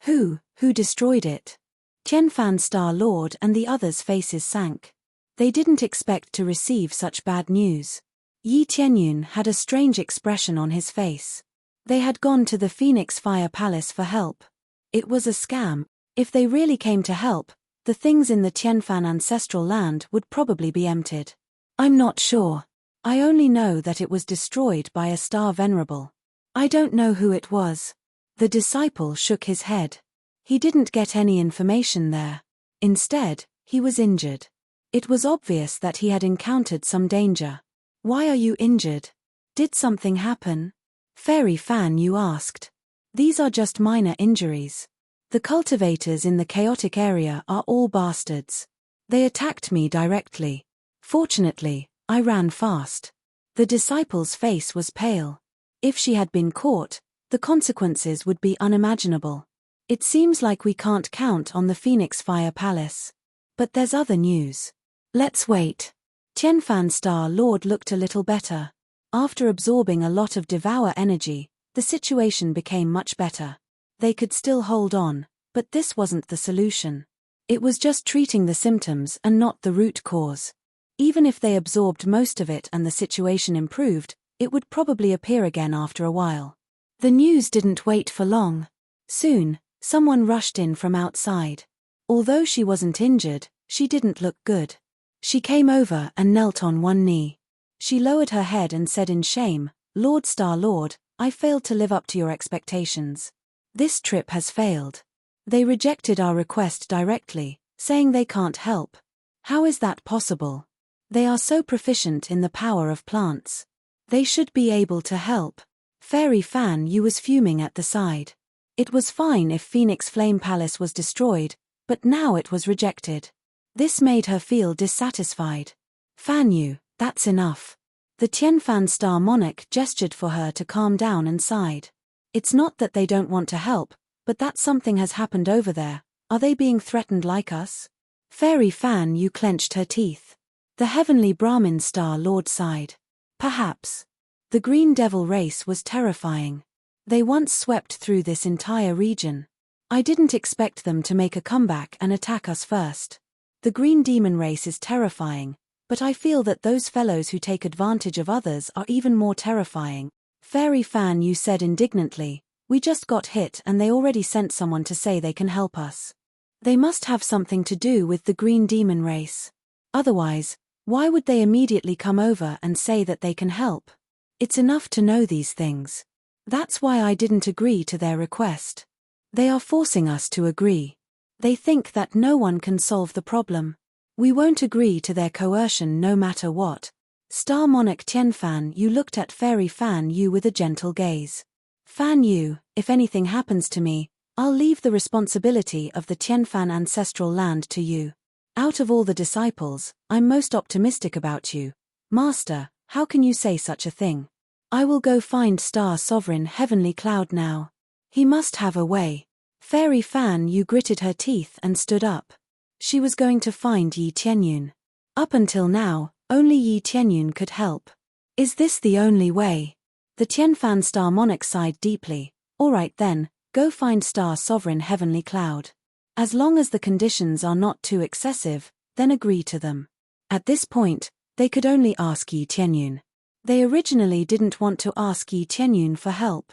Who destroyed it? Tianfan Star Lord and the others' faces sank. They didn't expect to receive such bad news. Yi Tianyun had a strange expression on his face. They had gone to the Phoenix Fire Palace for help. It was a scam. If they really came to help, the things in the Tianfan ancestral land would probably be emptied. I'm not sure. I only know that it was destroyed by a star venerable. I don't know who it was. The disciple shook his head. He didn't get any information there. Instead, he was injured. It was obvious that he had encountered some danger. Why are you injured? Did something happen? Fairy Fan Yu asked. These are just minor injuries. The cultivators in the chaotic area are all bastards. They attacked me directly. Fortunately, I ran fast. The disciple's face was pale. If she had been caught, the consequences would be unimaginable. It seems like we can't count on the Phoenix Fire Palace. But there's other news. Let's wait. Tianfan Star Lord looked a little better. After absorbing a lot of devour energy, the situation became much better. They could still hold on, but this wasn't the solution. It was just treating the symptoms and not the root cause. Even if they absorbed most of it and the situation improved, it would probably appear again after a while. The news didn't wait for long. Soon, someone rushed in from outside. Although she wasn't injured, she didn't look good. She came over and knelt on one knee. She lowered her head and said in shame, Lord Star Lord, I failed to live up to your expectations. This trip has failed. They rejected our request directly, saying they can't help. How is that possible? They are so proficient in the power of plants. They should be able to help. Fairy Fan Yu was fuming at the side. It was fine if Phoenix Flame Palace was destroyed, but now it was rejected. This made her feel dissatisfied. Fan Yu, that's enough. The Tianfan Star Monarch gestured for her to calm down and sighed. It's not that they don't want to help, but that something has happened over there. Are they being threatened like us? Fairy Fan Yu clenched her teeth. The Heavenly Brahmin Star Lord sighed. Perhaps. The Green Devil race was terrifying. They once swept through this entire region. I didn't expect them to make a comeback and attack us first. The Green Demon race is terrifying, but I feel that those fellows who take advantage of others are even more terrifying. Fairy Fan Yu said indignantly, we just got hit and they already sent someone to say they can help us. They must have something to do with the Green Demon race. Otherwise, why would they immediately come over and say that they can help? It's enough to know these things. That's why I didn't agree to their request. They are forcing us to agree. They think that no one can solve the problem. We won't agree to their coercion no matter what. Star Monarch Tianfan Yu looked at Fairy Fan Yu with a gentle gaze. Fan Yu, if anything happens to me, I'll leave the responsibility of the Tianfan ancestral land to you. Out of all the disciples, I'm most optimistic about you. Master, how can you say such a thing? I will go find Star Sovereign Heavenly Cloud now. He must have a way. Fairy Fan Yu gritted her teeth and stood up. She was going to find Yi Tianyun. Up until now, only Yi Tianyun could help. Is this the only way? The Tianfan Star Monarch sighed deeply. All right then, go find Star Sovereign Heavenly Cloud. As long as the conditions are not too excessive, then agree to them. At this point, they could only ask Yi Tianyun. They originally didn't want to ask Yi Tianyun for help.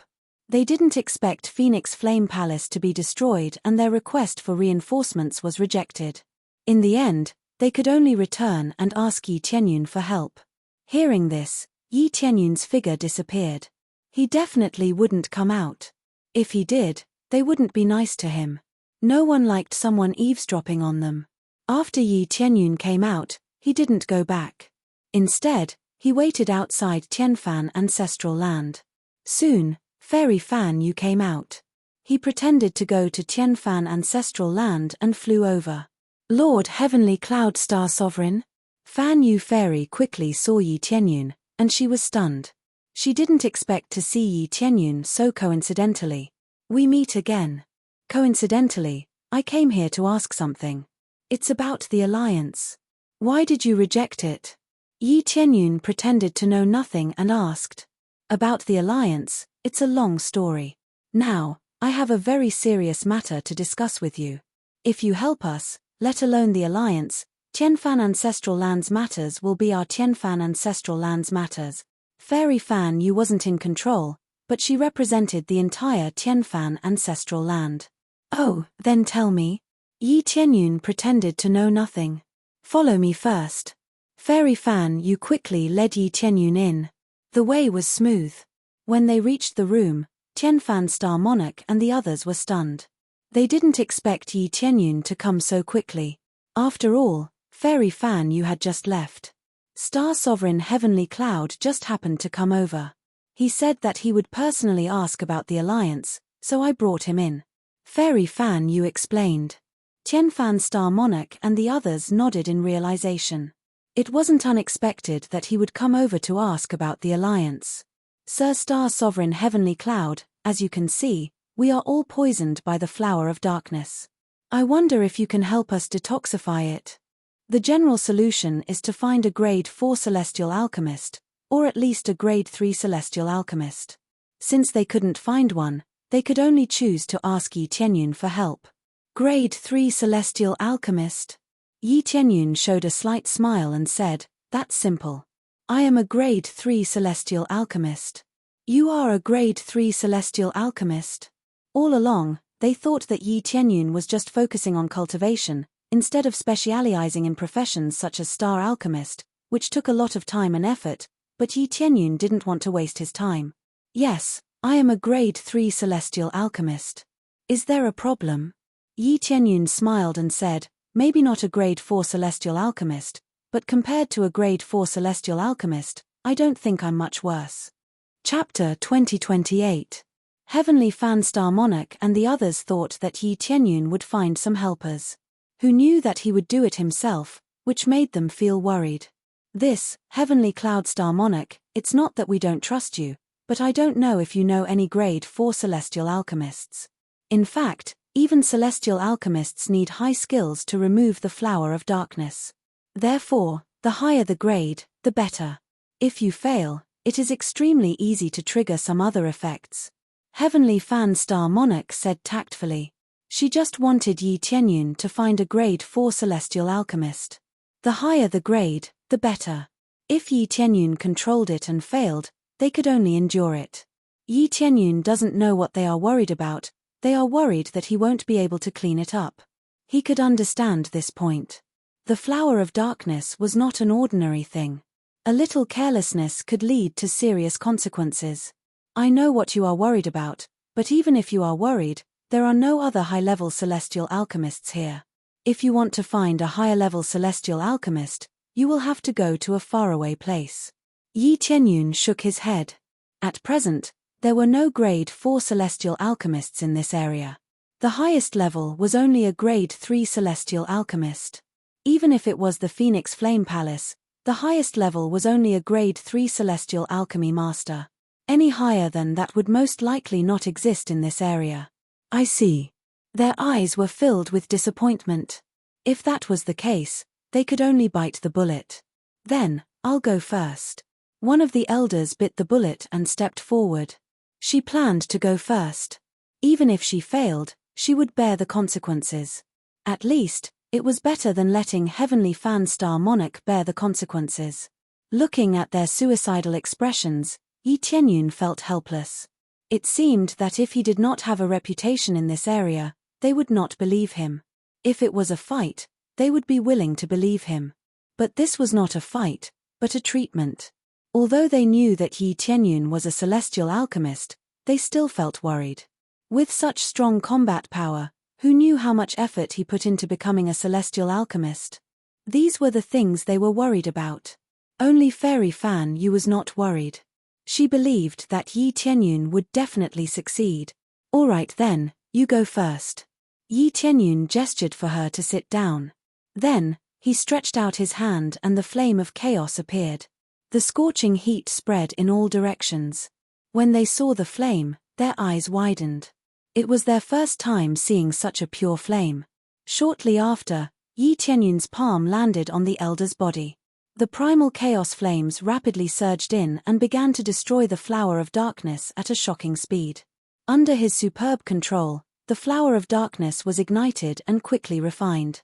They didn't expect Phoenix Flame Palace to be destroyed and their request for reinforcements was rejected. In the end, they could only return and ask Yi Tianyun for help. Hearing this, Yi Tianyun's figure disappeared. He definitely wouldn't come out. If he did, they wouldn't be nice to him. No one liked someone eavesdropping on them. After Yi Tianyun came out, he didn't go back. Instead, he waited outside Tianfan ancestral land. Soon, Fairy Fan Yu came out. He pretended to go to Tianfan ancestral land and flew over. Lord Heavenly Cloud Star Sovereign? Fan Yu Fairy quickly saw Yi Tianyun, and she was stunned. She didn't expect to see Yi Tianyun so coincidentally. We meet again. Coincidentally, I came here to ask something. It's about the alliance. Why did you reject it? Yi Tianyun pretended to know nothing and asked. About the alliance, it's a long story. Now, I have a very serious matter to discuss with you. If you help us, let alone the alliance, Tianfan ancestral lands matters will be our Tianfan ancestral lands matters. Fairy Fan Yu wasn't in control, but she represented the entire Tianfan ancestral land. Oh, then tell me. Yi Tianyun pretended to know nothing. Follow me first. Fairy Fan Yu quickly led Yi Tianyun in. The way was smooth. When they reached the room, Tianfan Star Monarch and the others were stunned. They didn't expect Yi Tianyun to come so quickly. After all, Fairy Fan Yu had just left. Star Sovereign Heavenly Cloud just happened to come over. He said that he would personally ask about the alliance, so I brought him in. Fairy Fan Yu explained. Tianfan Star Monarch and the others nodded in realization. It wasn't unexpected that he would come over to ask about the alliance. Sir Star Sovereign Heavenly Cloud, as you can see, we are all poisoned by the Flower of Darkness. I wonder if you can help us detoxify it. The general solution is to find a grade 4 celestial alchemist, or at least a grade 3 celestial alchemist. Since they couldn't find one, they could only choose to ask Yi Tianyun for help. Grade 3 celestial alchemist? Yi Tianyun showed a slight smile and said, that's simple. I am a grade 3 celestial alchemist. You are a grade 3 celestial alchemist? All along, they thought that Yi Tianyun was just focusing on cultivation, instead of specializing in professions such as star alchemist, which took a lot of time and effort, but Yi Tianyun didn't want to waste his time. Yes, I am a grade 3 celestial alchemist. Is there a problem? Yi Tianyun smiled and said, maybe not a grade 4 celestial alchemist, but compared to a grade 4 celestial alchemist, I don't think I'm much worse. Chapter 2028. Heavenly Fan Star Monarch and the others thought that Yi Tianyun would find some helpers. Who knew that he would do it himself, which made them feel worried. This, Heavenly Cloud Star Monarch, it's not that we don't trust you, but I don't know if you know any grade 4 celestial alchemists. In fact, even celestial alchemists need high skills to remove the Flower of Darkness. Therefore, the higher the grade, the better. If you fail, it is extremely easy to trigger some other effects. Heavenly Fan Star Monarch said tactfully. She just wanted Yi Tianyun to find a grade 4 celestial alchemist. The higher the grade, the better. If Yi Tianyun controlled it and failed, they could only endure it. Yi Tianyun doesn't know what they are worried about, they are worried that he won't be able to clean it up. He could understand this point. The Flower of Darkness was not an ordinary thing. A little carelessness could lead to serious consequences. I know what you are worried about, but even if you are worried, there are no other high-level celestial alchemists here. If you want to find a higher-level celestial alchemist, you will have to go to a faraway place. Yi Tianyun shook his head. At present, there were no grade 4 celestial alchemists in this area. The highest level was only a grade 3 celestial alchemist. Even if it was the Phoenix Flame Palace, the highest level was only a grade 3 celestial alchemy master. Any higher than that would most likely not exist in this area. I see. Their eyes were filled with disappointment. If that was the case, they could only bite the bullet. Then, I'll go first. One of the elders bit the bullet and stepped forward. She planned to go first. Even if she failed, she would bear the consequences. At least, it was better than letting Heavenly Fan Star Monarch bear the consequences. Looking at their suicidal expressions, Yi Tianyun felt helpless. It seemed that if he did not have a reputation in this area, they would not believe him. If it was a fight, they would be willing to believe him. But this was not a fight, but a treatment. Although they knew that Yi Tianyun was a celestial alchemist, they still felt worried. With such strong combat power, who knew how much effort he put into becoming a celestial alchemist? These were the things they were worried about. Only Fairy Fan Yu was not worried. She believed that Yi Tianyun would definitely succeed. All right then, you go first. Yi Tianyun gestured for her to sit down. Then, he stretched out his hand and the flame of chaos appeared. The scorching heat spread in all directions. When they saw the flame, their eyes widened. It was their first time seeing such a pure flame. Shortly after, Yi Tianyun's palm landed on the elder's body. The primal chaos flames rapidly surged in and began to destroy the Flower of Darkness at a shocking speed. Under his superb control, the Flower of Darkness was ignited and quickly refined.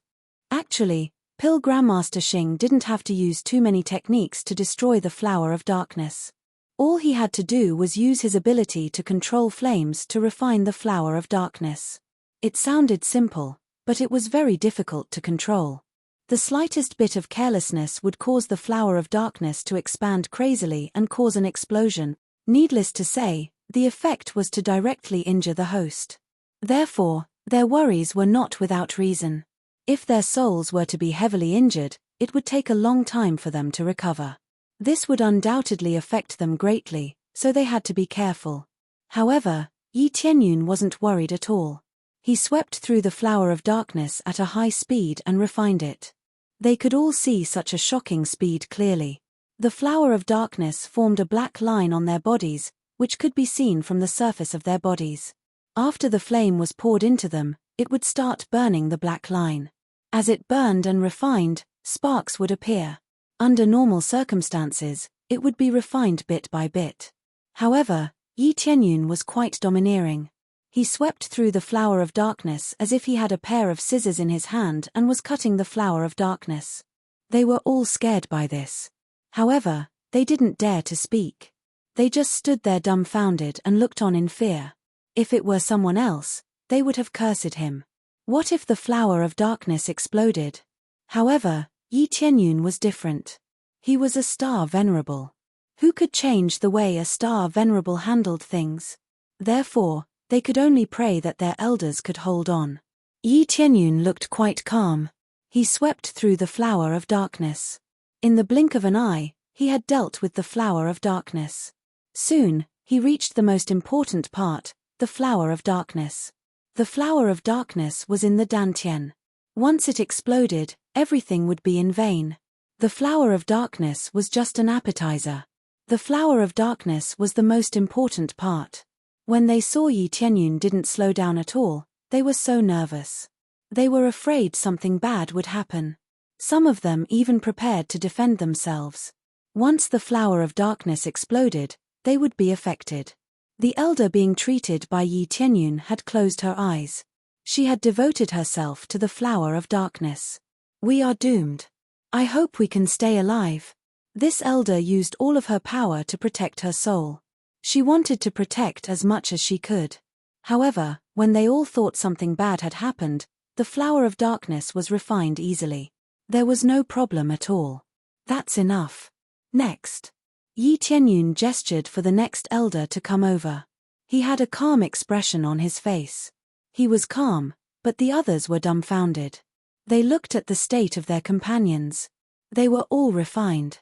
Actually, Pil Grandmaster Xing didn't have to use too many techniques to destroy the Flower of Darkness. All he had to do was use his ability to control flames to refine the Flower of Darkness. It sounded simple, but it was very difficult to control. The slightest bit of carelessness would cause the Flower of Darkness to expand crazily and cause an explosion. Needless to say, the effect was to directly injure the host. Therefore, their worries were not without reason. If their souls were to be heavily injured, it would take a long time for them to recover. This would undoubtedly affect them greatly, so they had to be careful. However, Yi Tianyun wasn't worried at all. He swept through the Flower of Darkness at a high speed and refined it. They could all see such a shocking speed clearly. The Flower of Darkness formed a black line on their bodies, which could be seen from the surface of their bodies. After the flame was poured into them, it would start burning the black line. As it burned and refined, sparks would appear. Under normal circumstances, it would be refined bit by bit. However, Yi Tianyun was quite domineering. He swept through the Flower of Darkness as if he had a pair of scissors in his hand and was cutting the Flower of Darkness. They were all scared by this. However, they didn't dare to speak. They just stood there dumbfounded and looked on in fear. If it were someone else, they would have cursed him. What if the Flower of Darkness exploded? However, Yi Tianyun was different. He was a star venerable. Who could change the way a star venerable handled things? Therefore, they could only pray that their elders could hold on. Yi Tianyun looked quite calm. He swept through the Flower of Darkness. In the blink of an eye, he had dealt with the Flower of Darkness. Soon, he reached the most important part, the Flower of Darkness. The Flower of Darkness was in the Dantian. Once it exploded, everything would be in vain. The Flower of Darkness was just an appetizer. The Flower of Darkness was the most important part. When they saw Yi Tianyun didn't slow down at all, they were so nervous. They were afraid something bad would happen. Some of them even prepared to defend themselves. Once the Flower of Darkness exploded, they would be affected. The elder being treated by Yi Tianyun had closed her eyes. She had devoted herself to the Flower of Darkness. We are doomed. I hope we can stay alive. This elder used all of her power to protect her soul. She wanted to protect as much as she could. However, when they all thought something bad had happened, the Flower of Darkness was refined easily. There was no problem at all. That's enough. Next. Yi Tianyun gestured for the next elder to come over. He had a calm expression on his face. He was calm, but the others were dumbfounded. They looked at the state of their companions. They were all refined.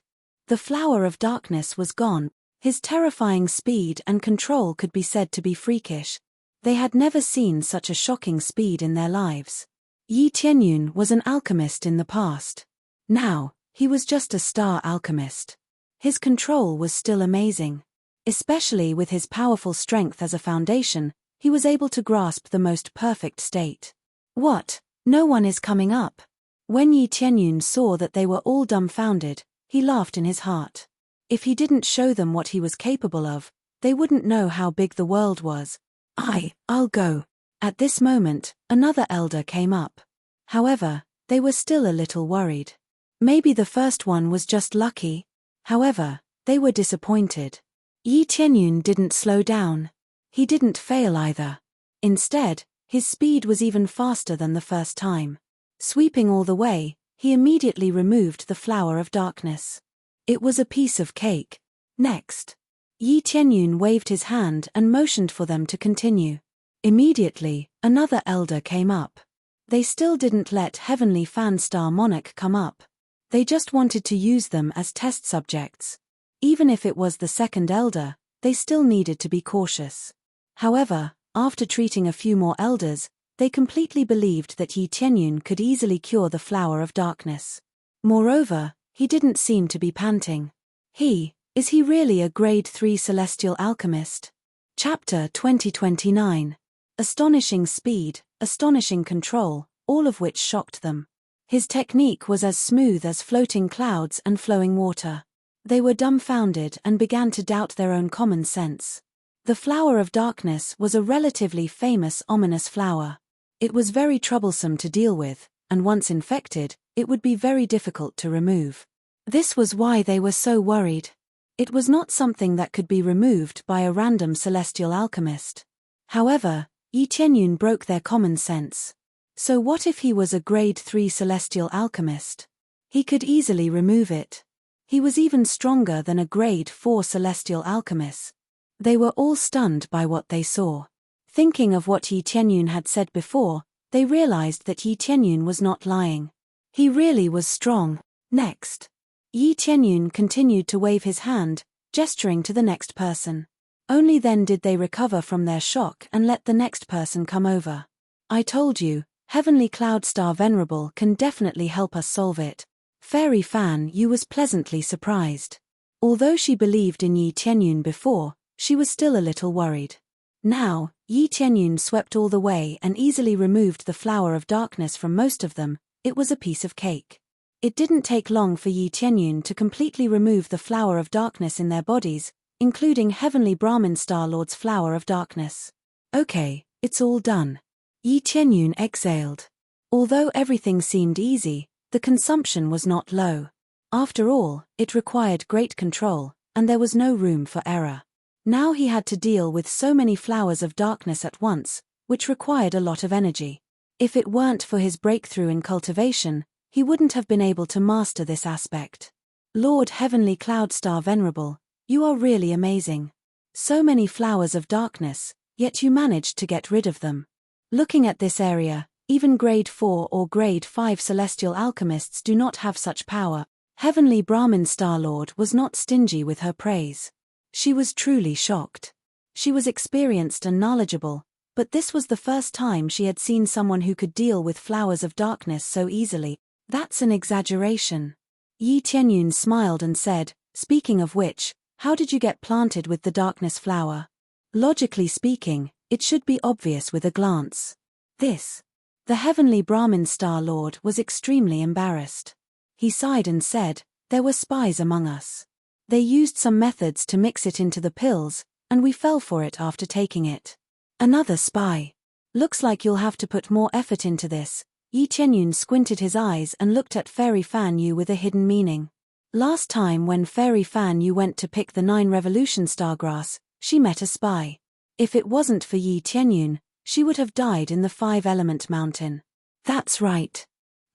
The flower of darkness was gone. His terrifying speed and control could be said to be freakish. They had never seen such a shocking speed in their lives. Yi Tianyun was an alchemist in the past. Now, he was just a star alchemist. His control was still amazing. Especially with his powerful strength as a foundation, he was able to grasp the most perfect state. What? No one is coming up. When Yi Tianyun saw that they were all dumbfounded, he laughed in his heart. If he didn't show them what he was capable of, they wouldn't know how big the world was. I'll go. At this moment, another elder came up. However, they were still a little worried. Maybe the first one was just lucky. However, they were disappointed. Yi Tianyun didn't slow down. He didn't fail either. Instead, his speed was even faster than the first time. Sweeping all the way, he immediately removed the flower of darkness. It was a piece of cake. Next. Yi Tianyun waved his hand and motioned for them to continue. Immediately, another elder came up. They still didn't let Heavenly Fan Star Monarch come up. They just wanted to use them as test subjects. Even if it was the second elder, they still needed to be cautious. However, after treating a few more elders, they completely believed that Yi Tianyun could easily cure the flower of darkness. Moreover, he didn't seem to be panting. Is he really a grade 3 celestial alchemist? Chapter 2029. Astonishing speed, astonishing control, all of which shocked them. His technique was as smooth as floating clouds and flowing water. They were dumbfounded and began to doubt their own common sense. The flower of darkness was a relatively famous ominous flower. It was very troublesome to deal with, and once infected, it would be very difficult to remove. This was why they were so worried. It was not something that could be removed by a random celestial alchemist. However, Yi Tianyun broke their common sense. So what if he was a grade 3 celestial alchemist? He could easily remove it. He was even stronger than a grade 4 celestial alchemist. They were all stunned by what they saw. Thinking of what Yi Tianyun had said before, they realized that Yi Tianyun was not lying. He really was strong. Next. Yi Tianyun continued to wave his hand, gesturing to the next person. Only then did they recover from their shock and let the next person come over. I told you, Heavenly Cloud Star Venerable can definitely help us solve it. Fairy Fan Yu was pleasantly surprised. Although she believed in Yi Tianyun before, she was still a little worried. Now, Yi Tianyun swept all the way and easily removed the flower of darkness from most of them. It was a piece of cake. It didn't take long for Yi Tianyun to completely remove the flower of darkness in their bodies, including Heavenly Brahmin Star Lord's flower of darkness. Okay, it's all done. Yi Tianyun exhaled. Although everything seemed easy, the consumption was not low. After all, it required great control, and there was no room for error. Now he had to deal with so many flowers of darkness at once, which required a lot of energy. If it weren't for his breakthrough in cultivation, he wouldn't have been able to master this aspect. Lord Heavenly Cloud Star Venerable, you are really amazing. So many flowers of darkness, yet you managed to get rid of them. Looking at this area, even grade 4 or grade 5 celestial alchemists do not have such power. Heavenly Brahmin Star Lord was not stingy with her praise. She was truly shocked. She was experienced and knowledgeable, but this was the first time she had seen someone who could deal with flowers of darkness so easily. That's an exaggeration. Yi Tianyun smiled and said, speaking of which, how did you get planted with the darkness flower? Logically speaking, it should be obvious with a glance. The Heavenly Brahmin Star Lord was extremely embarrassed. He sighed and said, there were spies among us. They used some methods to mix it into the pills, and we fell for it after taking it. Another spy. Looks like you'll have to put more effort into this. Yi Tianyun squinted his eyes and looked at Fairy Fan Yu with a hidden meaning. Last time when Fairy Fan Yu went to pick the 9 Revolution Stargrass, she met a spy. If it wasn't for Yi Tianyun, she would have died in the 5-element mountain. That's right.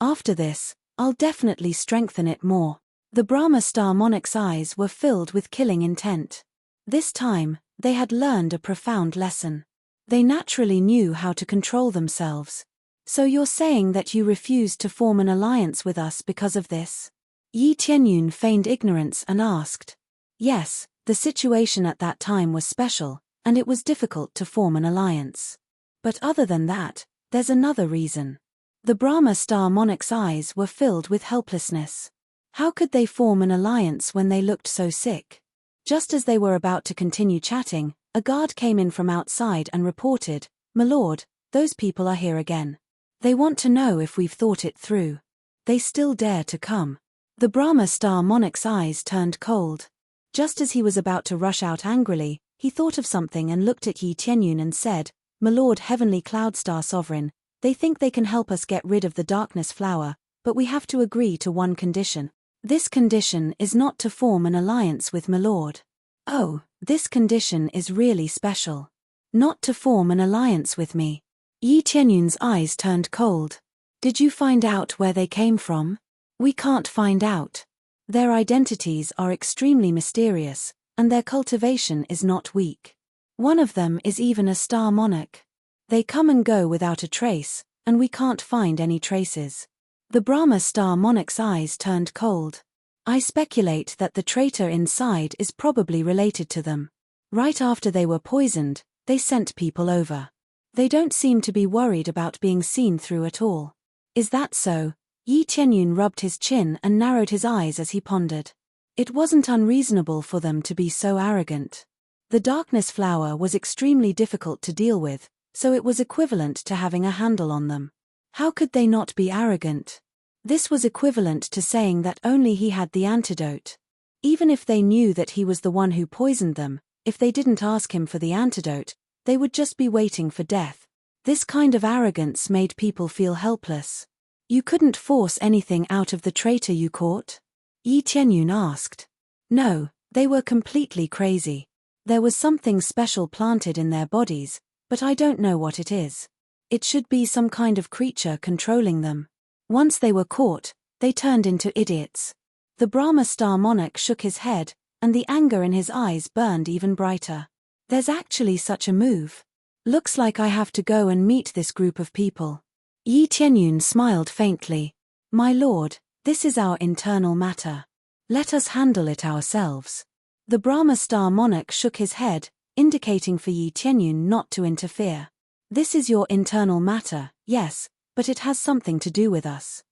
After this, I'll definitely strengthen it more. The Brahma Star Monarch's eyes were filled with killing intent. This time, they had learned a profound lesson. They naturally knew how to control themselves. So you're saying that you refused to form an alliance with us because of this? Yi Tianyun feigned ignorance and asked. Yes, the situation at that time was special, and it was difficult to form an alliance. But other than that, there's another reason. The Brahma Star Monarch's eyes were filled with helplessness. How could they form an alliance when they looked so sick? Just as they were about to continue chatting, a guard came in from outside and reported, "My lord, those people are here again. They want to know if we've thought it through. They still dare to come." The Brahma Star Monarch's eyes turned cold. Just as he was about to rush out angrily, he thought of something and looked at Yi Tianyun and said, "My lord Heavenly Cloud Star Sovereign, they think they can help us get rid of the darkness flower, but we have to agree to one condition. This condition is not to form an alliance with my lord." Oh, this condition is really special. Not to form an alliance with me. Yi Tianyun's eyes turned cold. Did you find out where they came from? We can't find out. Their identities are extremely mysterious, and their cultivation is not weak. One of them is even a star monarch. They come and go without a trace, and we can't find any traces. The Brahma Star Monarch's eyes turned cold. I speculate that the traitor inside is probably related to them. Right after they were poisoned, they sent people over. They don't seem to be worried about being seen through at all. Is that so? Yi Tianyun rubbed his chin and narrowed his eyes as he pondered. It wasn't unreasonable for them to be so arrogant. The darkness flower was extremely difficult to deal with, so it was equivalent to having a handle on them. How could they not be arrogant? This was equivalent to saying that only he had the antidote. Even if they knew that he was the one who poisoned them, if they didn't ask him for the antidote, they would just be waiting for death. This kind of arrogance made people feel helpless. You couldn't force anything out of the traitor you caught? Yi Tianyun asked. No, they were completely crazy. There was something special planted in their bodies, but I don't know what it is. It should be some kind of creature controlling them. Once they were caught, they turned into idiots. The Brahma Star Monarch shook his head, and the anger in his eyes burned even brighter. There's actually such a move. Looks like I have to go and meet this group of people. Yi Tianyun smiled faintly. My lord, this is our internal matter. Let us handle it ourselves. The Brahma Star Monarch shook his head, indicating for Yi Tianyun not to interfere. This is your internal matter, yes, but it has something to do with us.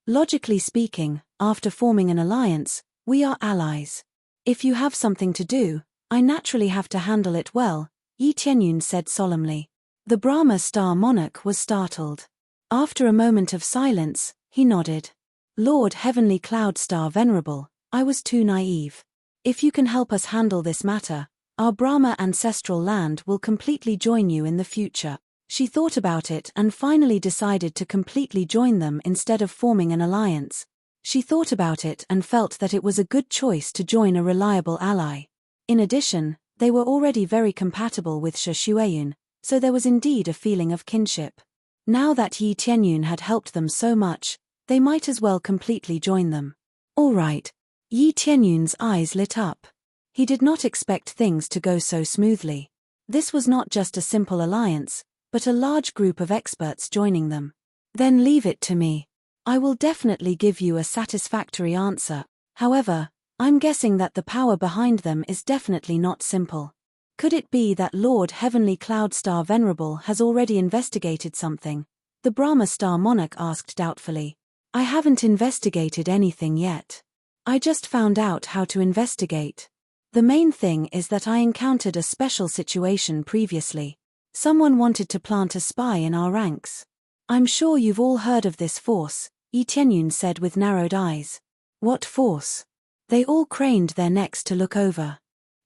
Logically speaking, after forming an alliance, we are allies. If you have something to do, I naturally have to handle it well, Yi Tianyun said solemnly. The Brahma Star Monarch was startled. After a moment of silence, he nodded. Lord Heavenly Cloud Star Venerable, I was too naive. If you can help us handle this matter, our Brahma ancestral land will completely join you in the future. She thought about it and finally decided to completely join them instead of forming an alliance. She thought about it and felt that it was a good choice to join a reliable ally. In addition, they were already very compatible with Shueyun, so there was indeed a feeling of kinship. Now that Yi Tianyun had helped them so much, they might as well completely join them. All right. Yi Tianyun's eyes lit up. He did not expect things to go so smoothly. This was not just a simple alliance, but a large group of experts joining them. Then leave it to me. I will definitely give you a satisfactory answer. However, I'm guessing that the power behind them is definitely not simple. Could it be that Lord Heavenly Cloud Star Venerable has already investigated something? The Brahma Star Monarch asked doubtfully. I haven't investigated anything yet. I just found out how to investigate. The main thing is that I encountered a special situation previously. Someone wanted to plant a spy in our ranks. I'm sure you've all heard of this force, Yi Tianyun said with narrowed eyes. What force? They all craned their necks to look over.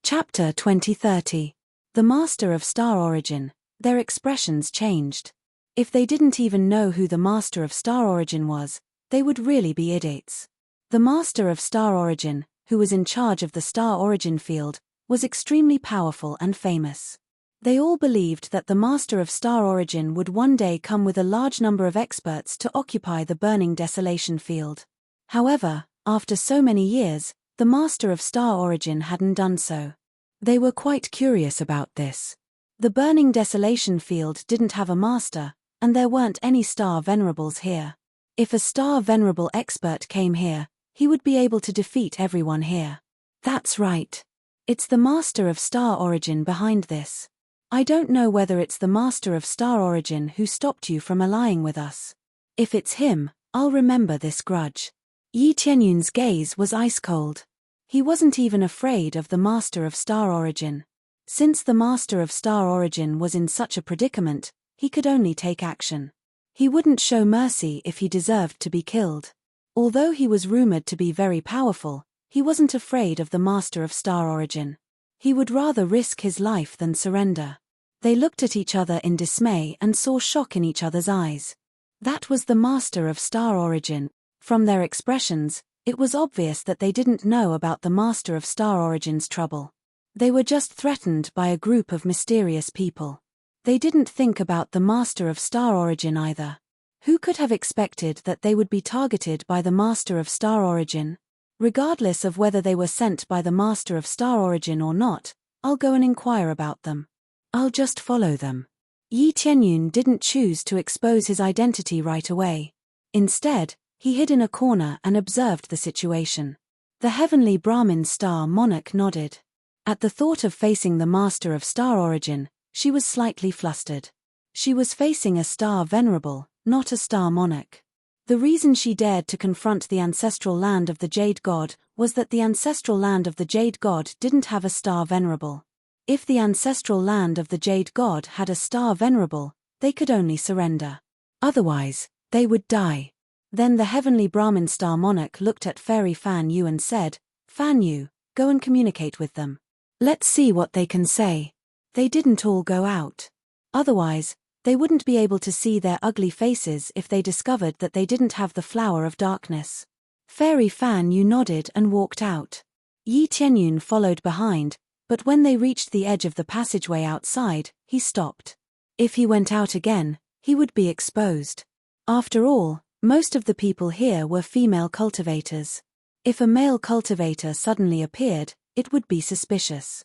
Chapter 2030. The Master of Star Origin. Their expressions changed. If they didn't even know who the Master of Star Origin was, they would really be idiots. The Master of Star Origin, who was in charge of the Star Origin field, was extremely powerful and famous. They all believed that the Master of Star Origin would one day come with a large number of experts to occupy the burning desolation field. However, after so many years, the Master of Star Origin hadn't done so. They were quite curious about this. The burning desolation field didn't have a master, and there weren't any star venerables here. If a star venerable expert came here, he would be able to defeat everyone here. That's right. It's the Master of Star Origin behind this. I don't know whether it's the Master of Star Origin who stopped you from allying with us. If it's him, I'll remember this grudge. Yi Tianyun's gaze was ice-cold. He wasn't even afraid of the Master of Star Origin. Since the Master of Star Origin was in such a predicament, he could only take action. He wouldn't show mercy if he deserved to be killed. Although he was rumored to be very powerful, he wasn't afraid of the Master of Star Origin. He would rather risk his life than surrender. They looked at each other in dismay and saw shock in each other's eyes. That was the Master of Star Origin. From their expressions, it was obvious that they didn't know about the Master of Star Origin's trouble. They were just threatened by a group of mysterious people. They didn't think about the Master of Star Origin either. Who could have expected that they would be targeted by the Master of Star Origin? Regardless of whether they were sent by the Master of Star Origin or not, I'll go and inquire about them. I'll just follow them. Yi Tianyun didn't choose to expose his identity right away. Instead, he hid in a corner and observed the situation. The heavenly Brahmin star monarch nodded. At the thought of facing the Master of Star Origin, she was slightly flustered. She was facing a star venerable, not a star monarch. The reason she dared to confront the ancestral land of the Jade God was that the ancestral land of the Jade God didn't have a star venerable. If the ancestral land of the Jade God had a star venerable, they could only surrender. Otherwise, they would die. Then the heavenly Brahmin star monarch looked at Fairy Fan Yu and said, "Fan Yu, go and communicate with them. Let's see what they can say." They didn't all go out. Otherwise, they wouldn't be able to see their ugly faces if they discovered that they didn't have the flower of darkness. Fairy Fan Yu nodded and walked out. Yi Tianyun followed behind, but when they reached the edge of the passageway outside, he stopped. If he went out again, he would be exposed. After all, most of the people here were female cultivators. If a male cultivator suddenly appeared, it would be suspicious.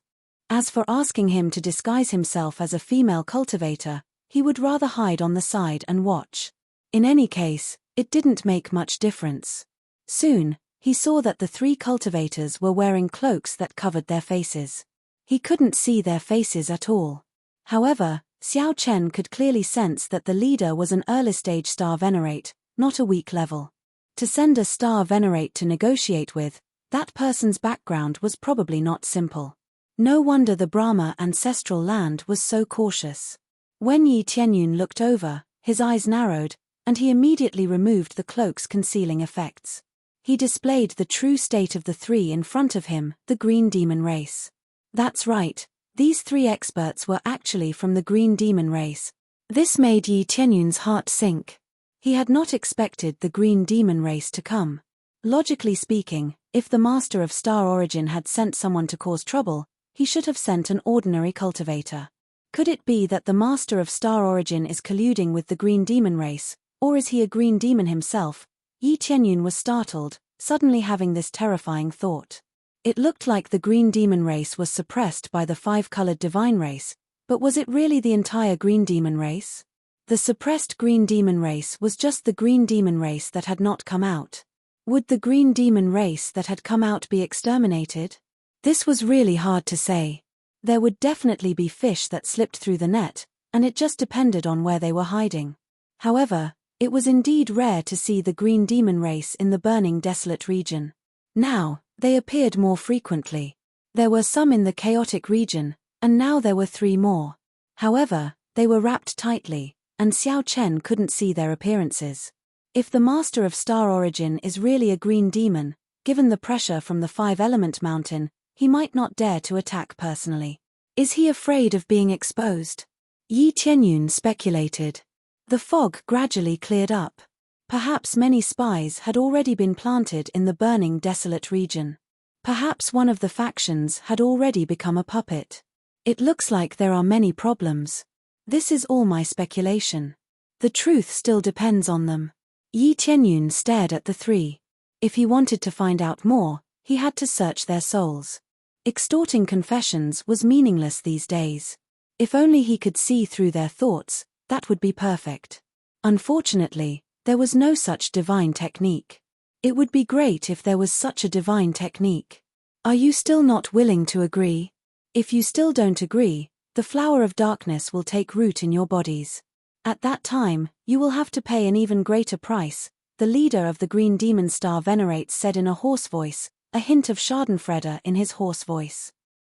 As for asking him to disguise himself as a female cultivator, he would rather hide on the side and watch. In any case, it didn't make much difference. Soon, he saw that the three cultivators were wearing cloaks that covered their faces. He couldn't see their faces at all. However, Xiao Chen could clearly sense that the leader was an early-stage star venerate, not a weak level. To send a star venerate to negotiate with, that person's background was probably not simple. No wonder the Brahma ancestral land was so cautious. When Yi Tianyun looked over, his eyes narrowed, and he immediately removed the cloak's concealing effects. He displayed the true state of the three in front of him, the Green Demon race. That's right, these three experts were actually from the Green Demon race. This made Yi Tianyun's heart sink. He had not expected the Green Demon race to come. Logically speaking, if the Master of Star Origin had sent someone to cause trouble, he should have sent an ordinary cultivator. Could it be that the Master of Star Origin is colluding with the Green Demon race, or is he a Green Demon himself? Yi Tianyun was startled, suddenly having this terrifying thought. It looked like the Green Demon race was suppressed by the five-colored divine race, but was it really the entire Green Demon race? The suppressed Green Demon race was just the Green Demon race that had not come out. Would the Green Demon race that had come out be exterminated? This was really hard to say. There would definitely be fish that slipped through the net, and it just depended on where they were hiding. However, it was indeed rare to see the Green Demon race in the burning desolate region. Now, they appeared more frequently. There were some in the chaotic region, and now there were three more. However, they were wrapped tightly, and Xiao Chen couldn't see their appearances. If the Master of Star Origin is really a Green Demon, given the pressure from the five-element mountain, he might not dare to attack personally. Is he afraid of being exposed? Yi Tianyun speculated. The fog gradually cleared up. Perhaps many spies had already been planted in the burning desolate region. Perhaps one of the factions had already become a puppet. It looks like there are many problems. This is all my speculation. The truth still depends on them. Yi Tianyun stared at the three. If he wanted to find out more, he had to search their souls. Extorting confessions was meaningless these days. If only he could see through their thoughts, that would be perfect. Unfortunately, there was no such divine technique. It would be great if there was such a divine technique. Are you still not willing to agree? If you still don't agree, the flower of darkness will take root in your bodies. At that time, you will have to pay an even greater price, the leader of the Green Demon Star Venerates said in a hoarse voice, a hint of schadenfreude in his hoarse voice.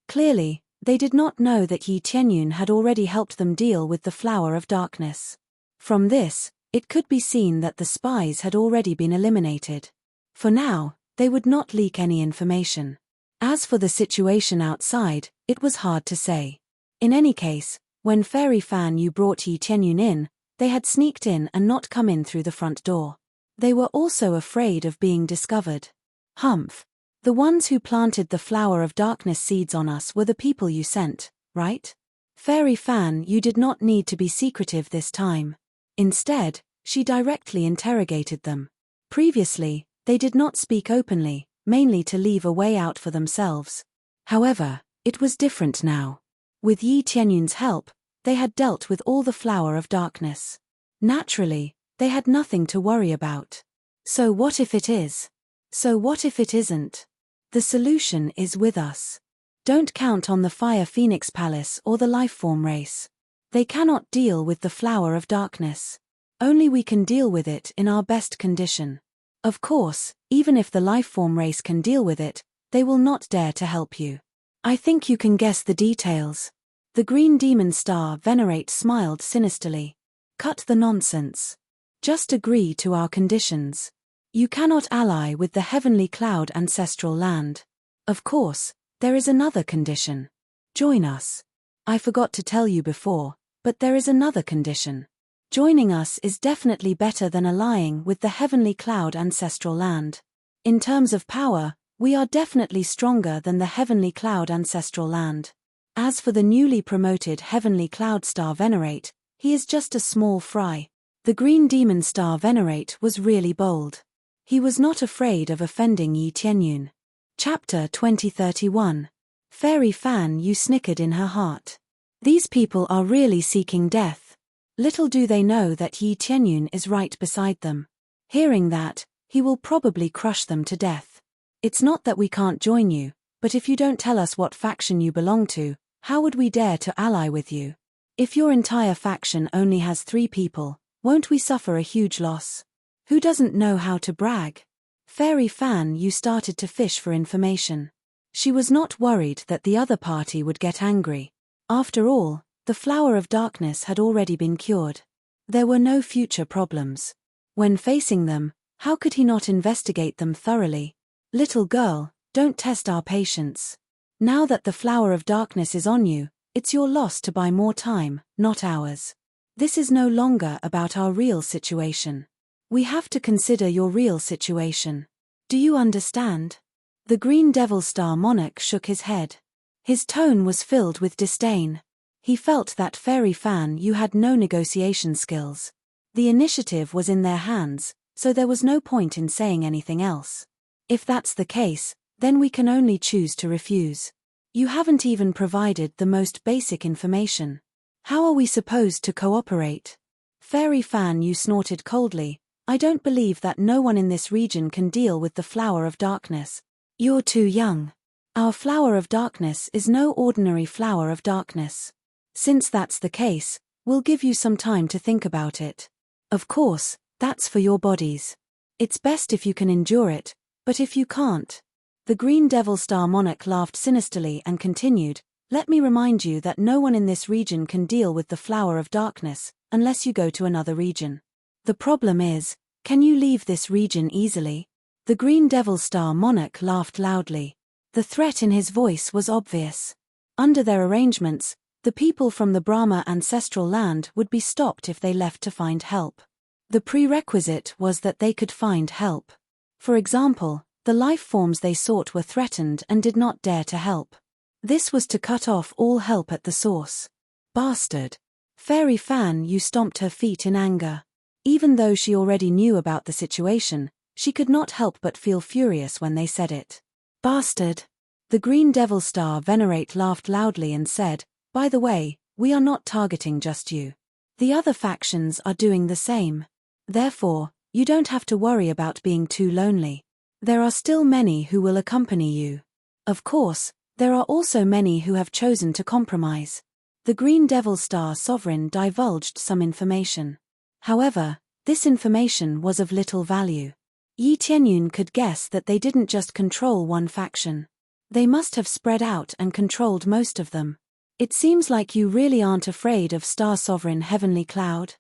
Clearly, they did not know that Yi Tianyun had already helped them deal with the flower of darkness. From this, it could be seen that the spies had already been eliminated. For now, they would not leak any information. As for the situation outside, it was hard to say. In any case, when Fairy Fan Yu brought Yi Tianyun in, they had sneaked in and not come in through the front door. They were also afraid of being discovered. Humph. The ones who planted the flower of darkness seeds on us were the people you sent, right? Fairy Fan Yu did not need to be secretive this time. Instead, she directly interrogated them. Previously, they did not speak openly, mainly to leave a way out for themselves. However, it was different now. With Yi Tianyun's help, they had dealt with all the flower of darkness. Naturally, they had nothing to worry about. So what if it is? So what if it isn't? The solution is with us. Don't count on the Fire Phoenix Palace or the Lifeform race. They cannot deal with the flower of darkness. Only we can deal with it in our best condition. Of course, even if the Lifeform race can deal with it, they will not dare to help you. I think you can guess the details. The Green Demon Star Venerate smiled sinisterly. Cut the nonsense. Just agree to our conditions. You cannot ally with the Heavenly Cloud Ancestral Land. Of course, there is another condition. Join us. I forgot to tell you before, but there is another condition. Joining us is definitely better than allying with the Heavenly Cloud Ancestral Land. In terms of power, we are definitely stronger than the Heavenly Cloud Ancestral Land. As for the newly promoted Heavenly Cloud Star Venerate, he is just a small fry. The Green Demon Star Venerate was really bold. He was not afraid of offending Yi Tianyun. Chapter 2031. Fairy Fan Yu snickered in her heart. These people are really seeking death. Little do they know that Yi Tianyun is right beside them. Hearing that, he will probably crush them to death. It's not that we can't join you, but if you don't tell us what faction you belong to, how would we dare to ally with you? If your entire faction only has 3 people, won't we suffer a huge loss? Who doesn't know how to brag? Fairy Fan Yu started to fish for information. She was not worried that the other party would get angry. After all, the flower of darkness had already been cured. There were no future problems. When facing them, how could he not investigate them thoroughly? Little girl, don't test our patience. Now that the flower of darkness is on you, it's your loss to buy more time, not ours. This is no longer about our real situation. We have to consider your real situation. Do you understand? The Green Devil Star Monarch shook his head. His tone was filled with disdain. He felt that Fairy Fan Yu had no negotiation skills. The initiative was in their hands, so there was no point in saying anything else. If that's the case, then we can only choose to refuse. You haven't even provided the most basic information. How are we supposed to cooperate? Fairy Fan Yu snorted coldly. I don't believe that no one in this region can deal with the flower of darkness. You're too young. Our flower of darkness is no ordinary flower of darkness. Since that's the case, we'll give you some time to think about it. Of course, that's for your bodies. It's best if you can endure it, but if you can't. The Green Devil Star Monarch laughed sinisterly and continued, let me remind you that no one in this region can deal with the flower of darkness, unless you go to another region. The problem is, can you leave this region easily? The Green Devil Star Monarch laughed loudly. The threat in his voice was obvious. Under their arrangements, the people from the Brahma ancestral land would be stopped if they left to find help. The prerequisite was that they could find help. For example, the life forms they sought were threatened and did not dare to help. This was to cut off all help at the source. Bastard! Fairy Fan Yu stomped her feet in anger. Even though she already knew about the situation, she could not help but feel furious when they said it. Bastard! The Green Devil Star Venerate laughed loudly and said, by the way, we are not targeting just you. The other factions are doing the same. Therefore, you don't have to worry about being too lonely. There are still many who will accompany you. Of course, there are also many who have chosen to compromise. The Green Devil Star Sovereign divulged some information. However, this information was of little value. Yi Tianyun could guess that they didn't just control one faction. They must have spread out and controlled most of them. It seems like you really aren't afraid of Star Sovereign Heavenly Cloud.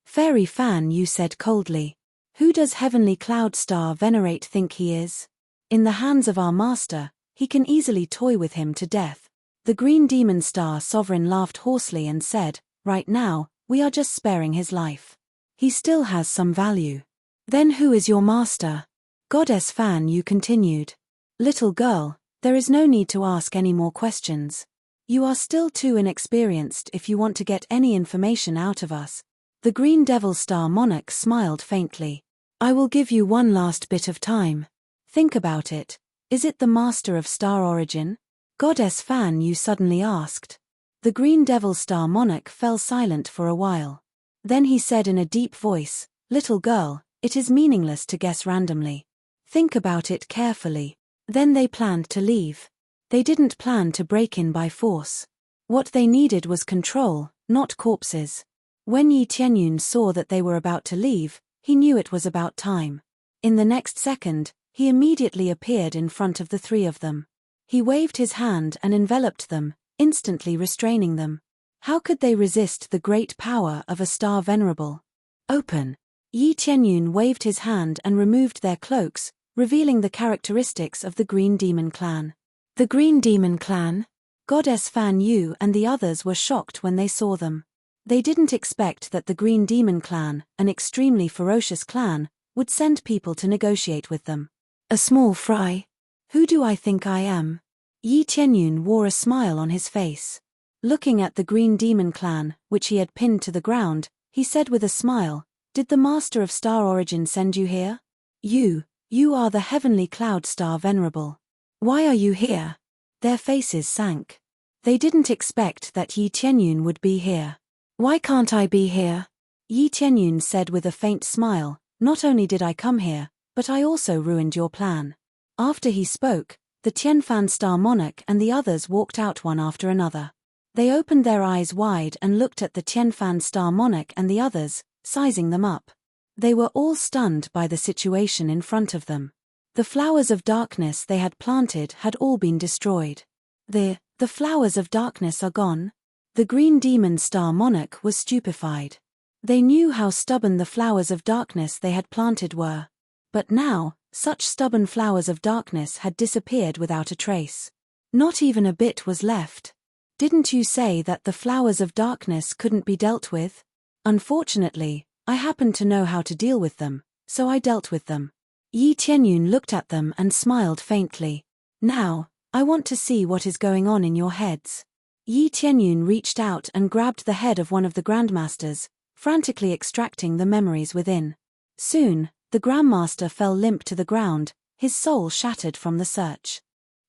Fairy Fan Yu said coldly. Who does Heavenly Cloud Star Venerate think he is? In the hands of our master, he can easily toy with him to death. The Green Demon Star Sovereign laughed hoarsely and said, right now, we are just sparing his life. He still has some value. Then who is your master? Goddess Fan Yu continued. Little girl, there is no need to ask any more questions. You are still too inexperienced if you want to get any information out of us. The Green Devil Star Monarch smiled faintly. I will give you one last bit of time. Think about it. Is it the Master of Star Origin? Goddess Fan Yu suddenly asked. The Green Devil Star Monarch fell silent for a while. Then he said in a deep voice, Little girl, it is meaningless to guess randomly. Think about it carefully. Then they planned to leave. They didn't plan to break in by force. What they needed was control, not corpses. When Yi Tianyun saw that they were about to leave, he knew it was about time. In the next second, he immediately appeared in front of the three of them. He waved his hand and enveloped them, instantly restraining them. How could they resist the great power of a star venerable? Open. Yi Tianyun waved his hand and removed their cloaks, revealing the characteristics of the Green Demon Clan. The Green Demon Clan? Goddess Fan Yu and the others were shocked when they saw them. They didn't expect that the Green Demon Clan, an extremely ferocious clan, would send people to negotiate with them. A small fry? Who do I think I am? Yi Tianyun wore a smile on his face. Looking at the Green Demon Clan, which he had pinned to the ground, he said with a smile, Did the Master of Star Origin send you here? You are the Heavenly Cloud Star Venerable. Why are you here? Their faces sank. They didn't expect that Yi Tianyun would be here. Why can't I be here? Yi Tianyun said with a faint smile, Not only did I come here, but I also ruined your plan. After he spoke, the Tianfan Star Monarch and the others walked out one after another. They opened their eyes wide and looked at the Tianfan Star Monarch and the others, sizing them up. They were all stunned by the situation in front of them. The flowers of darkness they had planted had all been destroyed. The flowers of darkness are gone? The Green Demon Star Monarch was stupefied. They knew how stubborn the flowers of darkness they had planted were. But now, such stubborn flowers of darkness had disappeared without a trace. Not even a bit was left. Didn't you say that the flowers of darkness couldn't be dealt with? Unfortunately, I happened to know how to deal with them, so I dealt with them. Yi Tianyun looked at them and smiled faintly. Now, I want to see what is going on in your heads. Yi Tianyun reached out and grabbed the head of one of the grandmasters, frantically extracting the memories within. Soon, the grandmaster fell limp to the ground, his soul shattered from the search.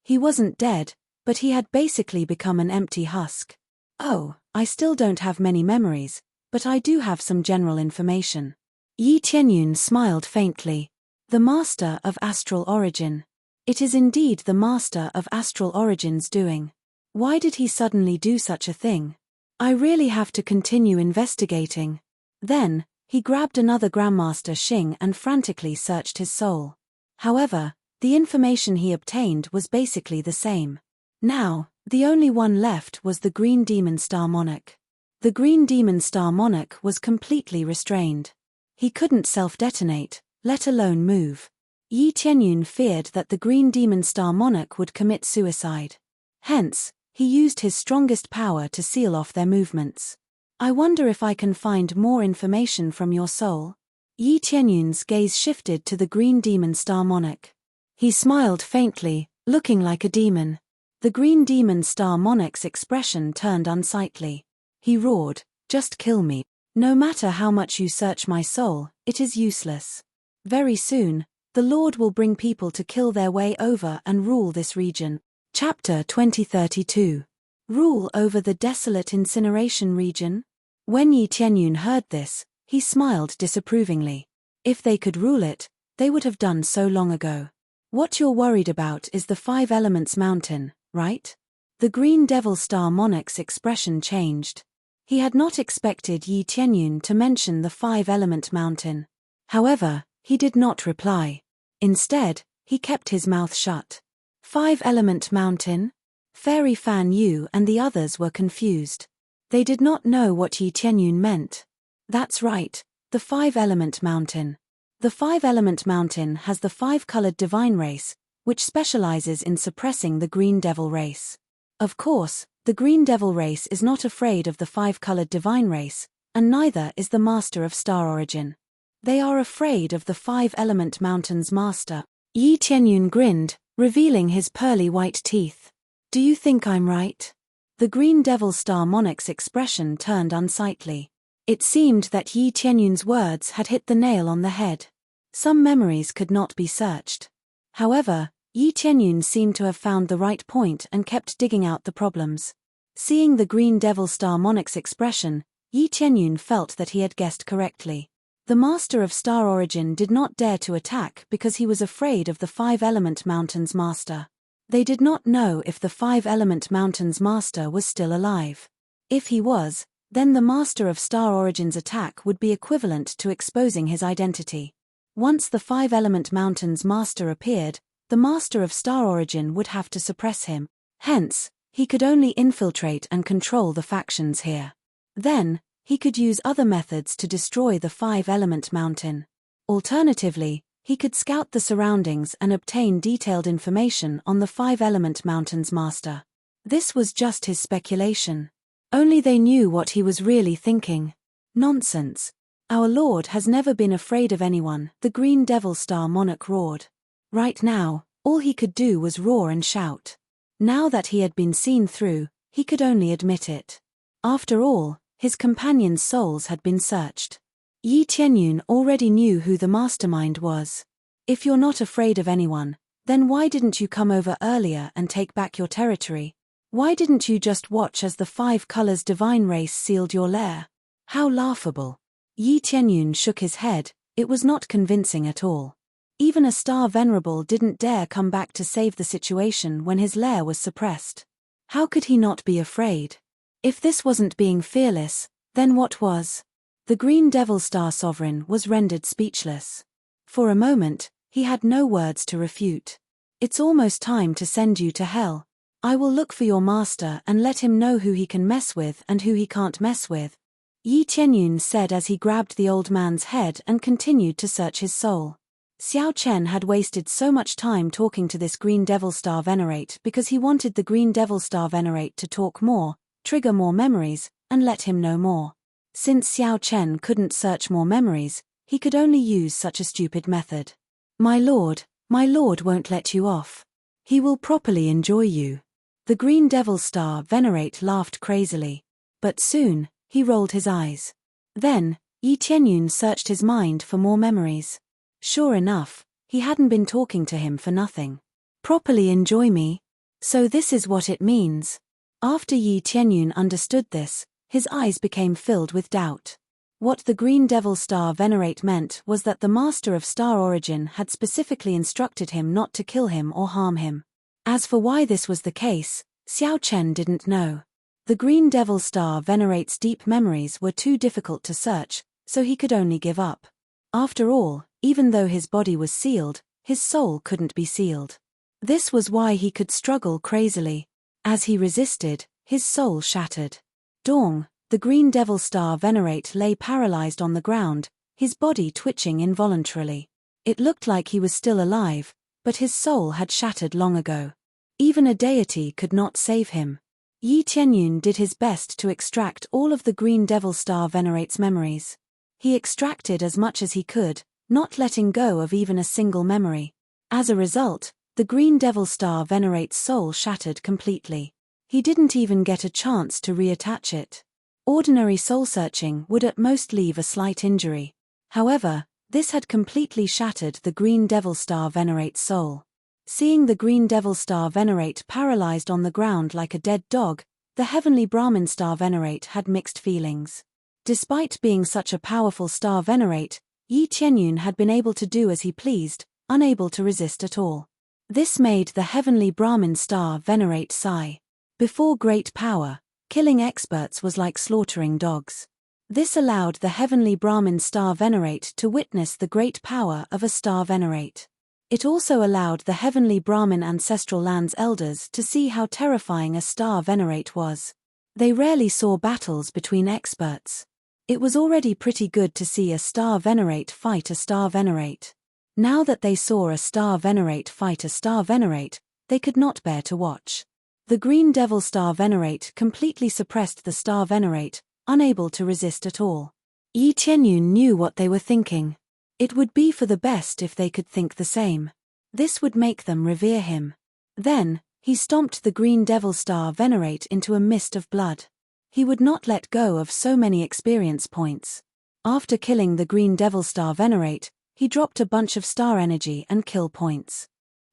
He wasn't dead, but he had basically become an empty husk. Oh, I still don't have many memories, but I do have some general information. Yi Tianyun smiled faintly. The Master of Astral Origin. It is indeed the Master of Astral Origin's doing. Why did he suddenly do such a thing? I really have to continue investigating. Then, he grabbed another Grandmaster Xing and frantically searched his soul. However, the information he obtained was basically the same. Now, the only one left was the Green Demon Star Monarch. The Green Demon Star Monarch was completely restrained. He couldn't self-detonate, let alone move. Yi Tianyun feared that the Green Demon Star Monarch would commit suicide. Hence, he used his strongest power to seal off their movements. I wonder if I can find more information from your soul. Yi Tianyun's gaze shifted to the Green Demon Star Monarch. He smiled faintly, looking like a demon. The Green Demon Star Monarch's expression turned unsightly. He roared, Just kill me. No matter how much you search my soul, it is useless. Very soon, the Lord will bring people to kill their way over and rule this region. Chapter 2032. Rule over the desolate incineration region? When Yi Tianyun heard this, he smiled disapprovingly. If they could rule it, they would have done so long ago. What you're worried about is the Five Elements Mountain, right? The Green Devil Star monarch's expression changed. He had not expected Yi Tianyun to mention the Five-Element Mountain. However, he did not reply. Instead, he kept his mouth shut. Five-Element Mountain? Fairy Fan Yu and the others were confused. They did not know what Yi Tianyun meant. That's right, the Five-Element Mountain. The Five-Element Mountain has the five-colored divine race, which specializes in suppressing the Green Devil race. Of course, the Green Devil race is not afraid of the five-colored divine race, and neither is the Master of Star Origin. They are afraid of the Five-Element Mountain's master. Yi Tianyun grinned, revealing his pearly white teeth. Do you think I'm right? The Green Devil Star monarch's expression turned unsightly. It seemed that Yi Tianyun's words had hit the nail on the head. Some memories could not be searched. However, Yi Tianyun seemed to have found the right point and kept digging out the problems. Seeing the Green Devil Star monarch's expression, Yi Tianyun felt that he had guessed correctly. The Master of Star Origin did not dare to attack because he was afraid of the Five-Element Mountain's master. They did not know if the Five-Element Mountain's master was still alive. If he was, then the Master of Star Origin's attack would be equivalent to exposing his identity. Once the Five-Element Mountain's master appeared, the Master of Star Origin would have to suppress him. Hence, he could only infiltrate and control the factions here. Then, he could use other methods to destroy the Five-Element Mountain. Alternatively, he could scout the surroundings and obtain detailed information on the Five-Element Mountain's master. This was just his speculation. Only they knew what he was really thinking. Nonsense. Our Lord has never been afraid of anyone, the Green Devil Star monarch roared. Right now, all he could do was roar and shout. Now that he had been seen through, he could only admit it. After all, his companions' souls had been searched. Yi Tianyun already knew who the mastermind was. If you're not afraid of anyone, then why didn't you come over earlier and take back your territory? Why didn't you just watch as the Five Colors divine race sealed your lair? How laughable. Yi Tianyun shook his head, it was not convincing at all. Even a Star Venerable didn't dare come back to save the situation when his lair was suppressed. How could he not be afraid? If this wasn't being fearless, then what was? The Green Devil Star Sovereign was rendered speechless. For a moment, he had no words to refute. It's almost time to send you to hell. I will look for your master and let him know who he can mess with and who he can't mess with. Yi Tianyun said as he grabbed the old man's head and continued to search his soul. Xiao Chen had wasted so much time talking to this Green Devil Star Venerate because he wanted the Green Devil Star Venerate to talk more, trigger more memories, and let him know more. Since Xiao Chen couldn't search more memories, he could only use such a stupid method. My lord won't let you off. He will properly enjoy you. The Green Devil Star Venerate laughed crazily. But soon, he rolled his eyes. Then, Yi Tianyun searched his mind for more memories. Sure enough, he hadn't been talking to him for nothing. Properly enjoy me? So this is what it means. After Yi Tianyun understood this, his eyes became filled with doubt. What the Green Devil Star Venerate meant was that the Master of Star Origin had specifically instructed him not to kill him or harm him. As for why this was the case, Xiao Chen didn't know. The Green Devil Star Venerate's deep memories were too difficult to search, so he could only give up. After all, even though his body was sealed, his soul couldn't be sealed. This was why he could struggle crazily. As he resisted, his soul shattered. Dong, the Green Devil Star Venerate lay paralyzed on the ground, his body twitching involuntarily. It looked like he was still alive, but his soul had shattered long ago. Even a deity could not save him. Yi Tianyun did his best to extract all of the Green Devil Star Venerate's memories. He extracted as much as he could, not letting go of even a single memory. As a result, the Green Devil Star Venerate's soul shattered completely. He didn't even get a chance to reattach it. Ordinary soul-searching would at most leave a slight injury. However, this had completely shattered the Green Devil Star Venerate's soul. Seeing the Green Devil Star Venerate paralyzed on the ground like a dead dog, the Heavenly Brahmin Star Venerate had mixed feelings. Despite being such a powerful star venerate, Yi Tianyun had been able to do as he pleased, unable to resist at all. This made the heavenly Brahmin star venerate sigh. Before great power, killing experts was like slaughtering dogs. This allowed the heavenly Brahmin star venerate to witness the great power of a star venerate. It also allowed the heavenly Brahmin ancestral land's elders to see how terrifying a star venerate was. They rarely saw battles between experts. It was already pretty good to see a star venerate fight a star venerate. Now that they saw a star venerate fight a star venerate, they could not bear to watch. The green devil star venerate completely suppressed the star venerate, unable to resist at all. Yi Tianyun knew what they were thinking. It would be for the best if they could think the same. This would make them revere him. Then, he stomped the green devil star venerate into a mist of blood. He would not let go of so many experience points. After killing the green devil star venerate, he dropped a bunch of star energy and kill points.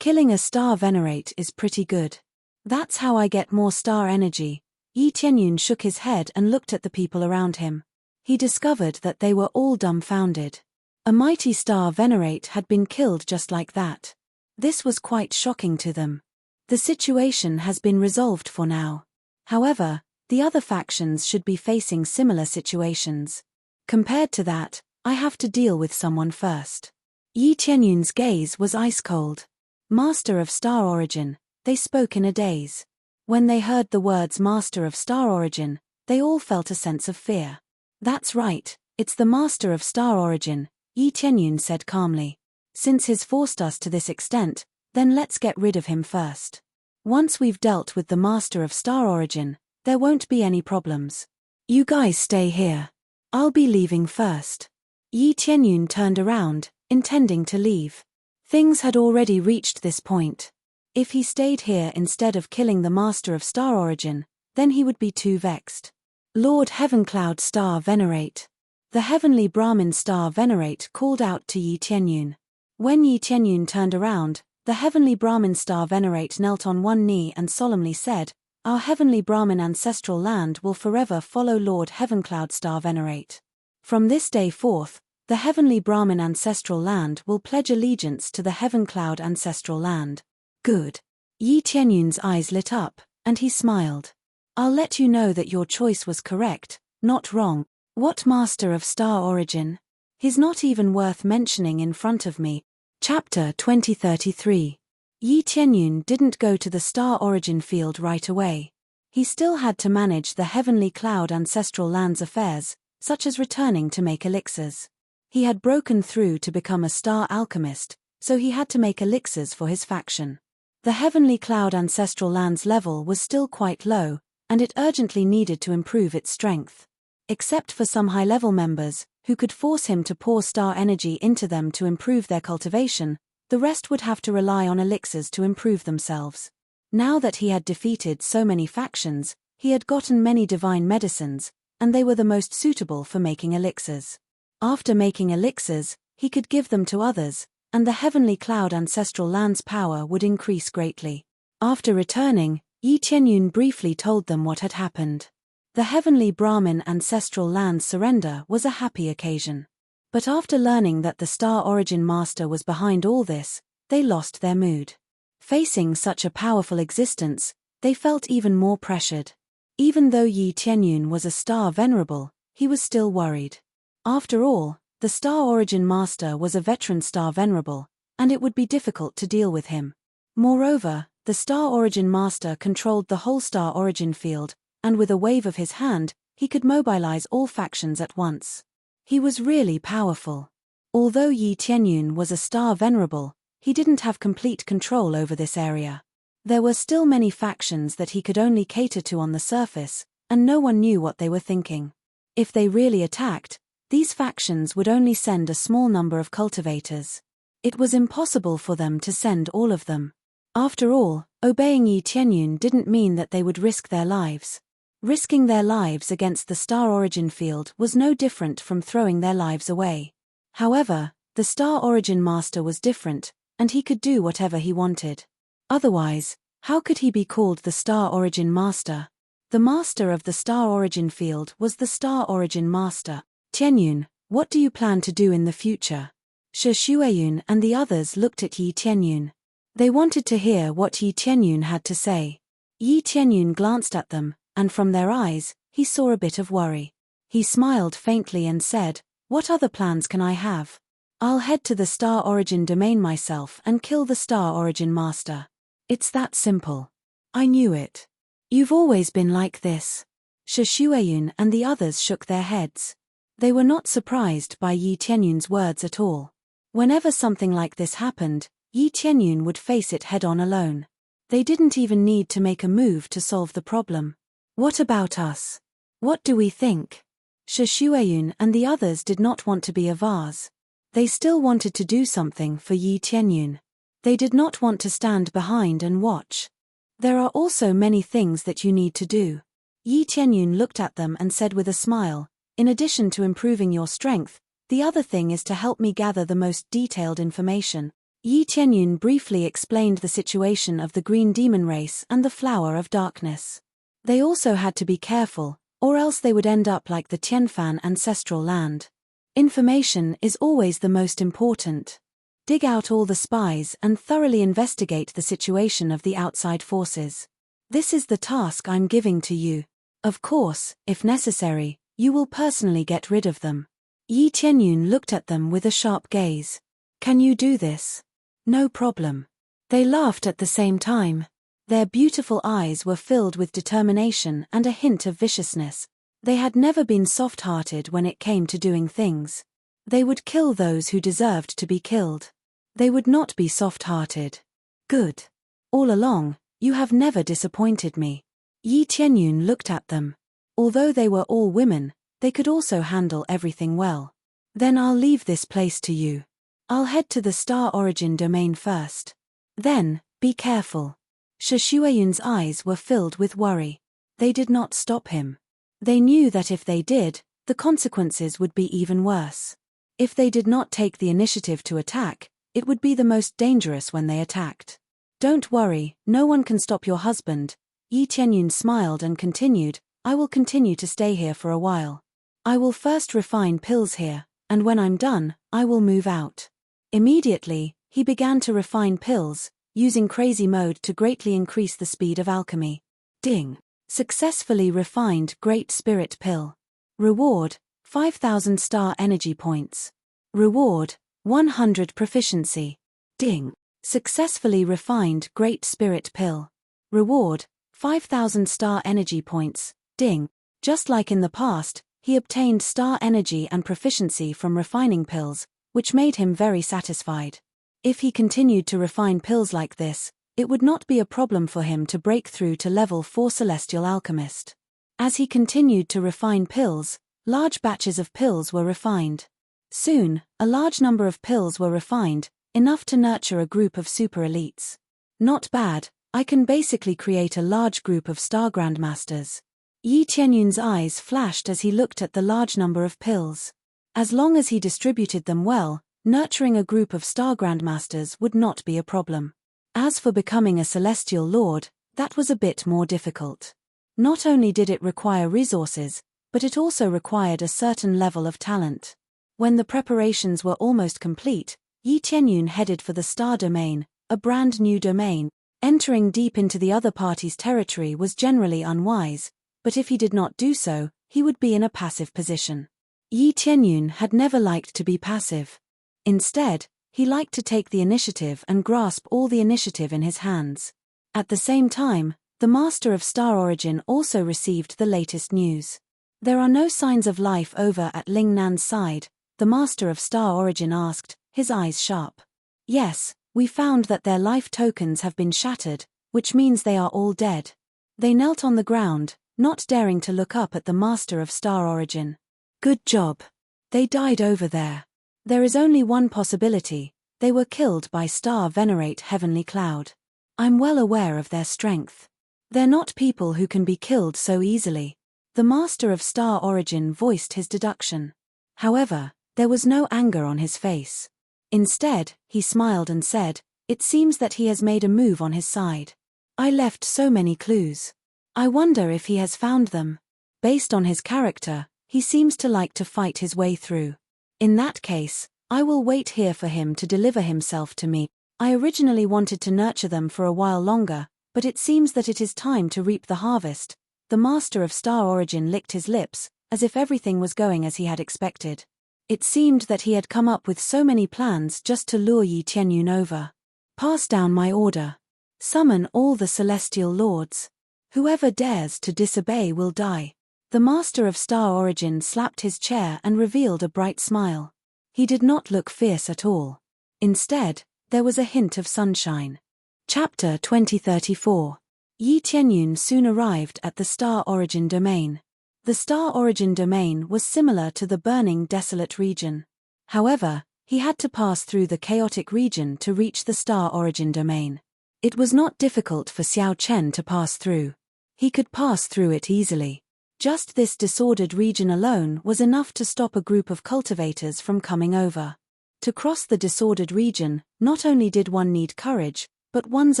Killing a star venerate is pretty good. That's how I get more star energy. Yi Tianyun shook his head and looked at the people around him. He discovered that they were all dumbfounded. A mighty star venerate had been killed just like that. This was quite shocking to them. The situation has been resolved for now. However, the other factions should be facing similar situations. Compared to that, I have to deal with someone first. Yi Tianyun's gaze was ice-cold. Master of Star Origin, they spoke in a daze. When they heard the words Master of Star Origin, they all felt a sense of fear. That's right, it's the Master of Star Origin, Yi Tianyun said calmly. Since he's forced us to this extent, then let's get rid of him first. Once we've dealt with the Master of Star Origin, there won't be any problems. You guys stay here. I'll be leaving first. Yi Tianyun turned around, intending to leave. Things had already reached this point. If he stayed here instead of killing the Master of Star Origin, then he would be too vexed. Lord Heavencloud Star Venerate. The heavenly Brahmin Star Venerate called out to Yi Tianyun. When Yi Tianyun turned around, the heavenly Brahmin Star Venerate knelt on one knee and solemnly said, "Our heavenly Brahmin ancestral land will forever follow Lord Heavencloud Star Venerate. From this day forth, the heavenly Brahmin ancestral land will pledge allegiance to the Heavencloud ancestral land." Good. Yi Tianyun's eyes lit up, and he smiled. I'll let you know that your choice was correct, not wrong. What Master of Star Origin? He's not even worth mentioning in front of me. Chapter 2033. Yi Tianyun didn't go to the Star Origin field right away. He still had to manage the Heavenly Cloud ancestral land's affairs, such as returning to make elixirs. He had broken through to become a star alchemist, so he had to make elixirs for his faction. The Heavenly Cloud ancestral land's level was still quite low, and it urgently needed to improve its strength. Except for some high-level members, who could force him to pour star energy into them to improve their cultivation, the rest would have to rely on elixirs to improve themselves. Now that he had defeated so many factions, he had gotten many divine medicines, and they were the most suitable for making elixirs. After making elixirs, he could give them to others, and the Heavenly Cloud ancestral land's power would increase greatly. After returning, Yi Tianyun briefly told them what had happened. The heavenly Brahmin ancestral land's surrender was a happy occasion. But after learning that the Star Origin Master was behind all this, they lost their mood. Facing such a powerful existence, they felt even more pressured. Even though Yi Tianyun was a Star Venerable, he was still worried. After all, the Star Origin Master was a veteran Star Venerable, and it would be difficult to deal with him. Moreover, the Star Origin Master controlled the whole Star Origin field, and with a wave of his hand, he could mobilize all factions at once. He was really powerful. Although Yi Tianyun was a Star Venerable, he didn't have complete control over this area. There were still many factions that he could only cater to on the surface, and no one knew what they were thinking. If they really attacked, these factions would only send a small number of cultivators. It was impossible for them to send all of them. After all, obeying Yi Tianyun didn't mean that they would risk their lives. Risking their lives against the Star Origin field was no different from throwing their lives away. However, the Star Origin Master was different, and he could do whatever he wanted. Otherwise, how could he be called the Star Origin Master? The master of the star origin field was the star origin master. Tianyun, what do you plan to do in the future? Shi Shuiyun and the others looked at Yi Tianyun. They wanted to hear what Yi Tianyun had to say. Yi Tianyun glanced at them, and from their eyes, he saw a bit of worry. He smiled faintly and said, "What other plans can I have? I'll head to the star origin domain myself and kill the star origin master. It's that simple." "I knew it. You've always been like this." Shi Shuiyun and the others shook their heads. They were not surprised by Yi Tianyun's words at all. Whenever something like this happened, Yi Tianyun would face it head-on alone. They didn't even need to make a move to solve the problem. "What about us? What do we think?" Shi Shuiyun and the others did not want to be a vase. They still wanted to do something for Yi Tianyun. They did not want to stand behind and watch. "There are also many things that you need to do." Yi Tianyun looked at them and said with a smile, "In addition to improving your strength, the other thing is to help me gather the most detailed information." Yi Tianyun briefly explained the situation of the green demon race and the flower of darkness. They also had to be careful, or else they would end up like the Tianfan ancestral land. Information is always the most important. Dig out all the spies and thoroughly investigate the situation of the outside forces. This is the task I'm giving to you. Of course, if necessary, you will personally get rid of them. Yi Tianyun looked at them with a sharp gaze. "Can you do this?" "No problem." They laughed at the same time. Their beautiful eyes were filled with determination and a hint of viciousness. They had never been soft-hearted when it came to doing things. They would kill those who deserved to be killed. They would not be soft-hearted. "Good. All along, you have never disappointed me." Yi Tianyun looked at them. Although they were all women, they could also handle everything well. "Then I'll leave this place to you. I'll head to the star origin domain first. Then, be careful." Shi Shuiyun's eyes were filled with worry. They did not stop him. They knew that if they did, the consequences would be even worse. If they did not take the initiative to attack, it would be the most dangerous when they attacked. "Don't worry, no one can stop your husband." Yi Tianyun smiled and continued, "I will continue to stay here for a while. I will first refine pills here, and when I'm done, I will move out." Immediately, he began to refine pills, using crazy mode to greatly increase the speed of alchemy. Ding! Successfully refined Great Spirit Pill. Reward, 5,000 star energy points. Reward, 100 proficiency. Ding! Successfully refined Great Spirit Pill. Reward, 5,000 star energy points. Ding! Just like in the past, he obtained star energy and proficiency from refining pills, which made him very satisfied. If he continued to refine pills like this, it would not be a problem for him to break through to level 4 Celestial Alchemist. As he continued to refine pills, large batches of pills were refined. Soon, a large number of pills were refined, enough to nurture a group of super elites. Not bad, I can basically create a large group of star grandmasters. Yi Tianyun's eyes flashed as he looked at the large number of pills. As long as he distributed them well, nurturing a group of star grandmasters would not be a problem. As for becoming a celestial lord, that was a bit more difficult. Not only did it require resources, but it also required a certain level of talent. When the preparations were almost complete, Yi Tianyun headed for the star domain, a brand new domain. Entering deep into the other party's territory was generally unwise, but if he did not do so, he would be in a passive position. Yi Tianyun had never liked to be passive. Instead, he liked to take the initiative and grasp all the initiative in his hands. At the same time, the Master of Star Origin also received the latest news. "There are no signs of life over at Ling Nan's side," the Master of Star Origin asked, his eyes sharp. "Yes, we found that their life tokens have been shattered, which means they are all dead." They knelt on the ground, not daring to look up at the Master of Star Origin. "Good job. They died over there. There is only one possibility, they were killed by Star Venerate Heavenly Cloud. I'm well aware of their strength. They're not people who can be killed so easily." The Master of Star Origin voiced his deduction. However, there was no anger on his face. Instead, he smiled and said, "It seems that he has made a move on his side. I left so many clues. I wonder if he has found them. Based on his character, he seems to like to fight his way through. In that case, I will wait here for him to deliver himself to me. I originally wanted to nurture them for a while longer, but it seems that it is time to reap the harvest. The Master of Star Origin licked his lips, as if everything was going as he had expected. It seemed that he had come up with so many plans just to lure Yi Tianyun over. Pass down my order. Summon all the celestial lords. Whoever dares to disobey will die. The Master of Star Origin slapped his chair and revealed a bright smile. He did not look fierce at all. Instead, there was a hint of sunshine. Chapter 2034. Yi Tianyun soon arrived at the Star Origin domain. The Star Origin domain was similar to the burning desolate region. However, he had to pass through the chaotic region to reach the Star Origin domain. It was not difficult for Xiao Chen to pass through. He could pass through it easily. Just this disordered region alone was enough to stop a group of cultivators from coming over. To cross the disordered region, not only did one need courage, but one's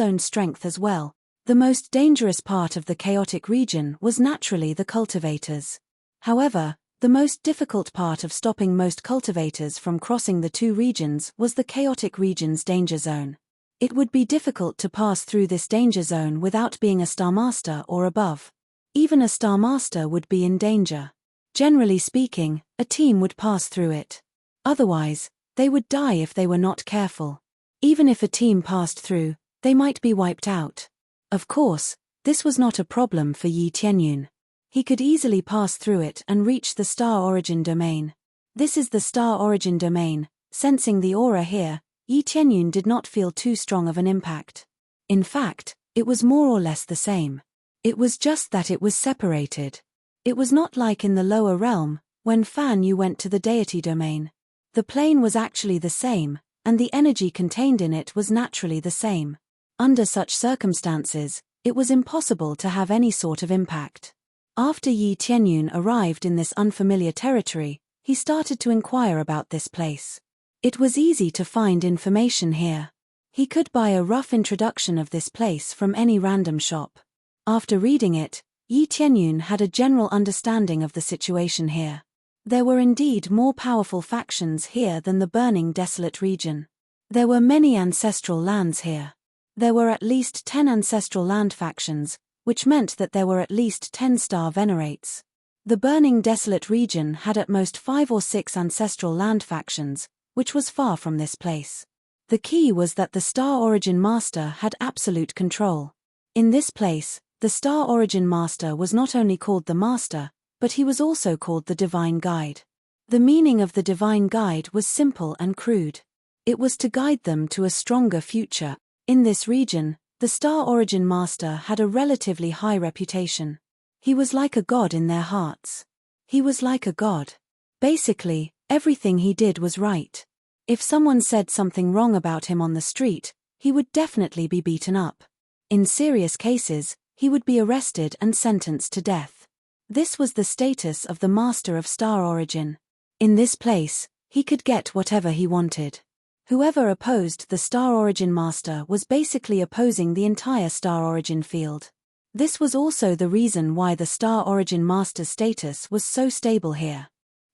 own strength as well. The most dangerous part of the chaotic region was naturally the cultivators. However, the most difficult part of stopping most cultivators from crossing the two regions was the chaotic region's danger zone. It would be difficult to pass through this danger zone without being a Star Master or above. Even a Star Master would be in danger. Generally speaking, a team would pass through it. Otherwise, they would die if they were not careful. Even if a team passed through, they might be wiped out. Of course, this was not a problem for Yi Tianyun. He could easily pass through it and reach the Star Origin domain. This is the Star Origin domain. Sensing the aura here, Yi Tianyun did not feel too strong of an impact. In fact, it was more or less the same. It was just that it was separated. It was not like in the lower realm, when Fan Yu went to the deity domain. The plane was actually the same, and the energy contained in it was naturally the same. Under such circumstances, it was impossible to have any sort of impact. After Yi Tianyun arrived in this unfamiliar territory, he started to inquire about this place. It was easy to find information here. He could buy a rough introduction of this place from any random shop. After reading it, Yi Tianyun had a general understanding of the situation here. There were indeed more powerful factions here than the burning desolate region. There were many ancestral lands here. There were at least 10 ancestral land factions, which meant that there were at least 10 star venerates. The burning desolate region had at most 5 or 6 ancestral land factions, which was far from this place. The key was that the Star Origin Master had absolute control. In this place, the Star Origin Master was not only called the Master, but he was also called the Divine Guide. The meaning of the Divine Guide was simple and crude. It was to guide them to a stronger future. In this region, the Star Origin Master had a relatively high reputation. He was like a god in their hearts. He was like a god. Basically, everything he did was right. If someone said something wrong about him on the street, he would definitely be beaten up. In serious cases, he would be arrested and sentenced to death. This was the status of the Master of Star Origin. In this place, he could get whatever he wanted. Whoever opposed the Star Origin Master was basically opposing the entire Star Origin field. This was also the reason why the Star Origin Master's status was so stable here.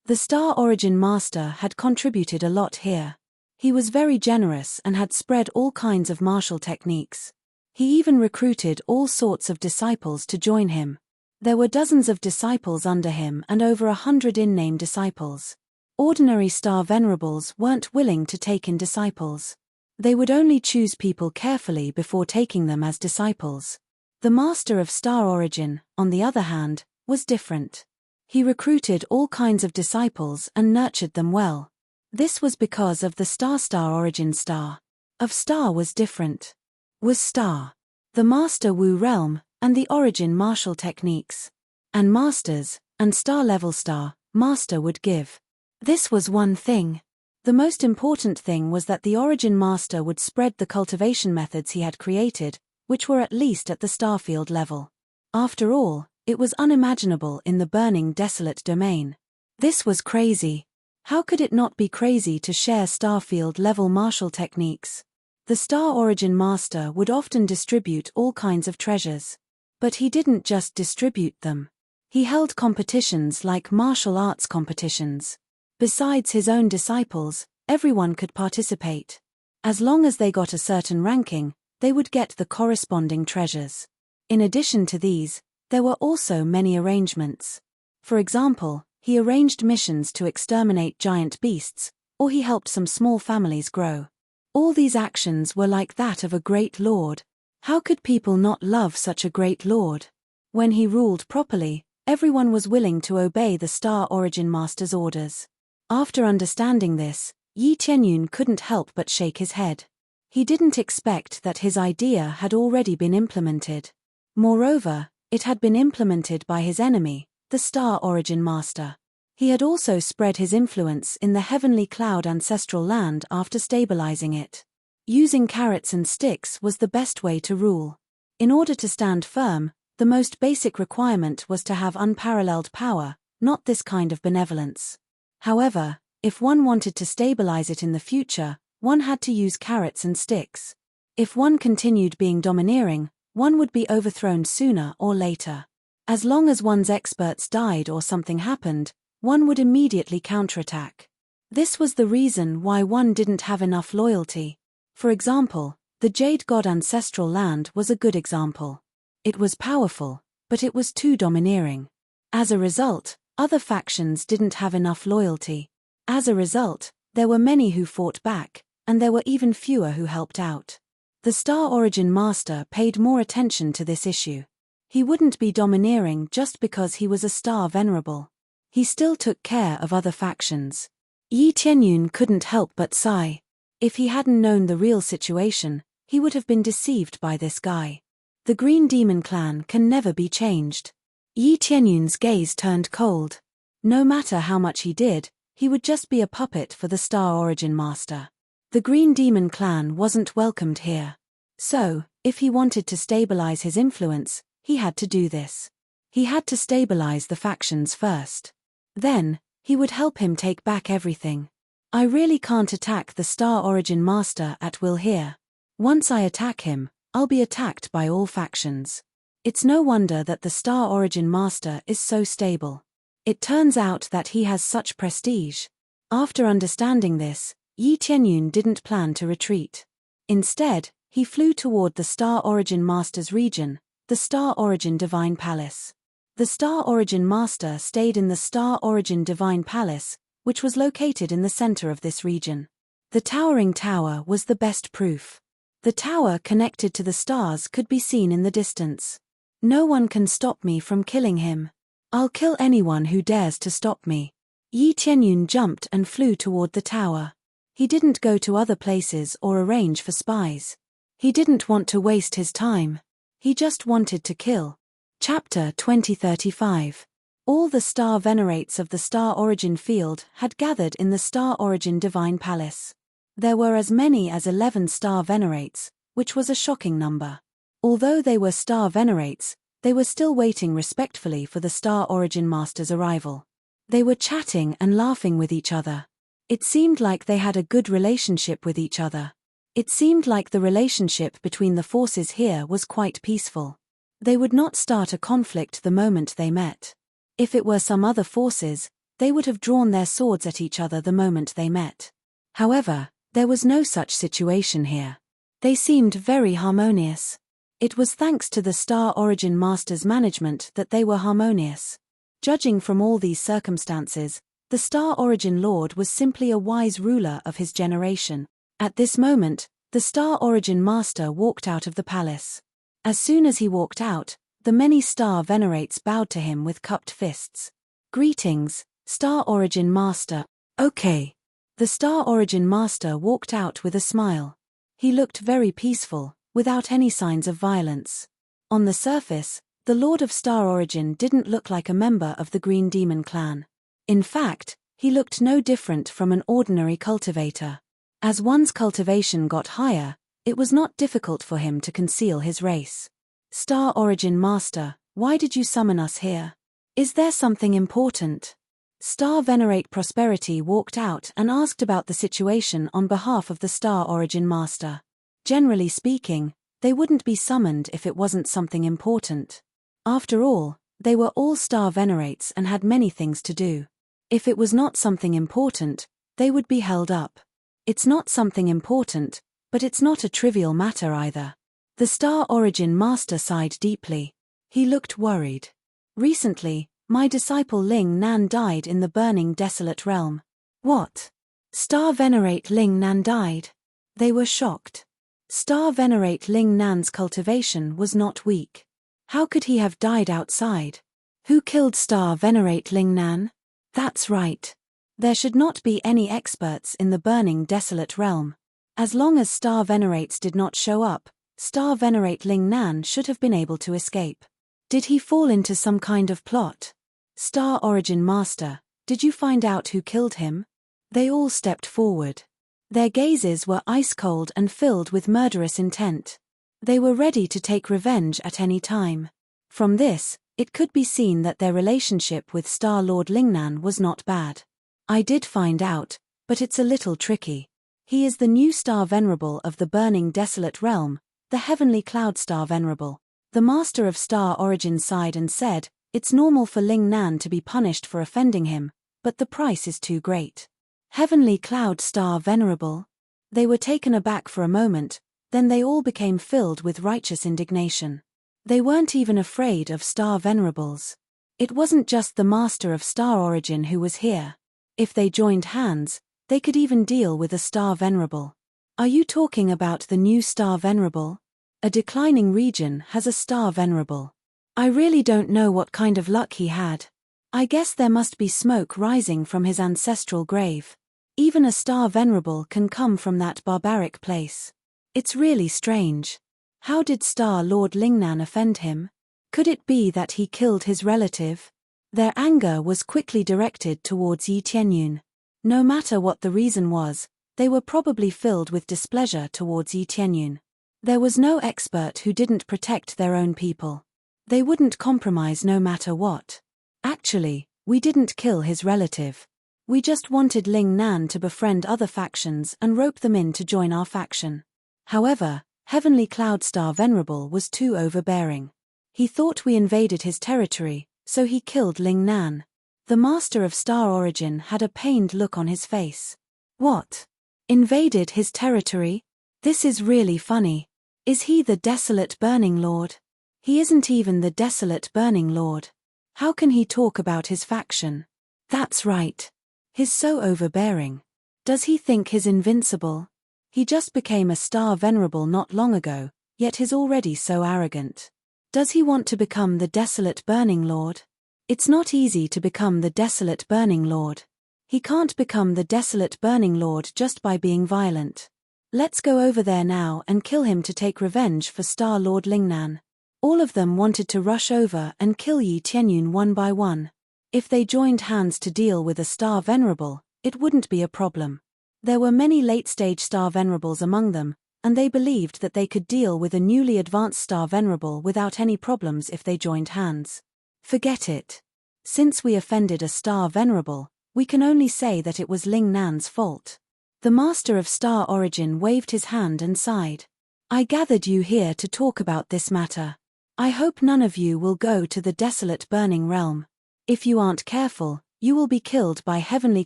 The Star Origin Master had contributed a lot here. He was very generous and had spread all kinds of martial techniques. He even recruited all sorts of disciples to join him. There were dozens of disciples under him and over 100 in-name disciples. Ordinary Star Venerables weren't willing to take in disciples. They would only choose people carefully before taking them as disciples. The Master of Star Origin, on the other hand, was different. He recruited all kinds of disciples and nurtured them well. This was because of the Star Origin Star. Of Star was different. Was Star. The Master Wu realm, and the Origin martial techniques. And Masters, and Star-level Star, Master would give. This was one thing. The most important thing was that the Origin Master would spread the cultivation methods he had created, which were at least at the starfield level. After all, it was unimaginable in the burning desolate domain. This was crazy. How could it not be crazy to share starfield-level martial techniques? The Star Origin Master would often distribute all kinds of treasures. But he didn't just distribute them. He held competitions like martial arts competitions. Besides his own disciples, everyone could participate. As long as they got a certain ranking, they would get the corresponding treasures. In addition to these, there were also many arrangements. For example, he arranged missions to exterminate giant beasts, or he helped some small families grow. All these actions were like that of a great lord. How could people not love such a great lord? When he ruled properly, everyone was willing to obey the Star Origin Master's orders. After understanding this, Yi Tianyun couldn't help but shake his head. He didn't expect that his idea had already been implemented. Moreover, it had been implemented by his enemy, the Star Origin Master. He had also spread his influence in the Heavenly Cloud ancestral land after stabilizing it. Using carrots and sticks was the best way to rule. In order to stand firm, the most basic requirement was to have unparalleled power, not this kind of benevolence. However, if one wanted to stabilize it in the future, one had to use carrots and sticks. If one continued being domineering, one would be overthrown sooner or later. As long as one's experts died or something happened, one would immediately counterattack. This was the reason why one didn't have enough loyalty. For example, the Jade God ancestral land was a good example. It was powerful, but it was too domineering. As a result, other factions didn't have enough loyalty. As a result, there were many who fought back, and there were even fewer who helped out. The Star Origin Master paid more attention to this issue. He wouldn't be domineering just because he was a Star Venerable. He still took care of other factions. Yi Tianyun couldn't help but sigh. If he hadn't known the real situation, he would have been deceived by this guy. The Green Demon clan can never be changed. Yi Tianyun's gaze turned cold. No matter how much he did, he would just be a puppet for the Star Origin Master. The Green Demon clan wasn't welcomed here. So, if he wanted to stabilize his influence, he had to do this. He had to stabilize the factions first. Then, he would help him take back everything. I really can't attack the Star Origin Master at will here. Once I attack him, I'll be attacked by all factions. It's no wonder that the Star Origin Master is so stable. It turns out that he has such prestige. After understanding this, Yi Tianyun didn't plan to retreat. Instead, he flew toward the Star Origin Master's region, the Star Origin Divine Palace. The Star Origin Master stayed in the Star Origin Divine Palace, which was located in the center of this region. The towering tower was the best proof. The tower connected to the stars could be seen in the distance. No one can stop me from killing him. I'll kill anyone who dares to stop me. Yi Tianyun jumped and flew toward the tower. He didn't go to other places or arrange for spies. He didn't want to waste his time. He just wanted to kill. Chapter 2035. All the star venerates of the Star Origin field had gathered in the Star Origin Divine Palace. There were as many as 11 star venerates, which was a shocking number. Although they were star venerates, they were still waiting respectfully for the Star Origin Master's arrival. They were chatting and laughing with each other. It seemed like they had a good relationship with each other. It seemed like the relationship between the forces here was quite peaceful. They would not start a conflict the moment they met. If it were some other forces, they would have drawn their swords at each other the moment they met. However, there was no such situation here. They seemed very harmonious. It was thanks to the Star Origin Master's management that they were harmonious. Judging from all these circumstances, the Star Origin Lord was simply a wise ruler of his generation. At this moment, the Star Origin Master walked out of the palace. As soon as he walked out, the many star venerates bowed to him with cupped fists. Greetings, Star Origin Master. Okay. The Star Origin Master walked out with a smile. He looked very peaceful, without any signs of violence. On the surface, the Lord of Star Origin didn't look like a member of the Green Demon clan. In fact, he looked no different from an ordinary cultivator. As one's cultivation got higher, it was not difficult for him to conceal his race. Star Origin Master, why did you summon us here? Is there something important? Star Venerate Prosperity walked out and asked about the situation on behalf of the Star Origin Master. Generally speaking, they wouldn't be summoned if it wasn't something important. After all, they were all star venerates and had many things to do. If it was not something important, they would be held up. It's not something important, but it's not a trivial matter either. The Star Origin Master sighed deeply. He looked worried. Recently, my disciple Ling Nan died in the burning desolate realm. What? Star Venerate Ling Nan died? They were shocked. Star Venerate Ling Nan's cultivation was not weak. How could he have died outside? Who killed Star Venerate Ling Nan? That's right. There should not be any experts in the burning desolate realm. As long as Star Venerates did not show up, Star Venerate Ling Nan should have been able to escape. Did he fall into some kind of plot? Star Origin Master, did you find out who killed him? They all stepped forward. Their gazes were ice-cold and filled with murderous intent. They were ready to take revenge at any time. From this, it could be seen that their relationship with Star Lord Lingnan was not bad. I did find out, but it's a little tricky. He is the new Star Venerable of the burning desolate realm, the Heavenly Cloud Star Venerable. The Master of Star Origin sighed and said, it's normal for Ling Nan to be punished for offending him, but the price is too great. Heavenly Cloud Star Venerable? They were taken aback for a moment, then they all became filled with righteous indignation. They weren't even afraid of Star Venerables. It wasn't just the Master of Star Origin who was here. If they joined hands, they could even deal with a Star Venerable. Are you talking about the new Star Venerable? A declining region has a Star Venerable. I really don't know what kind of luck he had. I guess there must be smoke rising from his ancestral grave. Even a Star Venerable can come from that barbaric place. It's really strange. How did Star Lord Lingnan offend him? Could it be that he killed his relative? Their anger was quickly directed towards Yi Tianyun. No matter what the reason was, they were probably filled with displeasure towards Yi Tianyun. There was no expert who didn't protect their own people. They wouldn't compromise no matter what. Actually, we didn't kill his relative. We just wanted Ling Nan to befriend other factions and rope them in to join our faction. However, Heavenly Cloud Star Venerable was too overbearing. He thought we invaded his territory, so he killed Ling Nan. The Master of Star Origin had a pained look on his face. What? Invaded his territory? This is really funny. Is he the Desolate Burning Lord? He isn't even the Desolate Burning Lord. How can he talk about his faction? That's right. He's so overbearing. Does he think he's invincible? He just became a Star Venerable not long ago, yet he's already so arrogant. Does he want to become the Desolate Burning Lord? It's not easy to become the Desolate Burning Lord. He can't become the Desolate Burning Lord just by being violent. Let's go over there now and kill him to take revenge for Star Lord Lingnan. All of them wanted to rush over and kill Yi Tianyun one by one. If they joined hands to deal with a Star Venerable, it wouldn't be a problem. There were many late-stage Star Venerables among them, and they believed that they could deal with a newly advanced Star Venerable without any problems if they joined hands. Forget it. Since we offended a Star Venerable, we can only say that it was Ling Nan's fault. The Master of Star Origin waved his hand and sighed. I gathered you here to talk about this matter. I hope none of you will go to the desolate burning realm. If you aren't careful, you will be killed by Heavenly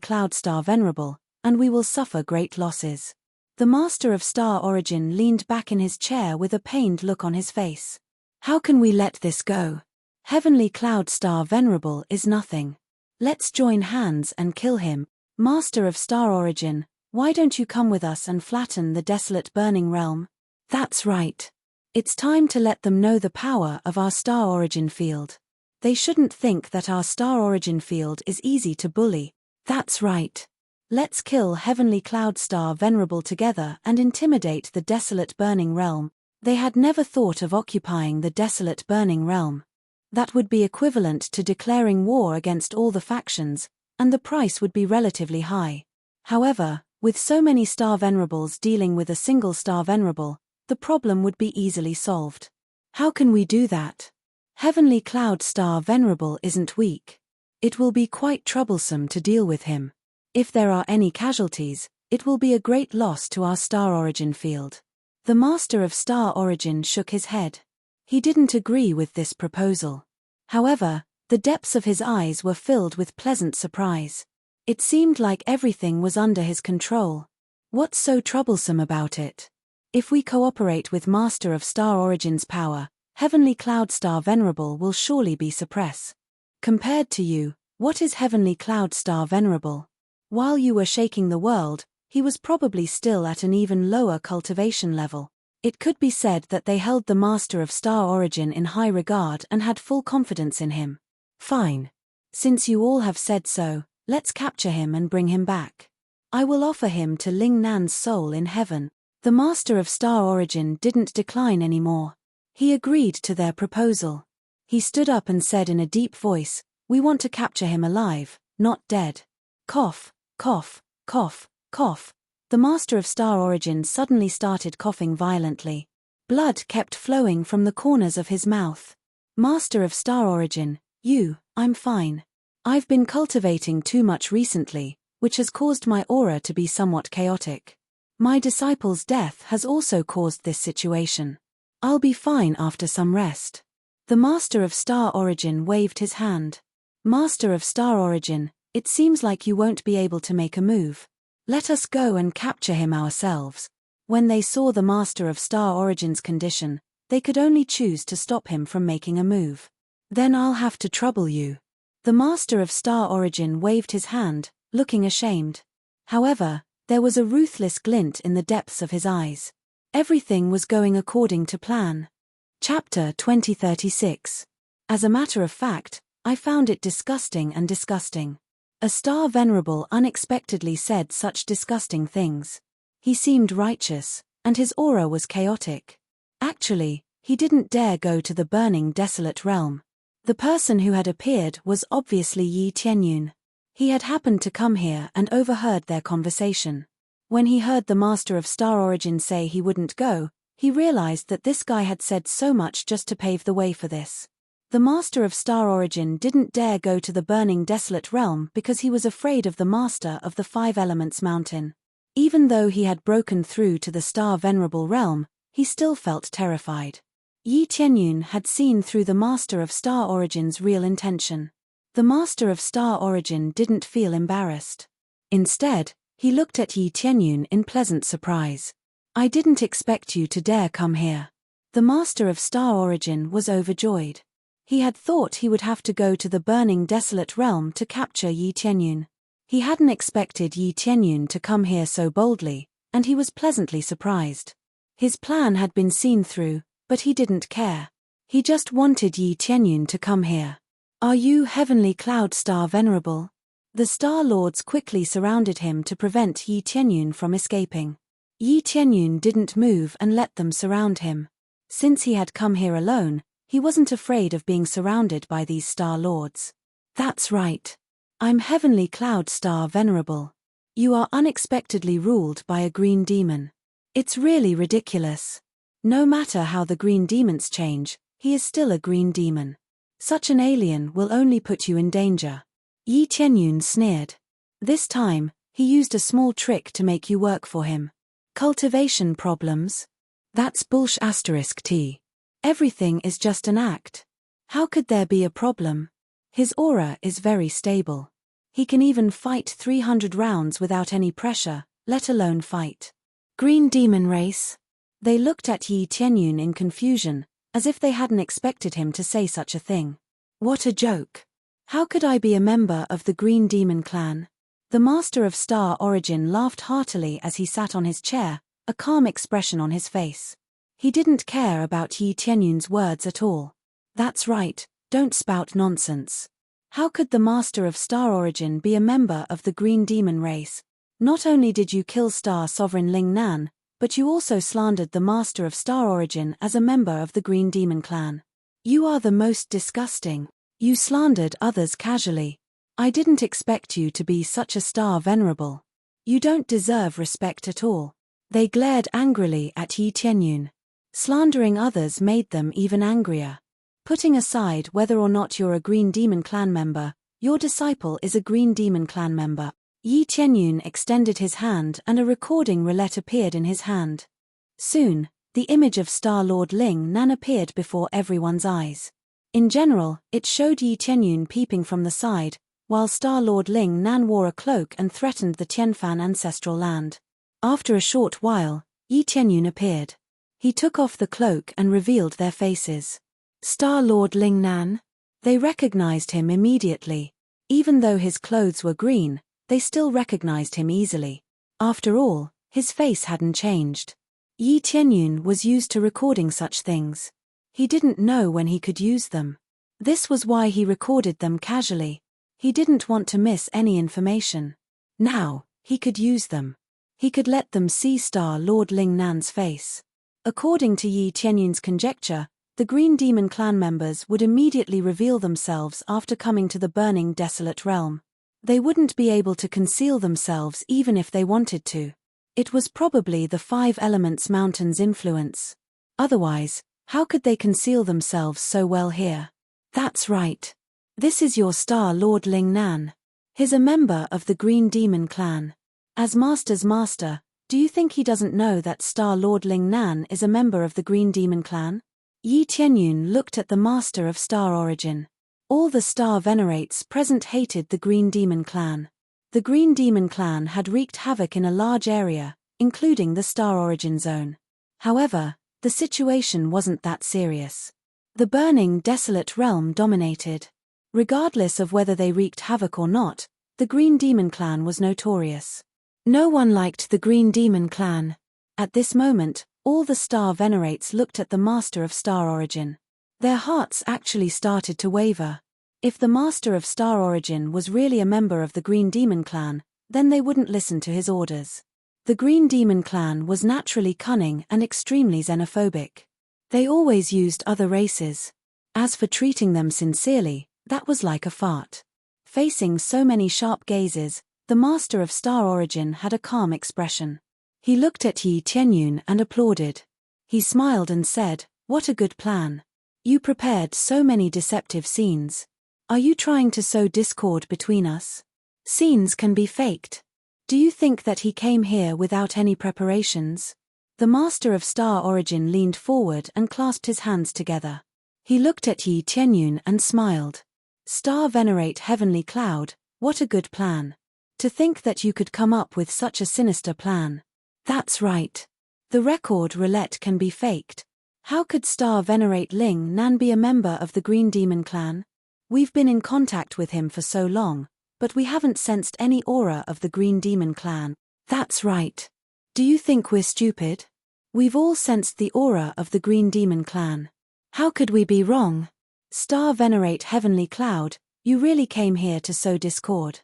Cloud Star Venerable, and we will suffer great losses. The Master of Star Origin leaned back in his chair with a pained look on his face. How can we let this go? Heavenly Cloud Star Venerable is nothing. Let's join hands and kill him. Master of Star Origin, why don't you come with us and flatten the desolate burning realm? That's right. It's time to let them know the power of our Star Origin field. They shouldn't think that our Star Origin field is easy to bully. That's right. Let's kill Heavenly Cloud Star Venerable together and intimidate the desolate burning realm. They had never thought of occupying the desolate burning realm. That would be equivalent to declaring war against all the factions, and the price would be relatively high. However, with so many Star Venerables dealing with a single Star Venerable, the problem would be easily solved. How can we do that? Heavenly Cloud Star Venerable isn't weak. It will be quite troublesome to deal with him. If there are any casualties, it will be a great loss to our Star Origin field. The Master of Star Origin shook his head. He didn't agree with this proposal. However, the depths of his eyes were filled with pleasant surprise. It seemed like everything was under his control. What's so troublesome about it? If we cooperate with Master of Star Origin's power, Heavenly Cloud Star Venerable will surely be suppressed. Compared to you, what is Heavenly Cloud Star Venerable? While you were shaking the world, he was probably still at an even lower cultivation level. It could be said that they held the Master of Star Origin in high regard and had full confidence in him. Fine. Since you all have said so, let's capture him and bring him back. I will offer him to Ling Nan's soul in heaven. The Master of Star Origin didn't decline anymore. He agreed to their proposal. He stood up and said in a deep voice, "We want to capture him alive, not dead." Cough, cough, cough, cough. The Master of Star Origin suddenly started coughing violently. Blood kept flowing from the corners of his mouth. Master of Star Origin, I'm fine. I've been cultivating too much recently, which has caused my aura to be somewhat chaotic. My disciple's death has also caused this situation. I'll be fine after some rest. The Master of Star Origin waved his hand. Master of Star Origin, it seems like you won't be able to make a move. Let us go and capture him ourselves. When they saw the Master of Star Origin's condition, they could only choose to stop him from making a move. Then I'll have to trouble you. The Master of Star Origin waved his hand, looking ashamed. However, there was a ruthless glint in the depths of his eyes. Everything was going according to plan. Chapter 2036. As a matter of fact, I found it disgusting and disgusting. A Star Venerable unexpectedly said such disgusting things. He seemed righteous, and his aura was chaotic. Actually, he didn't dare go to the burning desolate realm. The person who had appeared was obviously Yi Tianyun. He had happened to come here and overheard their conversation. When he heard the Master of Star Origin say he wouldn't go, he realized that this guy had said so much just to pave the way for this. The Master of Star Origin didn't dare go to the burning desolate realm because he was afraid of the Master of the Five Elements Mountain. Even though he had broken through to the Star Venerable realm, he still felt terrified. Yi Tianyun had seen through the Master of Star Origin's real intention. The Master of Star Origin didn't feel embarrassed. Instead, he looked at Yi Tianyun in pleasant surprise. "I didn't expect you to dare come here." The Master of Star Origin was overjoyed. He had thought he would have to go to the burning desolate realm to capture Yi Tianyun. He hadn't expected Yi Tianyun to come here so boldly, and he was pleasantly surprised. His plan had been seen through, but he didn't care. He just wanted Yi Tianyun to come here. "Are you Heavenly Cloud Star Venerable?" The Star Lords quickly surrounded him to prevent Yi Tianyun from escaping. Yi Tianyun didn't move and let them surround him. Since he had come here alone, he wasn't afraid of being surrounded by these Star Lords. "That's right. I'm Heavenly Cloud Star Venerable. You are unexpectedly ruled by a green demon. It's really ridiculous. No matter how the green demons change, he is still a green demon. Such an alien will only put you in danger." Yi Tianyun sneered. This time, he used a small trick to make you work for him. "Cultivation problems? That's bullsh**t. Everything is just an act. How could there be a problem? His aura is very stable. He can even fight 300 rounds without any pressure, let alone fight." Green demon race? They looked at Yi Tianyun in confusion, as if they hadn't expected him to say such a thing. What a joke. How could I be a member of the Green Demon Clan? The Master of Star Origin laughed heartily as he sat on his chair, a calm expression on his face. He didn't care about Yi Tianyun's words at all. "That's right, don't spout nonsense. How could the Master of Star Origin be a member of the Green Demon race? Not only did you kill Star Sovereign Ling Nan, but you also slandered the Master of Star Origin as a member of the Green Demon Clan. You are the most disgusting. You slandered others casually. I didn't expect you to be such a Star Venerable. You don't deserve respect at all." They glared angrily at Yi Tianyun. Slandering others made them even angrier. Putting aside whether or not you're a Green Demon Clan member, your disciple is a Green Demon Clan member. Yi Tianyun extended his hand and a recording roulette appeared in his hand. Soon, the image of Star Lord Ling Nan appeared before everyone's eyes. In general, it showed Yi Tianyun peeping from the side, while Star-Lord Ling Nan wore a cloak and threatened the Tianfan ancestral land. After a short while, Yi Tianyun appeared. He took off the cloak and revealed their faces. Star-Lord Ling Nan? They recognized him immediately. Even though his clothes were green, they still recognized him easily. After all, his face hadn't changed. Yi Tianyun was used to recording such things. He didn't know when he could use them. This was why he recorded them casually. He didn't want to miss any information. Now, he could use them. He could let them see Star-Lord Ling Nan's face. According to Yi Tianyun's conjecture, the Green Demon clan members would immediately reveal themselves after coming to the burning desolate realm. They wouldn't be able to conceal themselves even if they wanted to. It was probably the Five Elements Mountain's influence. Otherwise, how could they conceal themselves so well here? That's right. This is your Star-Lord Ling Nan. He's a member of the Green Demon clan. As Master's master, do you think he doesn't know that Star-Lord Ling Nan is a member of the Green Demon clan? Yi Tianyun looked at the Master of Star Origin. All the Star Venerates present hated the Green Demon clan. The Green Demon clan had wreaked havoc in a large area, including the Star Origin zone. However, the situation wasn't that serious. The burning, desolate realm dominated. Regardless of whether they wreaked havoc or not, the Green Demon clan was notorious. No one liked the Green Demon clan. At this moment, all the Star Venerates looked at the Master of Star Origin. Their hearts actually started to waver. If the Master of Star Origin was really a member of the Green Demon clan, then they wouldn't listen to his orders. The Green Demon clan was naturally cunning and extremely xenophobic. They always used other races. As for treating them sincerely, that was like a fart. Facing so many sharp gazes, the Master of Star Origin had a calm expression. He looked at Yi Tianyun and applauded. He smiled and said, "What a good plan. You prepared so many deceptive scenes. Are you trying to sow discord between us? Scenes can be faked. Do you think that he came here without any preparations?" The Master of Star Origin leaned forward and clasped his hands together. He looked at Yi Tianyun and smiled. "Star Venerate Heavenly Cloud, what a good plan. To think that you could come up with such a sinister plan. That's right. The record roulette can be faked. How could Star Venerate Ling Nan be a member of the Green Demon clan? We've been in contact with him for so long, but we haven't sensed any aura of the Green Demon clan." That's right. Do you think we're stupid? We've all sensed the aura of the Green Demon clan. How could we be wrong? Star Venerate Heavenly Cloud, you really came here to sow discord.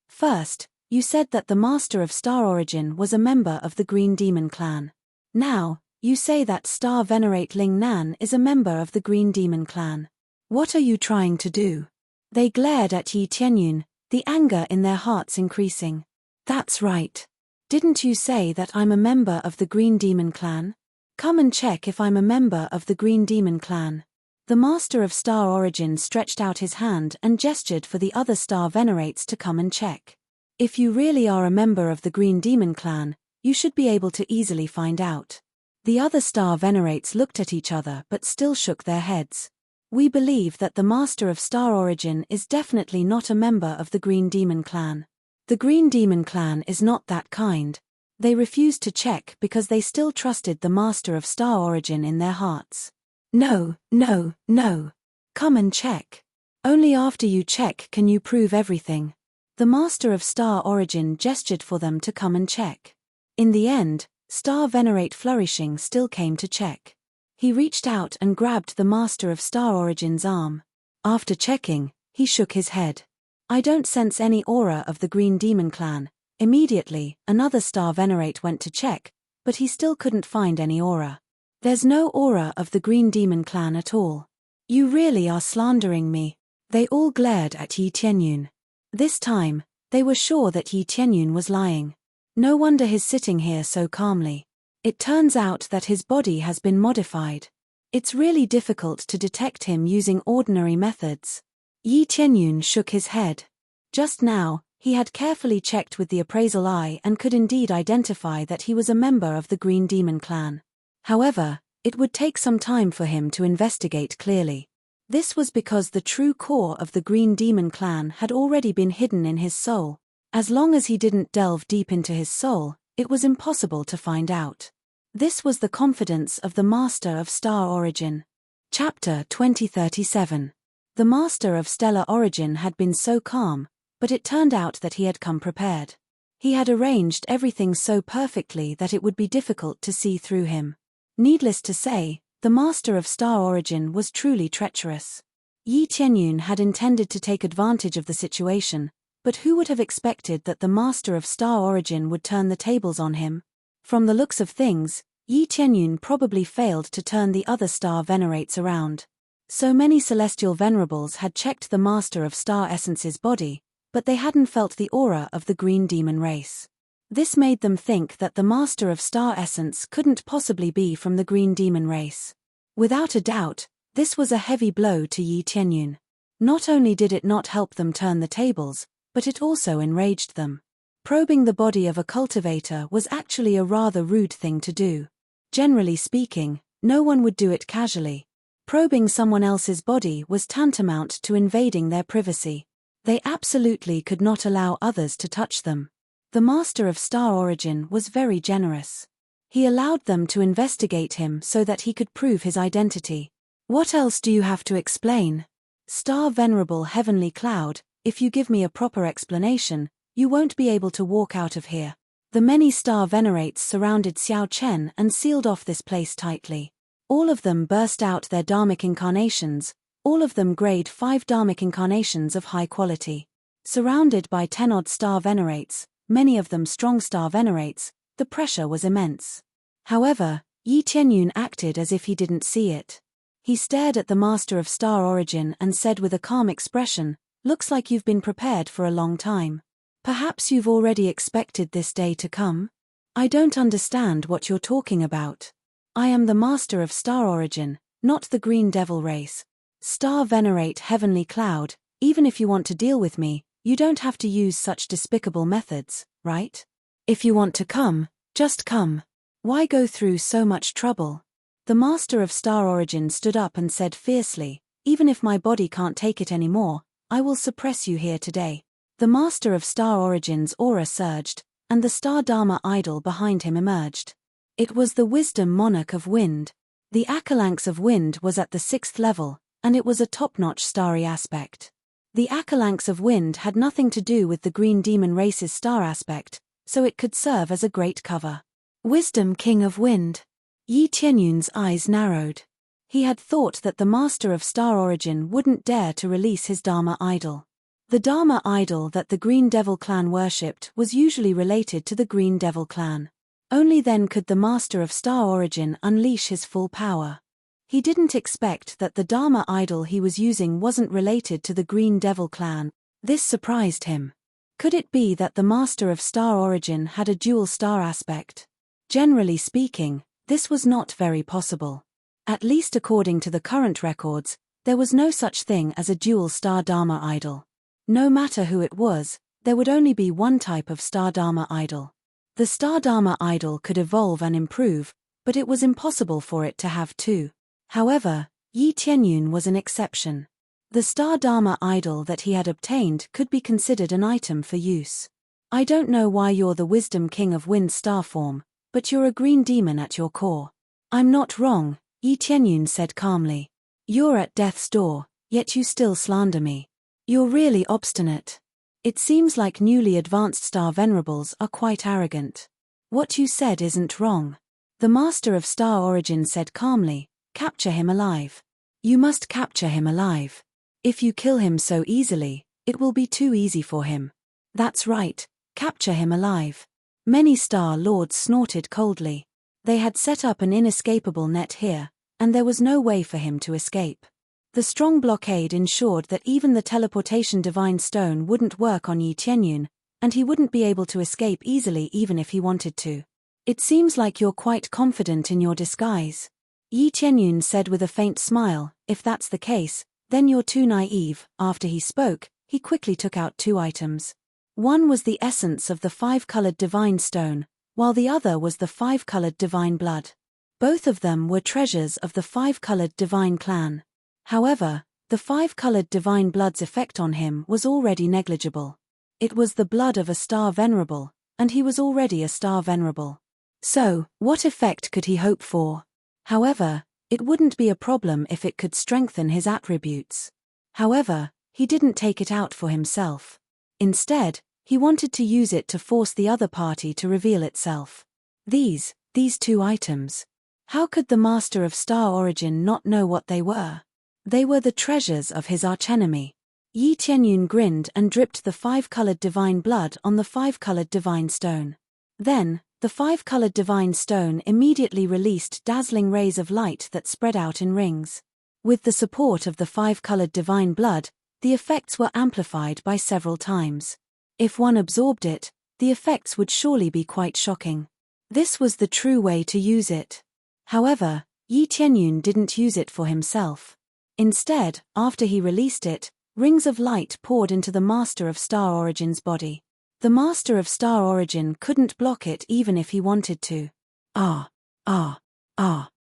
First, you said that the Master of Star Origin was a member of the Green Demon clan. Now, you say that Star Venerate Ling Nan is a member of the Green Demon clan. What are you trying to do? They glared at Yi Tianyun, the anger in their hearts increasing. That's right. Didn't you say that I'm a member of the Green Demon clan? Come and check if I'm a member of the Green Demon clan. The Master of Star Origin stretched out his hand and gestured for the other Star Venerates to come and check. If you really are a member of the Green Demon clan, you should be able to easily find out. The other Star Venerates looked at each other but still shook their heads. We believe that the Master of Star Origin is definitely not a member of the Green Demon clan. The Green Demon clan is not that kind. They refused to check because they still trusted the Master of Star Origin in their hearts. No, no, no. Come and check. Only after you check can you prove everything. The Master of Star Origin gestured for them to come and check. In the end, Star Venerate Flourishing still came to check. He reached out and grabbed the Master of Star Origin's arm. After checking, he shook his head. I don't sense any aura of the Green Demon clan. Immediately, another Star Venerate went to check, but he still couldn't find any aura. There's no aura of the Green Demon clan at all. You really are slandering me. They all glared at Yi Tianyun. This time, they were sure that Yi Tianyun was lying. No wonder he's sitting here so calmly. It turns out that his body has been modified. It's really difficult to detect him using ordinary methods. Yi Tianyun shook his head. Just now, he had carefully checked with the appraisal eye and could indeed identify that he was a member of the Green Demon clan. However, it would take some time for him to investigate clearly. This was because the true core of the Green Demon clan had already been hidden in his soul. As long as he didn't delve deep into his soul, it was impossible to find out. This was the confidence of the Master of Star Origin. Chapter 2037. The Master of Stellar Origin had been so calm, but it turned out that he had come prepared. He had arranged everything so perfectly that it would be difficult to see through him. Needless to say, the Master of Star Origin was truly treacherous. Yi Tianyun had intended to take advantage of the situation, but who would have expected that the Master of Star Origin would turn the tables on him? From the looks of things, Yi Tianyun probably failed to turn the other star venerates around. So many celestial venerables had checked the Master of Star Essence's body, but they hadn't felt the aura of the Green Demon race. This made them think that the Master of Star Essence couldn't possibly be from the Green Demon race. Without a doubt, this was a heavy blow to Yi Tianyun. Not only did it not help them turn the tables, but it also enraged them. Probing the body of a cultivator was actually a rather rude thing to do. Generally speaking, no one would do it casually. Probing someone else's body was tantamount to invading their privacy. They absolutely could not allow others to touch them. The Master of Star Origin was very generous. He allowed them to investigate him so that he could prove his identity. What else do you have to explain? Star Venerable Heavenly Cloud, if you give me a proper explanation, you won't be able to walk out of here. The many star venerates surrounded Xiao Chen and sealed off this place tightly. All of them burst out their Dharmic incarnations, all of them grade 5 Dharmic incarnations of high quality. Surrounded by 10-odd star venerates, many of them strong star venerates, the pressure was immense. However, Yi Tianyun acted as if he didn't see it. He stared at the Master of Star Origin and said with a calm expression, "Looks like you've been prepared for a long time. Perhaps you've already expected this day to come? I don't understand what you're talking about. I am the Master of Star Origin, not the Green Devil race. Star Venerate Heavenly Cloud, even if you want to deal with me, you don't have to use such despicable methods, right? If you want to come, just come. Why go through so much trouble?" The Master of Star Origin stood up and said fiercely, "Even if my body can't take it anymore, I will suppress you here today." The Master of Star Origin's aura surged, and the Star Dharma idol behind him emerged. It was the Wisdom Monarch of Wind. The Akalanx of Wind was at the 6th level, and it was a top-notch starry aspect. The Akalanx of Wind had nothing to do with the Green Demon race's star aspect, so it could serve as a great cover. Wisdom King of Wind. Yi Tianyun's eyes narrowed. He had thought that the Master of Star Origin wouldn't dare to release his Dharma idol. The Dharma idol that the Green Devil clan worshipped was usually related to the Green Devil clan. Only then could the Master of Star Origin unleash his full power. He didn't expect that the Dharma idol he was using wasn't related to the Green Devil clan. This surprised him. Could it be that the Master of Star Origin had a dual star aspect? Generally speaking, this was not very possible. At least according to the current records, there was no such thing as a dual star Dharma idol. No matter who it was, there would only be one type of star Dharma idol. The star Dharma idol could evolve and improve, but it was impossible for it to have two. However, Yi Tianyun was an exception. The star Dharma idol that he had obtained could be considered an item for use. "I don't know why you're the Wisdom King of Wind star form, but you're a green demon at your core." "I'm not wrong," Yi Tianyun said calmly. "You're at death's door, yet you still slander me. You're really obstinate. It seems like newly advanced star venerables are quite arrogant. What you said isn't wrong." The Master of Star Origin said calmly, "Capture him alive. You must capture him alive. If you kill him so easily, it will be too easy for him." "That's right, capture him alive." Many Star Lords snorted coldly. They had set up an inescapable net here, and there was no way for him to escape. The strong blockade ensured that even the teleportation divine stone wouldn't work on Yi Tianyun, and he wouldn't be able to escape easily even if he wanted to. "It seems like you're quite confident in your disguise," Yi Tianyun said with a faint smile. "If that's the case, then you're too naive." After he spoke, he quickly took out 2 items. One was the essence of the 5-colored divine stone, while the other was the 5-colored divine blood. Both of them were treasures of the 5-colored divine clan. However, The five-colored divine blood's effect on him was already negligible. It was the blood of a star venerable, and he was already a star venerable. So, what effect could he hope for? However, it wouldn't be a problem if it could strengthen his attributes. However, he didn't take it out for himself. Instead, he wanted to use it to force the other party to reveal itself. These two items. How could the Master of Star Origin not know what they were? They were the treasures of his archenemy. Yi Tianyun grinned and dripped the five-colored divine blood on the five-colored divine stone. Then, the five-colored divine stone immediately released dazzling rays of light that spread out in rings. With the support of the five-colored divine blood, the effects were amplified by several times. If one absorbed it, the effects would surely be quite shocking. This was the true way to use it. However, Yi Tianyun didn't use it for himself. Instead, after he released it, rings of light poured into the Master of Star Origin's body. The Master of Star Origin couldn't block it even if he wanted to.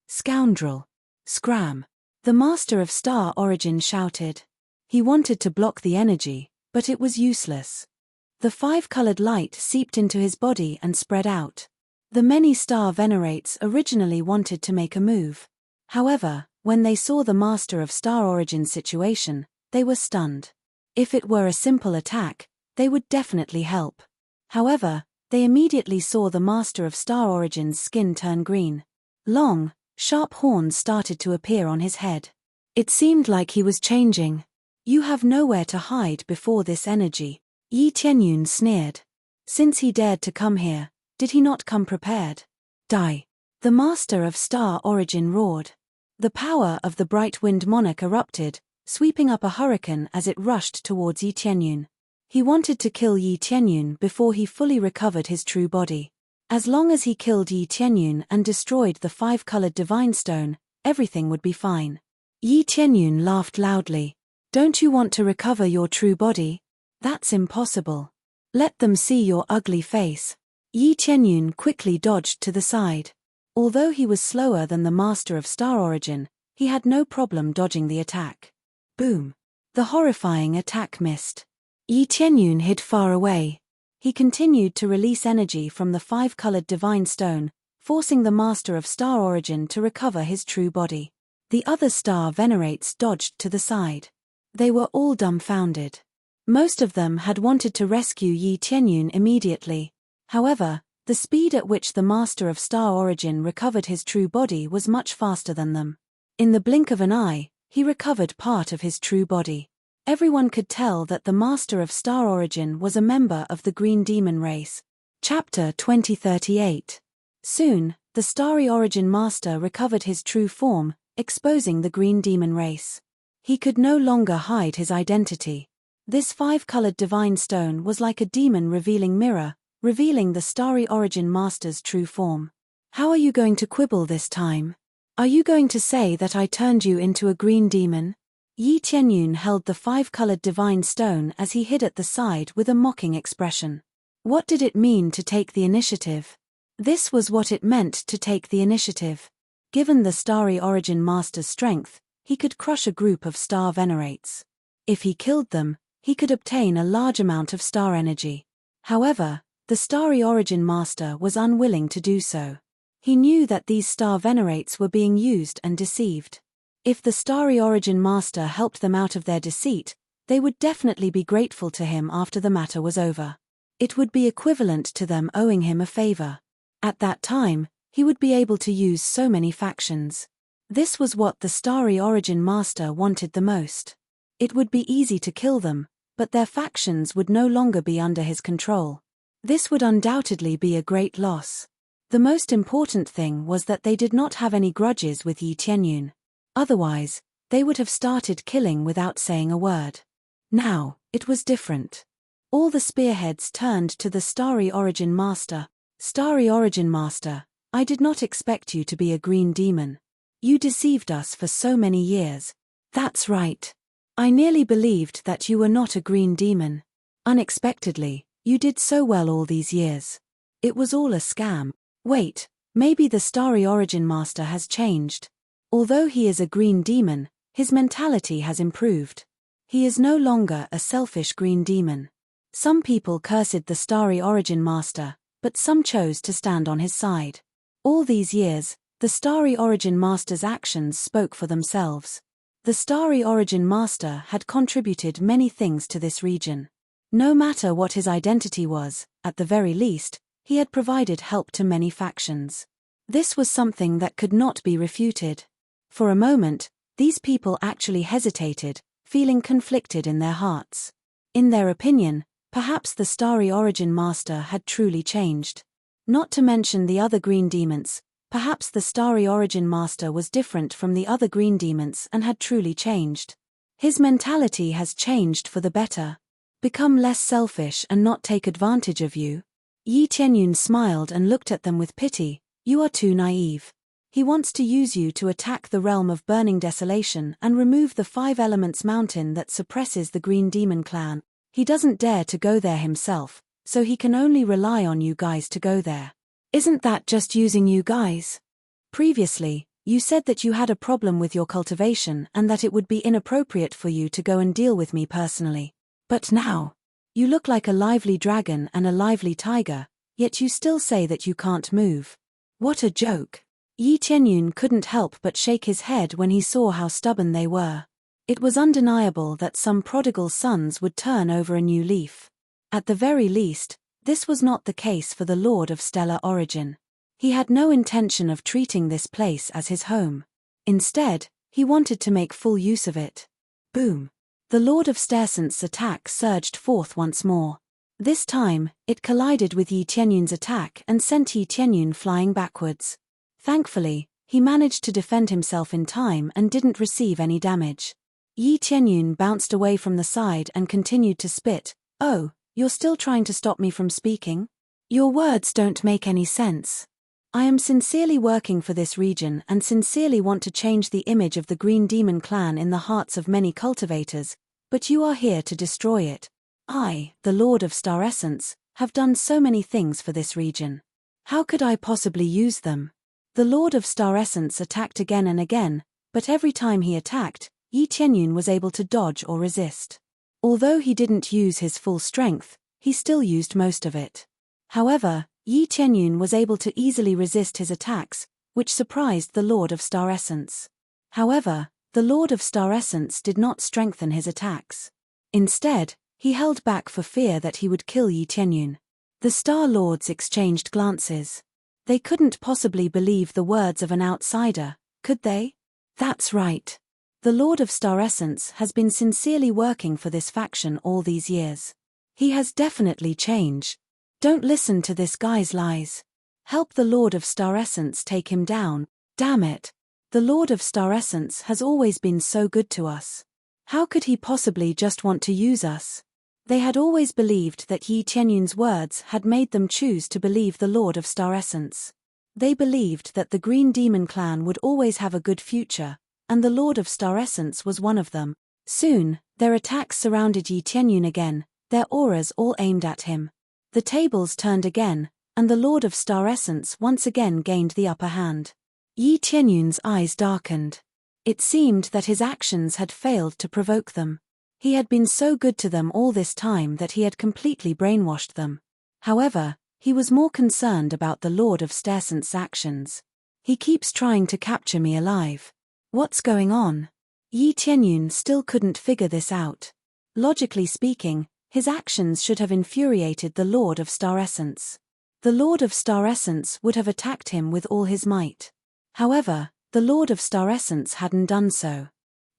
Scoundrel! Scram! The Master of Star Origin shouted. He wanted to block the energy, but it was useless. The five-colored light seeped into his body and spread out. The many star venerates originally wanted to make a move. However, when they saw the Master of Star Origin's situation, they were stunned. If it were a simple attack, they would definitely help. However, they immediately saw the Master of Star Origin's skin turn green. Long, sharp horns started to appear on his head. It seemed like he was changing. You have nowhere to hide before this energy, Yi Tianyun sneered. Since he dared to come here, did he not come prepared? Die! The Master of Star Origin roared. The power of the bright wind monarch erupted, sweeping up a hurricane as it rushed towards Yi Tianyun. He wanted to kill Yi Tianyun before he fully recovered his true body. As long as he killed Yi Tianyun and destroyed the five-colored divine stone, everything would be fine. Yi Tianyun laughed loudly. Don't you want to recover your true body? That's impossible. Let them see your ugly face. Yi Tianyun quickly dodged to the side. Although he was slower than the Master of Star Origin, he had no problem dodging the attack. Boom! The horrifying attack missed. Yi Tianyun hid far away. He continued to release energy from the five-colored divine stone, forcing the Master of Star Origin to recover his true body. The other star venerates dodged to the side. They were all dumbfounded. Most of them had wanted to rescue Yi Tianyun immediately. However, the speed at which the Master of Star Origin recovered his true body was much faster than them. In the blink of an eye, he recovered part of his true body. Everyone could tell that the Master of Star Origin was a member of the Green Demon race. Chapter 2038. Soon, the Starry Origin Master recovered his true form, exposing the Green Demon race. He could no longer hide his identity. This five-colored divine stone was like a demon-revealing mirror, revealing the Starry Origin Master's true form. How are you going to quibble this time? Are you going to say that I turned you into a green demon? Yi Tianyun held the five-colored divine stone as he hid at the side with a mocking expression. What did it mean to take the initiative? This was what it meant to take the initiative. Given the Starry Origin Master's strength, he could crush a group of star venerates. If he killed them, he could obtain a large amount of star energy. However, the Starry Origin Master was unwilling to do so. He knew that these star venerates were being used and deceived. If the Starry Origin Master helped them out of their deceit, they would definitely be grateful to him after the matter was over. It would be equivalent to them owing him a favor. At that time, he would be able to use so many factions. This was what the Starry Origin Master wanted the most. It would be easy to kill them, but their factions would no longer be under his control. This would undoubtedly be a great loss. The most important thing was that they did not have any grudges with Yi Tianyun. Otherwise, they would have started killing without saying a word. Now, it was different. All the spearheads turned to the Starry Origin Master. Starry Origin Master, I did not expect you to be a green demon. You deceived us for so many years. That's right. I nearly believed that you were not a green demon. Unexpectedly, you did so well all these years. It was all a scam. Wait, maybe the Starry Origin Master has changed. Although he is a green demon, His mentality has improved. He is no longer a selfish green demon. Some people cursed the Starry Origin Master, but some chose to stand on his side. All these years, the Starry Origin Master's actions spoke for themselves. The Starry Origin Master had contributed many things to this region. No matter what his identity was, at the very least, he had provided help to many factions. This was something that could not be refuted. For a moment, these people actually hesitated, feeling conflicted in their hearts. In their opinion, perhaps the Starry Origin Master had truly changed. Not to mention the other green demons, perhaps the Starry Origin Master was different from the other green demons and had truly changed. His mentality has changed for the better. Become less selfish and not take advantage of you. Yi Tianyun smiled and looked at them with pity. You are too naive. He wants to use you to attack the realm of burning desolation and remove the 5 elements mountain that suppresses the Green Demon clan. He doesn't dare to go there himself, so he can only rely on you guys to go there. Isn't that just using you guys? Previously, you said that you had a problem with your cultivation and that it would be inappropriate for you to go and deal with me personally. But now, you look like a lively dragon and a lively tiger, yet you still say that you can't move. What a joke. Yi Tianyun couldn't help but shake his head when he saw how stubborn they were. It was undeniable that some prodigal sons would turn over a new leaf. At the very least, this was not the case for the Lord of Stellar Origin. He had no intention of treating this place as his home. Instead, he wanted to make full use of it. Boom! The Lord of Starson's attack surged forth once more. This time, it collided with Yi Tianyun's attack and sent Yi Tianyun flying backwards. Thankfully, he managed to defend himself in time and didn't receive any damage. Yi Tianyun bounced away from the side and continued to spit. Oh, you're still trying to stop me from speaking? Your words don't make any sense. I am sincerely working for this region and sincerely want to change the image of the Green Demon clan in the hearts of many cultivators, but you are here to destroy it. I, the Lord of Star Essence, have done so many things for this region. How could I possibly use them? The Lord of Star Essence attacked again and again, but every time he attacked, Yi Tianyun was able to dodge or resist. Although he didn't use his full strength, he still used most of it. However, Yi Tianyun was able to easily resist his attacks, which surprised the Lord of Star Essence. However, the Lord of Star Essence did not strengthen his attacks. Instead, he held back for fear that he would kill Yi Tianyun. The Star Lords exchanged glances. They couldn't possibly believe the words of an outsider, could they? That's right. The Lord of Star Essence has been sincerely working for this faction all these years. He has definitely changed. Don't listen to this guy's lies. Help the Lord of Star Essence take him down. Damn it. The Lord of Star Essence has always been so good to us. How could he possibly just want to use us? They had always believed that Yi Tianyun's words had made them choose to believe the Lord of Star Essence. They believed that the Green Demon clan would always have a good future, and the Lord of Star Essence was one of them. Soon, their attacks surrounded Yi Tianyun again, their auras all aimed at him. The tables turned again, and the Lord of Star Essence once again gained the upper hand. Yi Tianyun's eyes darkened. It seemed that his actions had failed to provoke them. He had been so good to them all this time that he had completely brainwashed them. However, he was more concerned about the Lord of Starson's actions. He keeps trying to capture me alive. What's going on? Yi Tianyun still couldn't figure this out. Logically speaking, his actions should have infuriated the Lord of Star Essence. The Lord of Star Essence would have attacked him with all his might. However, the Lord of Star Essence hadn't done so.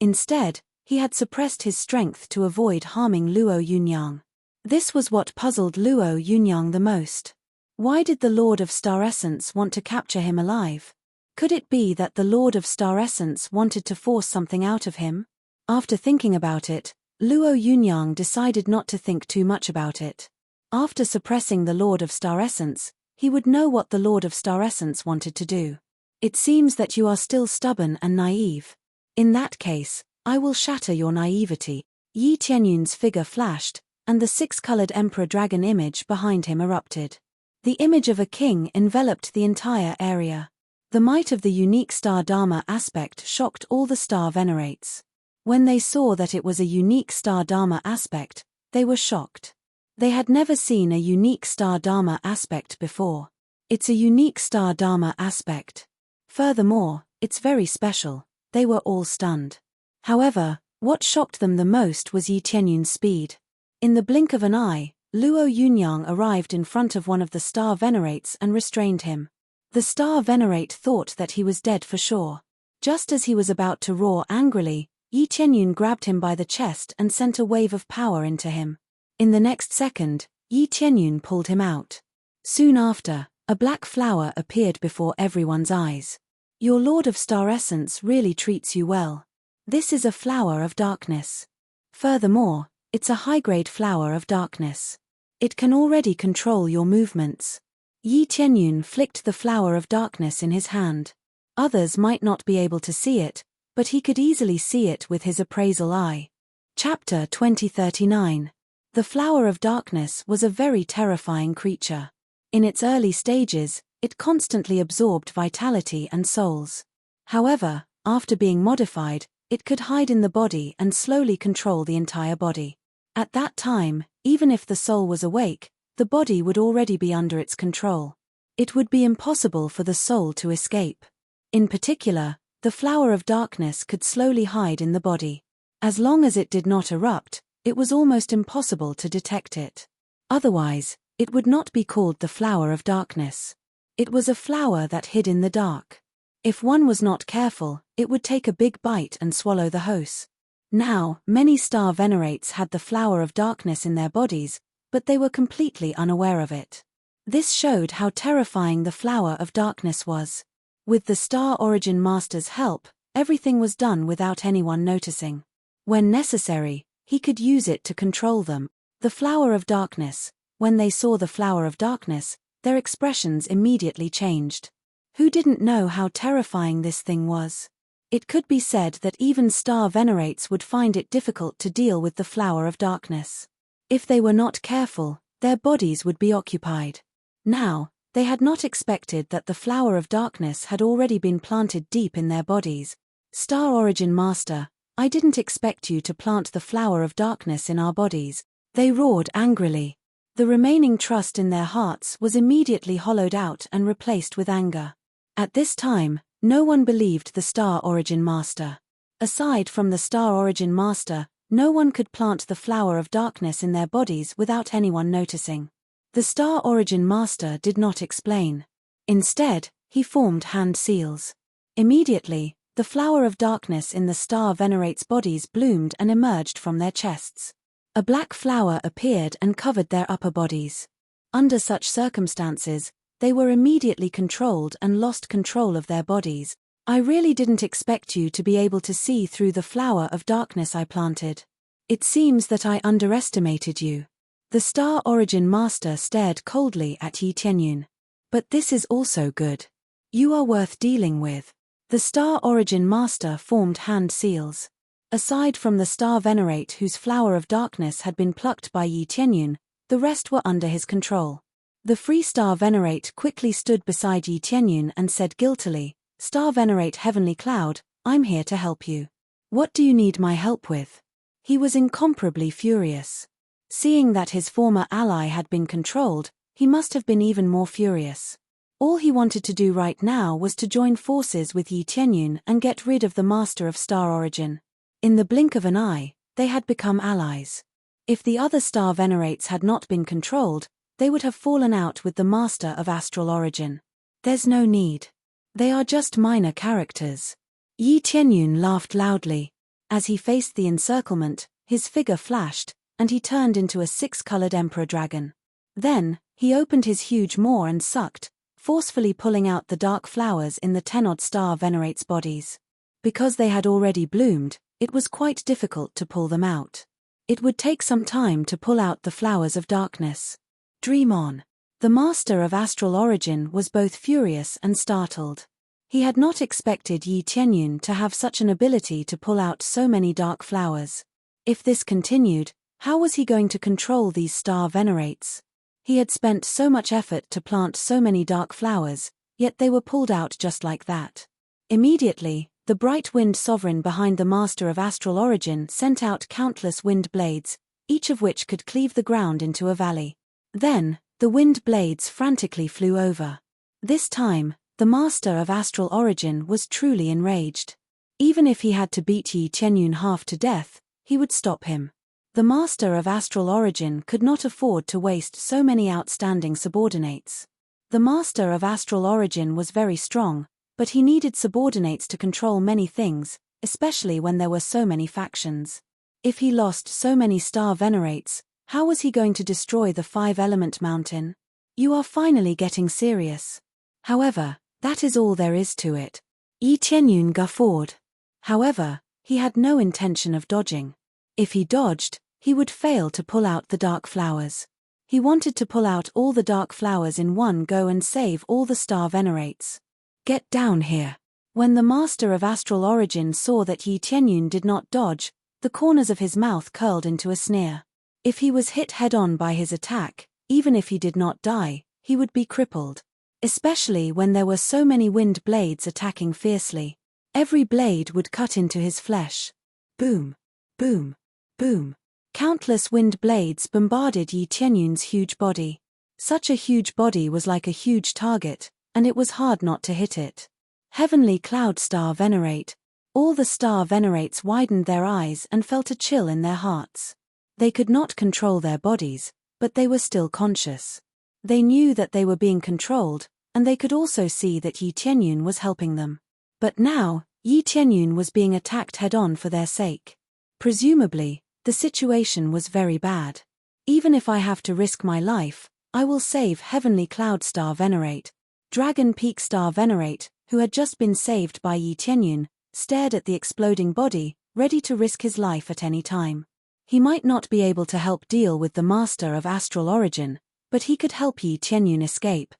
Instead, he had suppressed his strength to avoid harming Luo Yunyang. This was what puzzled Luo Yunyang the most. Why did the Lord of Star Essence want to capture him alive? Could it be that the Lord of Star Essence wanted to force something out of him? After thinking about it, Luo Yunyang decided not to think too much about it. After suppressing the Lord of Star Essence, he would know what the Lord of Star Essence wanted to do. It seems that you are still stubborn and naive. In that case, I will shatter your naivety. Yi Tianyun's figure flashed, and the 6-colored Emperor Dragon image behind him erupted. The image of a king enveloped the entire area. The might of the unique star Dharma aspect shocked all the star venerates. When they saw that it was a unique star Dharma aspect, they were shocked. They had never seen a unique star Dharma aspect before. It's a unique star Dharma aspect. Furthermore, it's very special. They were all stunned. However, what shocked them the most was Yi Tianyun's speed. In the blink of an eye, Luo Yunyang arrived in front of one of the star venerates and restrained him. The star venerate thought that he was dead for sure. Just as he was about to roar angrily, Yi Tianyun grabbed him by the chest and sent a wave of power into him. In the next second, Yi Tianyun pulled him out. Soon after, a black flower appeared before everyone's eyes. Your Lord of Star Essence really treats you well. This is a flower of darkness. Furthermore, it's a high-grade flower of darkness. It can already control your movements. Yi Tianyun flicked the flower of darkness in his hand. Others might not be able to see it, but he could easily see it with his appraisal eye. Chapter 2039. The flower of darkness was a very terrifying creature. In its early stages, it constantly absorbed vitality and souls. However, after being modified, it could hide in the body and slowly control the entire body. At that time, even if the soul was awake, the body would already be under its control. It would be impossible for the soul to escape. In particular, the flower of darkness could slowly hide in the body. As long as it did not erupt, it was almost impossible to detect it. Otherwise, it would not be called the flower of darkness. It was a flower that hid in the dark. If one was not careful, it would take a big bite and swallow the host. Now, many star venerates had the flower of darkness in their bodies, but they were completely unaware of it. This showed how terrifying the flower of darkness was. With the Star Origin Master's help, everything was done without anyone noticing. When necessary, he could use it to control them. The flower of darkness. When they saw the flower of darkness, their expressions immediately changed. Who didn't know how terrifying this thing was? It could be said that even star venerates would find it difficult to deal with the flower of darkness. If they were not careful, their bodies would be occupied. Now, they had not expected that the flower of darkness had already been planted deep in their bodies. Star Origin Master, I didn't expect you to plant the flower of darkness in our bodies. They roared angrily. The remaining trust in their hearts was immediately hollowed out and replaced with anger. At this time, no one believed the Star Origin Master. Aside from the Star Origin Master, no one could plant the flower of darkness in their bodies without anyone noticing. The Star Origin Master did not explain. Instead, he formed hand seals. Immediately, the flower of darkness in the star venerates' bodies bloomed and emerged from their chests. A black flower appeared and covered their upper bodies. Under such circumstances, they were immediately controlled and lost control of their bodies. I really didn't expect you to be able to see through the flower of darkness I planted. It seems that I underestimated you. The Star Origin Master stared coldly at Yi Tianyun. But this is also good. You are worth dealing with. The Star Origin Master formed hand seals. Aside from the Star Venerate whose flower of darkness had been plucked by Yi Tianyun, the rest were under his control. The Free Star Venerate quickly stood beside Yi Tianyun and said guiltily, Star Venerate Heavenly Cloud, I'm here to help you. What do you need my help with? He was incomparably furious. Seeing that his former ally had been controlled, he must have been even more furious. All he wanted to do right now was to join forces with Yi Tianyun and get rid of the Master of Star Origin. In the blink of an eye, they had become allies. If the other Star Venerates had not been controlled, they would have fallen out with the Master of Astral Origin. There's no need. They are just minor characters. Yi Tianyun laughed loudly. As he faced the encirclement, his figure flashed, and he turned into a six-colored emperor dragon. Then, he opened his huge maw and sucked, forcefully pulling out the dark flowers in the 10-odd Star Venerates' bodies. Because they had already bloomed, it was quite difficult to pull them out. It would take some time to pull out the flowers of darkness. Dream on. The Master of Astral Origin was both furious and startled. He had not expected Yi Tianyun to have such an ability to pull out so many dark flowers. If this continued, how was he going to control these Star Venerates? He had spent so much effort to plant so many dark flowers, Yet they were pulled out just like that. Immediately, the bright wind sovereign behind the master of astral origin sent out countless wind blades, each of which could cleave the ground into a valley. Then, the wind blades frantically flew over. This time, the master of astral origin was truly enraged. Even if he had to beat Yi Tianyun half to death, he would stop him. The master of astral origin could not afford to waste so many outstanding subordinates. The master of astral origin was very strong, but he needed subordinates to control many things, especially when there were so many factions. If he lost so many star venerates, how was he going to destroy the 5-element mountain? You are finally getting serious. However, that is all there is to it. Yi Tianyun guffawed. However, he had no intention of dodging. If he dodged, he would fail to pull out the dark flowers. He wanted to pull out all the dark flowers in one go and save all the star venerates. Get down here. When the master of astral origin saw that Yi Tianyun did not dodge, the corners of his mouth curled into a sneer. If he was hit head-on by his attack, even if he did not die, he would be crippled. Especially when there were so many wind blades attacking fiercely. Every blade would cut into his flesh. Boom, boom, boom. Countless wind blades bombarded Yi Tianyun's huge body. Such a huge body was like a huge target, and it was hard not to hit it. Heavenly Cloud Star Venerate. All the star venerates widened their eyes and felt a chill in their hearts. They could not control their bodies, but they were still conscious. They knew that they were being controlled, and they could also see that Yi Tianyun was helping them. But now, Yi Tianyun was being attacked head-on for their sake. Presumably, the situation was very bad. Even if I have to risk my life, I will save Heavenly Cloud Star Venerate. Dragon Peak Star Venerate, who had just been saved by Yi Tianyun, stared at the exploding body, ready to risk his life at any time. He might not be able to help deal with the master of astral origin, but he could help Yi Tianyun escape.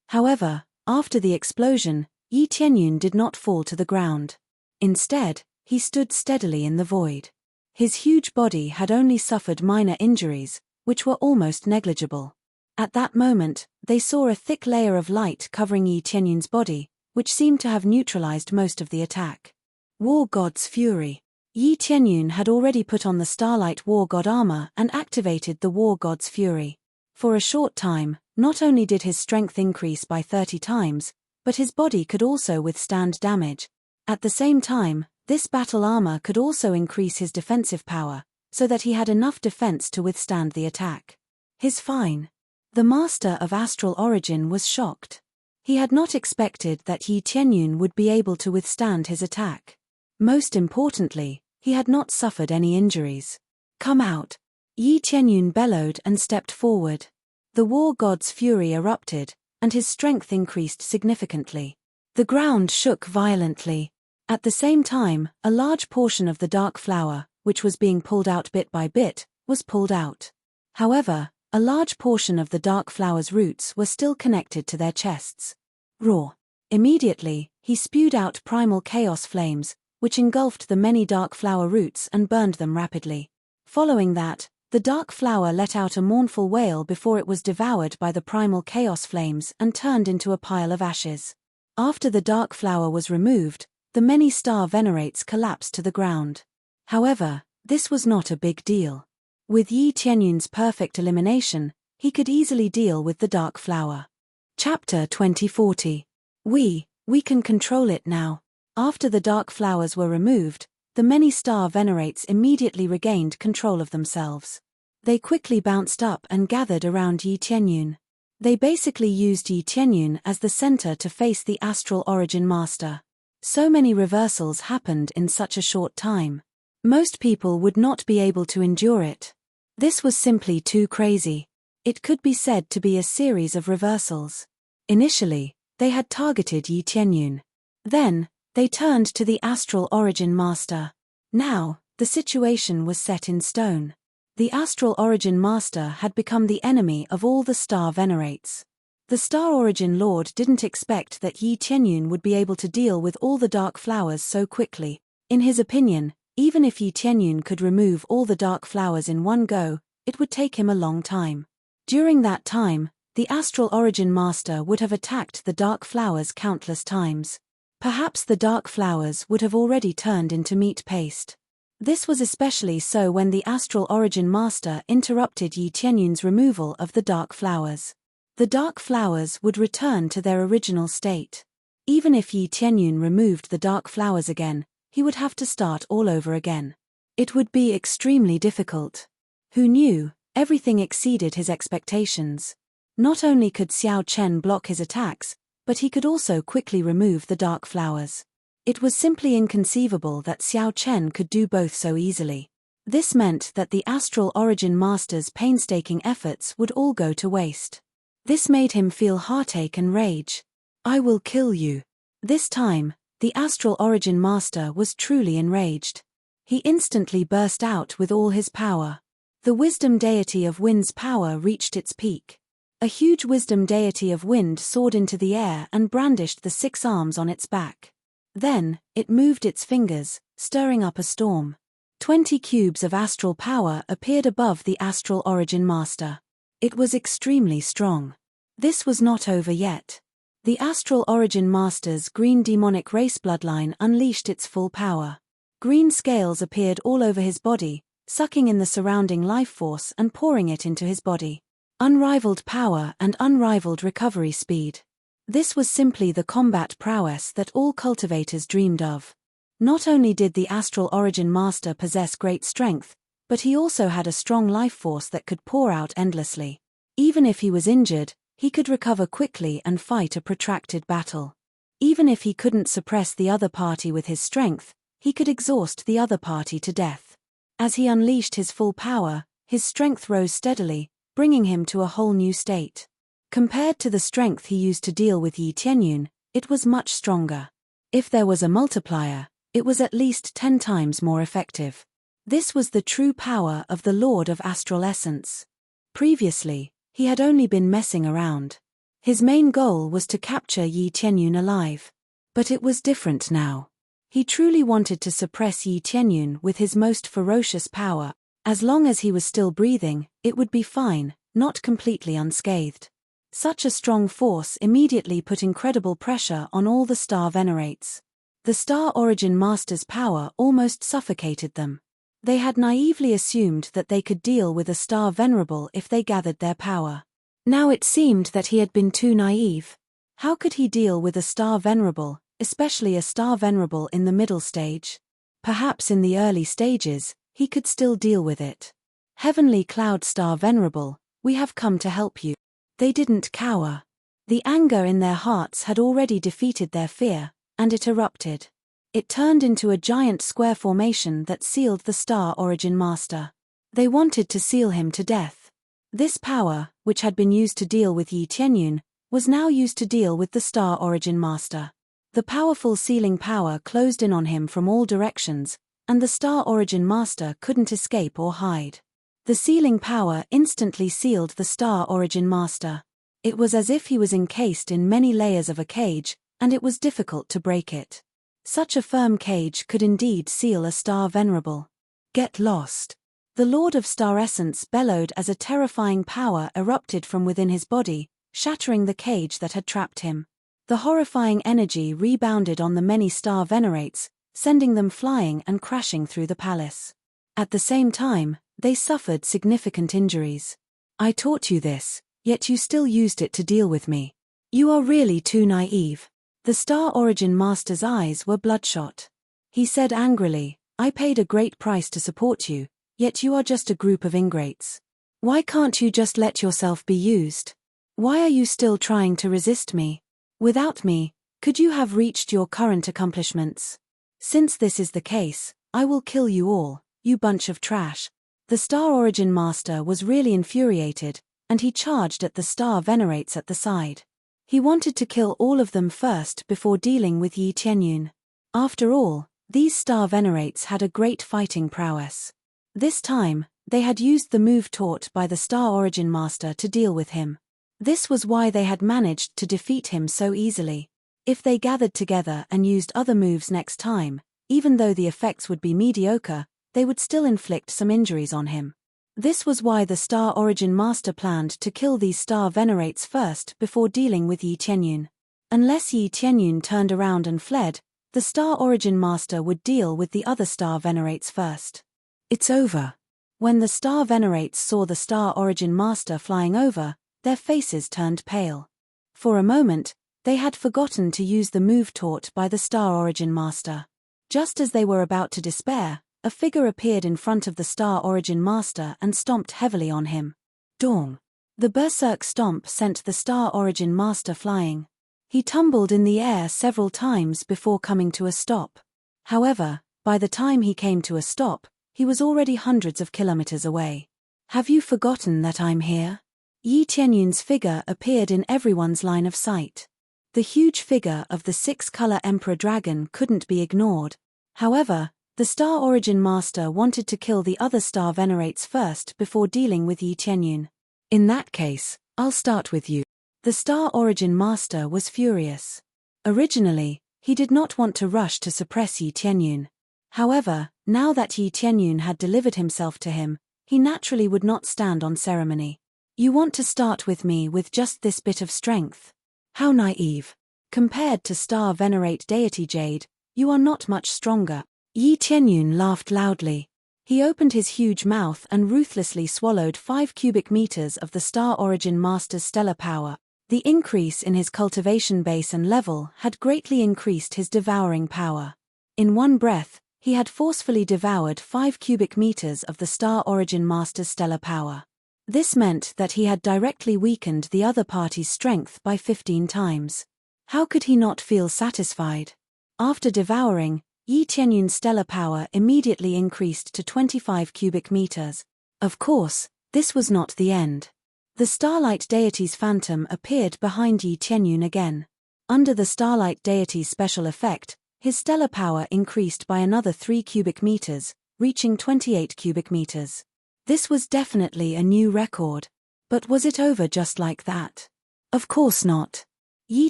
However, after the explosion, Yi Tianyun did not fall to the ground. Instead, he stood steadily in the void. His huge body had only suffered minor injuries, which were almost negligible. At that moment, they saw a thick layer of light covering Yi Tianyun's body, which seemed to have neutralized most of the attack. War God's Fury. Yi Tianyun had already put on the Starlight War God armor and activated the War God's Fury. For a short time, not only did his strength increase by 30 times, but his body could also withstand damage. At the same time, this battle armor could also increase his defensive power, so that he had enough defense to withstand the attack. His fine. The master of astral origin was shocked. He had not expected that Yi Tianyun would be able to withstand his attack. Most importantly, he had not suffered any injuries. Come out. Yi Tianyun bellowed and stepped forward. The war god's fury erupted, and his strength increased significantly. The ground shook violently. At the same time, a large portion of the dark flower, which was being pulled out bit by bit, was pulled out. However, a large portion of the dark flower's roots were still connected to their chests. Roar. Immediately, he spewed out primal chaos flames, which engulfed the many dark flower roots and burned them rapidly. Following that, the dark flower let out a mournful wail before it was devoured by the primal chaos flames and turned into a pile of ashes. After the dark flower was removed, the many star venerates collapsed to the ground. However, this was not a big deal. With Yi Tianyun's perfect elimination, he could easily deal with the dark flower. Chapter 2040. We can control it now. After the dark flowers were removed, the many star venerates immediately regained control of themselves. They quickly bounced up and gathered around Yi Tianyun. They basically used Yi Tianyun as the center to face the astral origin master. So many reversals happened in such a short time. Most people would not be able to endure it. This was simply too crazy. It could be said to be a series of reversals. Initially, they had targeted Yi Tianyun. Then, they turned to the astral origin master. Now, the situation was set in stone. The astral origin master had become the enemy of all the star venerates. The star origin lord didn't expect that Yi Tianyun would be able to deal with all the dark flowers so quickly. In his opinion, even if Yi Tianyun could remove all the dark flowers in one go, it would take him a long time. During that time, the Astral Origin Master would have attacked the Dark Flowers countless times. Perhaps the Dark Flowers would have already turned into meat paste. This was especially so when the Astral Origin Master interrupted Yi Tianyun's removal of the Dark Flowers. The Dark Flowers would return to their original state. Even if Yi Tianyun removed the Dark Flowers again, he would have to start all over again. It would be extremely difficult. Who knew? Everything exceeded his expectations. Not only could Xiao Chen block his attacks, but he could also quickly remove the Dark Flowers. It was simply inconceivable that Xiao Chen could do both so easily. This meant that the Astral Origin Master's painstaking efforts would all go to waste. This made him feel heartache and rage. I will kill you. This time, the Astral Origin Master was truly enraged. He instantly burst out with all his power. The wisdom deity of wind's power reached its peak. A huge wisdom deity of wind soared into the air and brandished the 6 arms on its back. Then, it moved its fingers, stirring up a storm. 20 cubes of astral power appeared above the Astral Origin Master. It was extremely strong. This was not over yet. The Astral Origin Master's green demonic race bloodline unleashed its full power. Green scales appeared all over his body, sucking in the surrounding life force and pouring it into his body. Unrivaled power and unrivaled recovery speed. This was simply the combat prowess that all cultivators dreamed of. Not only did the Astral Origin Master possess great strength, but he also had a strong life force that could pour out endlessly. Even if he was injured, he could recover quickly and fight a protracted battle. Even if he couldn't suppress the other party with his strength, he could exhaust the other party to death. As he unleashed his full power, his strength rose steadily, bringing him to a whole new state. Compared to the strength he used to deal with Yi Tianyun, it was much stronger. If there was a multiplier, it was at least 10 times more effective. This was the true power of the Lord of Astral Essence. Previously, he had only been messing around. His main goal was to capture Yi Tianyun alive. But it was different now. He truly wanted to suppress Yi Tianyun with his most ferocious power. As long as he was still breathing, it would be fine, not completely unscathed. Such a strong force immediately put incredible pressure on all the Star Venerates. The Star Origin Master's power almost suffocated them. They had naively assumed that they could deal with a Star Venerable if they gathered their power. Now it seemed that he had been too naive. How could he deal with a Star Venerable, especially a Star Venerable in the middle stage? Perhaps in the early stages, he could still deal with it. Heavenly Cloud Star Venerable, we have come to help you. They didn't cower. The anger in their hearts had already defeated their fear, and it erupted. It turned into a giant square formation that sealed the Star Origin Master. They wanted to seal him to death. This power, which had been used to deal with Yi Tianyun, was now used to deal with the Star Origin Master. The powerful sealing power closed in on him from all directions, and the Star Origin Master couldn't escape or hide. The sealing power instantly sealed the Star Origin Master. It was as if he was encased in many layers of a cage, and it was difficult to break it. Such a firm cage could indeed seal a Star Venerable. Get lost. The Lord of Star Essence bellowed as a terrifying power erupted from within his body, shattering the cage that had trapped him. The horrifying energy rebounded on the many Star Venerates, sending them flying and crashing through the palace. At the same time, they suffered significant injuries. I taught you this, yet you still used it to deal with me. You are really too naive. The Star Origin Master's eyes were bloodshot. He said angrily, I paid a great price to support you, yet you are just a group of ingrates. Why can't you just let yourself be used? Why are you still trying to resist me? Without me, could you have reached your current accomplishments? Since this is the case, I will kill you all, you bunch of trash. The Star Origin Master was really infuriated, and he charged at the Star Venerates at the side. He wanted to kill all of them first before dealing with Yi Tianyun. After all, these Star Venerates had a great fighting prowess. This time, they had used the move taught by the Star Origin Master to deal with him. This was why they had managed to defeat him so easily. If they gathered together and used other moves next time, even though the effects would be mediocre, they would still inflict some injuries on him. This was why the Star Origin Master planned to kill these star venerates first before dealing with Yi Tianyun. Unless Yi Tianyun turned around and fled, the Star Origin Master would deal with the other star venerates first. It's over. When the star venerates saw the Star Origin Master flying over, their faces turned pale. For a moment, they had forgotten to use the move taught by the Star Origin Master. Just as they were about to despair, a figure appeared in front of the Star Origin Master and stomped heavily on him. Dong! The berserk stomp sent the Star Origin Master flying. He tumbled in the air several times before coming to a stop. However, by the time he came to a stop, he was already hundreds of kilometers away. Have you forgotten that I'm here? Yi Tianyun's figure appeared in everyone's line of sight. The huge figure of the six-color Emperor Dragon couldn't be ignored. However, the Star Origin Master wanted to kill the other star venerates first before dealing with Yi Tianyun. In that case, I'll start with you. The Star Origin Master was furious. Originally, he did not want to rush to suppress Yi Tianyun. However, now that Yi Tianyun had delivered himself to him, he naturally would not stand on ceremony. You want to start with me with just this bit of strength? How naive. Compared to Star Venerate Deity Jade, you are not much stronger. Yi Tianyun laughed loudly. He opened his huge mouth and ruthlessly swallowed 5 cubic meters of the Star Origin Master's stellar power. The increase in his cultivation base and level had greatly increased his devouring power. In one breath, he had forcefully devoured 5 cubic meters of the Star Origin Master's stellar power. This meant that he had directly weakened the other party's strength by 15 times. How could he not feel satisfied? After devouring, Yi Tianyun's stellar power immediately increased to 25 cubic meters. Of course, this was not the end. The Starlight Deity's phantom appeared behind Yi Tianyun again. Under the Starlight Deity's special effect, his stellar power increased by another 3 cubic meters, reaching 28 cubic meters. This was definitely a new record. But was it over just like that? Of course not. Yi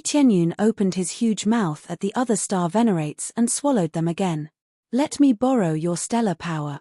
Tianyun opened his huge mouth at the other star venerates and swallowed them again. Let me borrow your stellar power.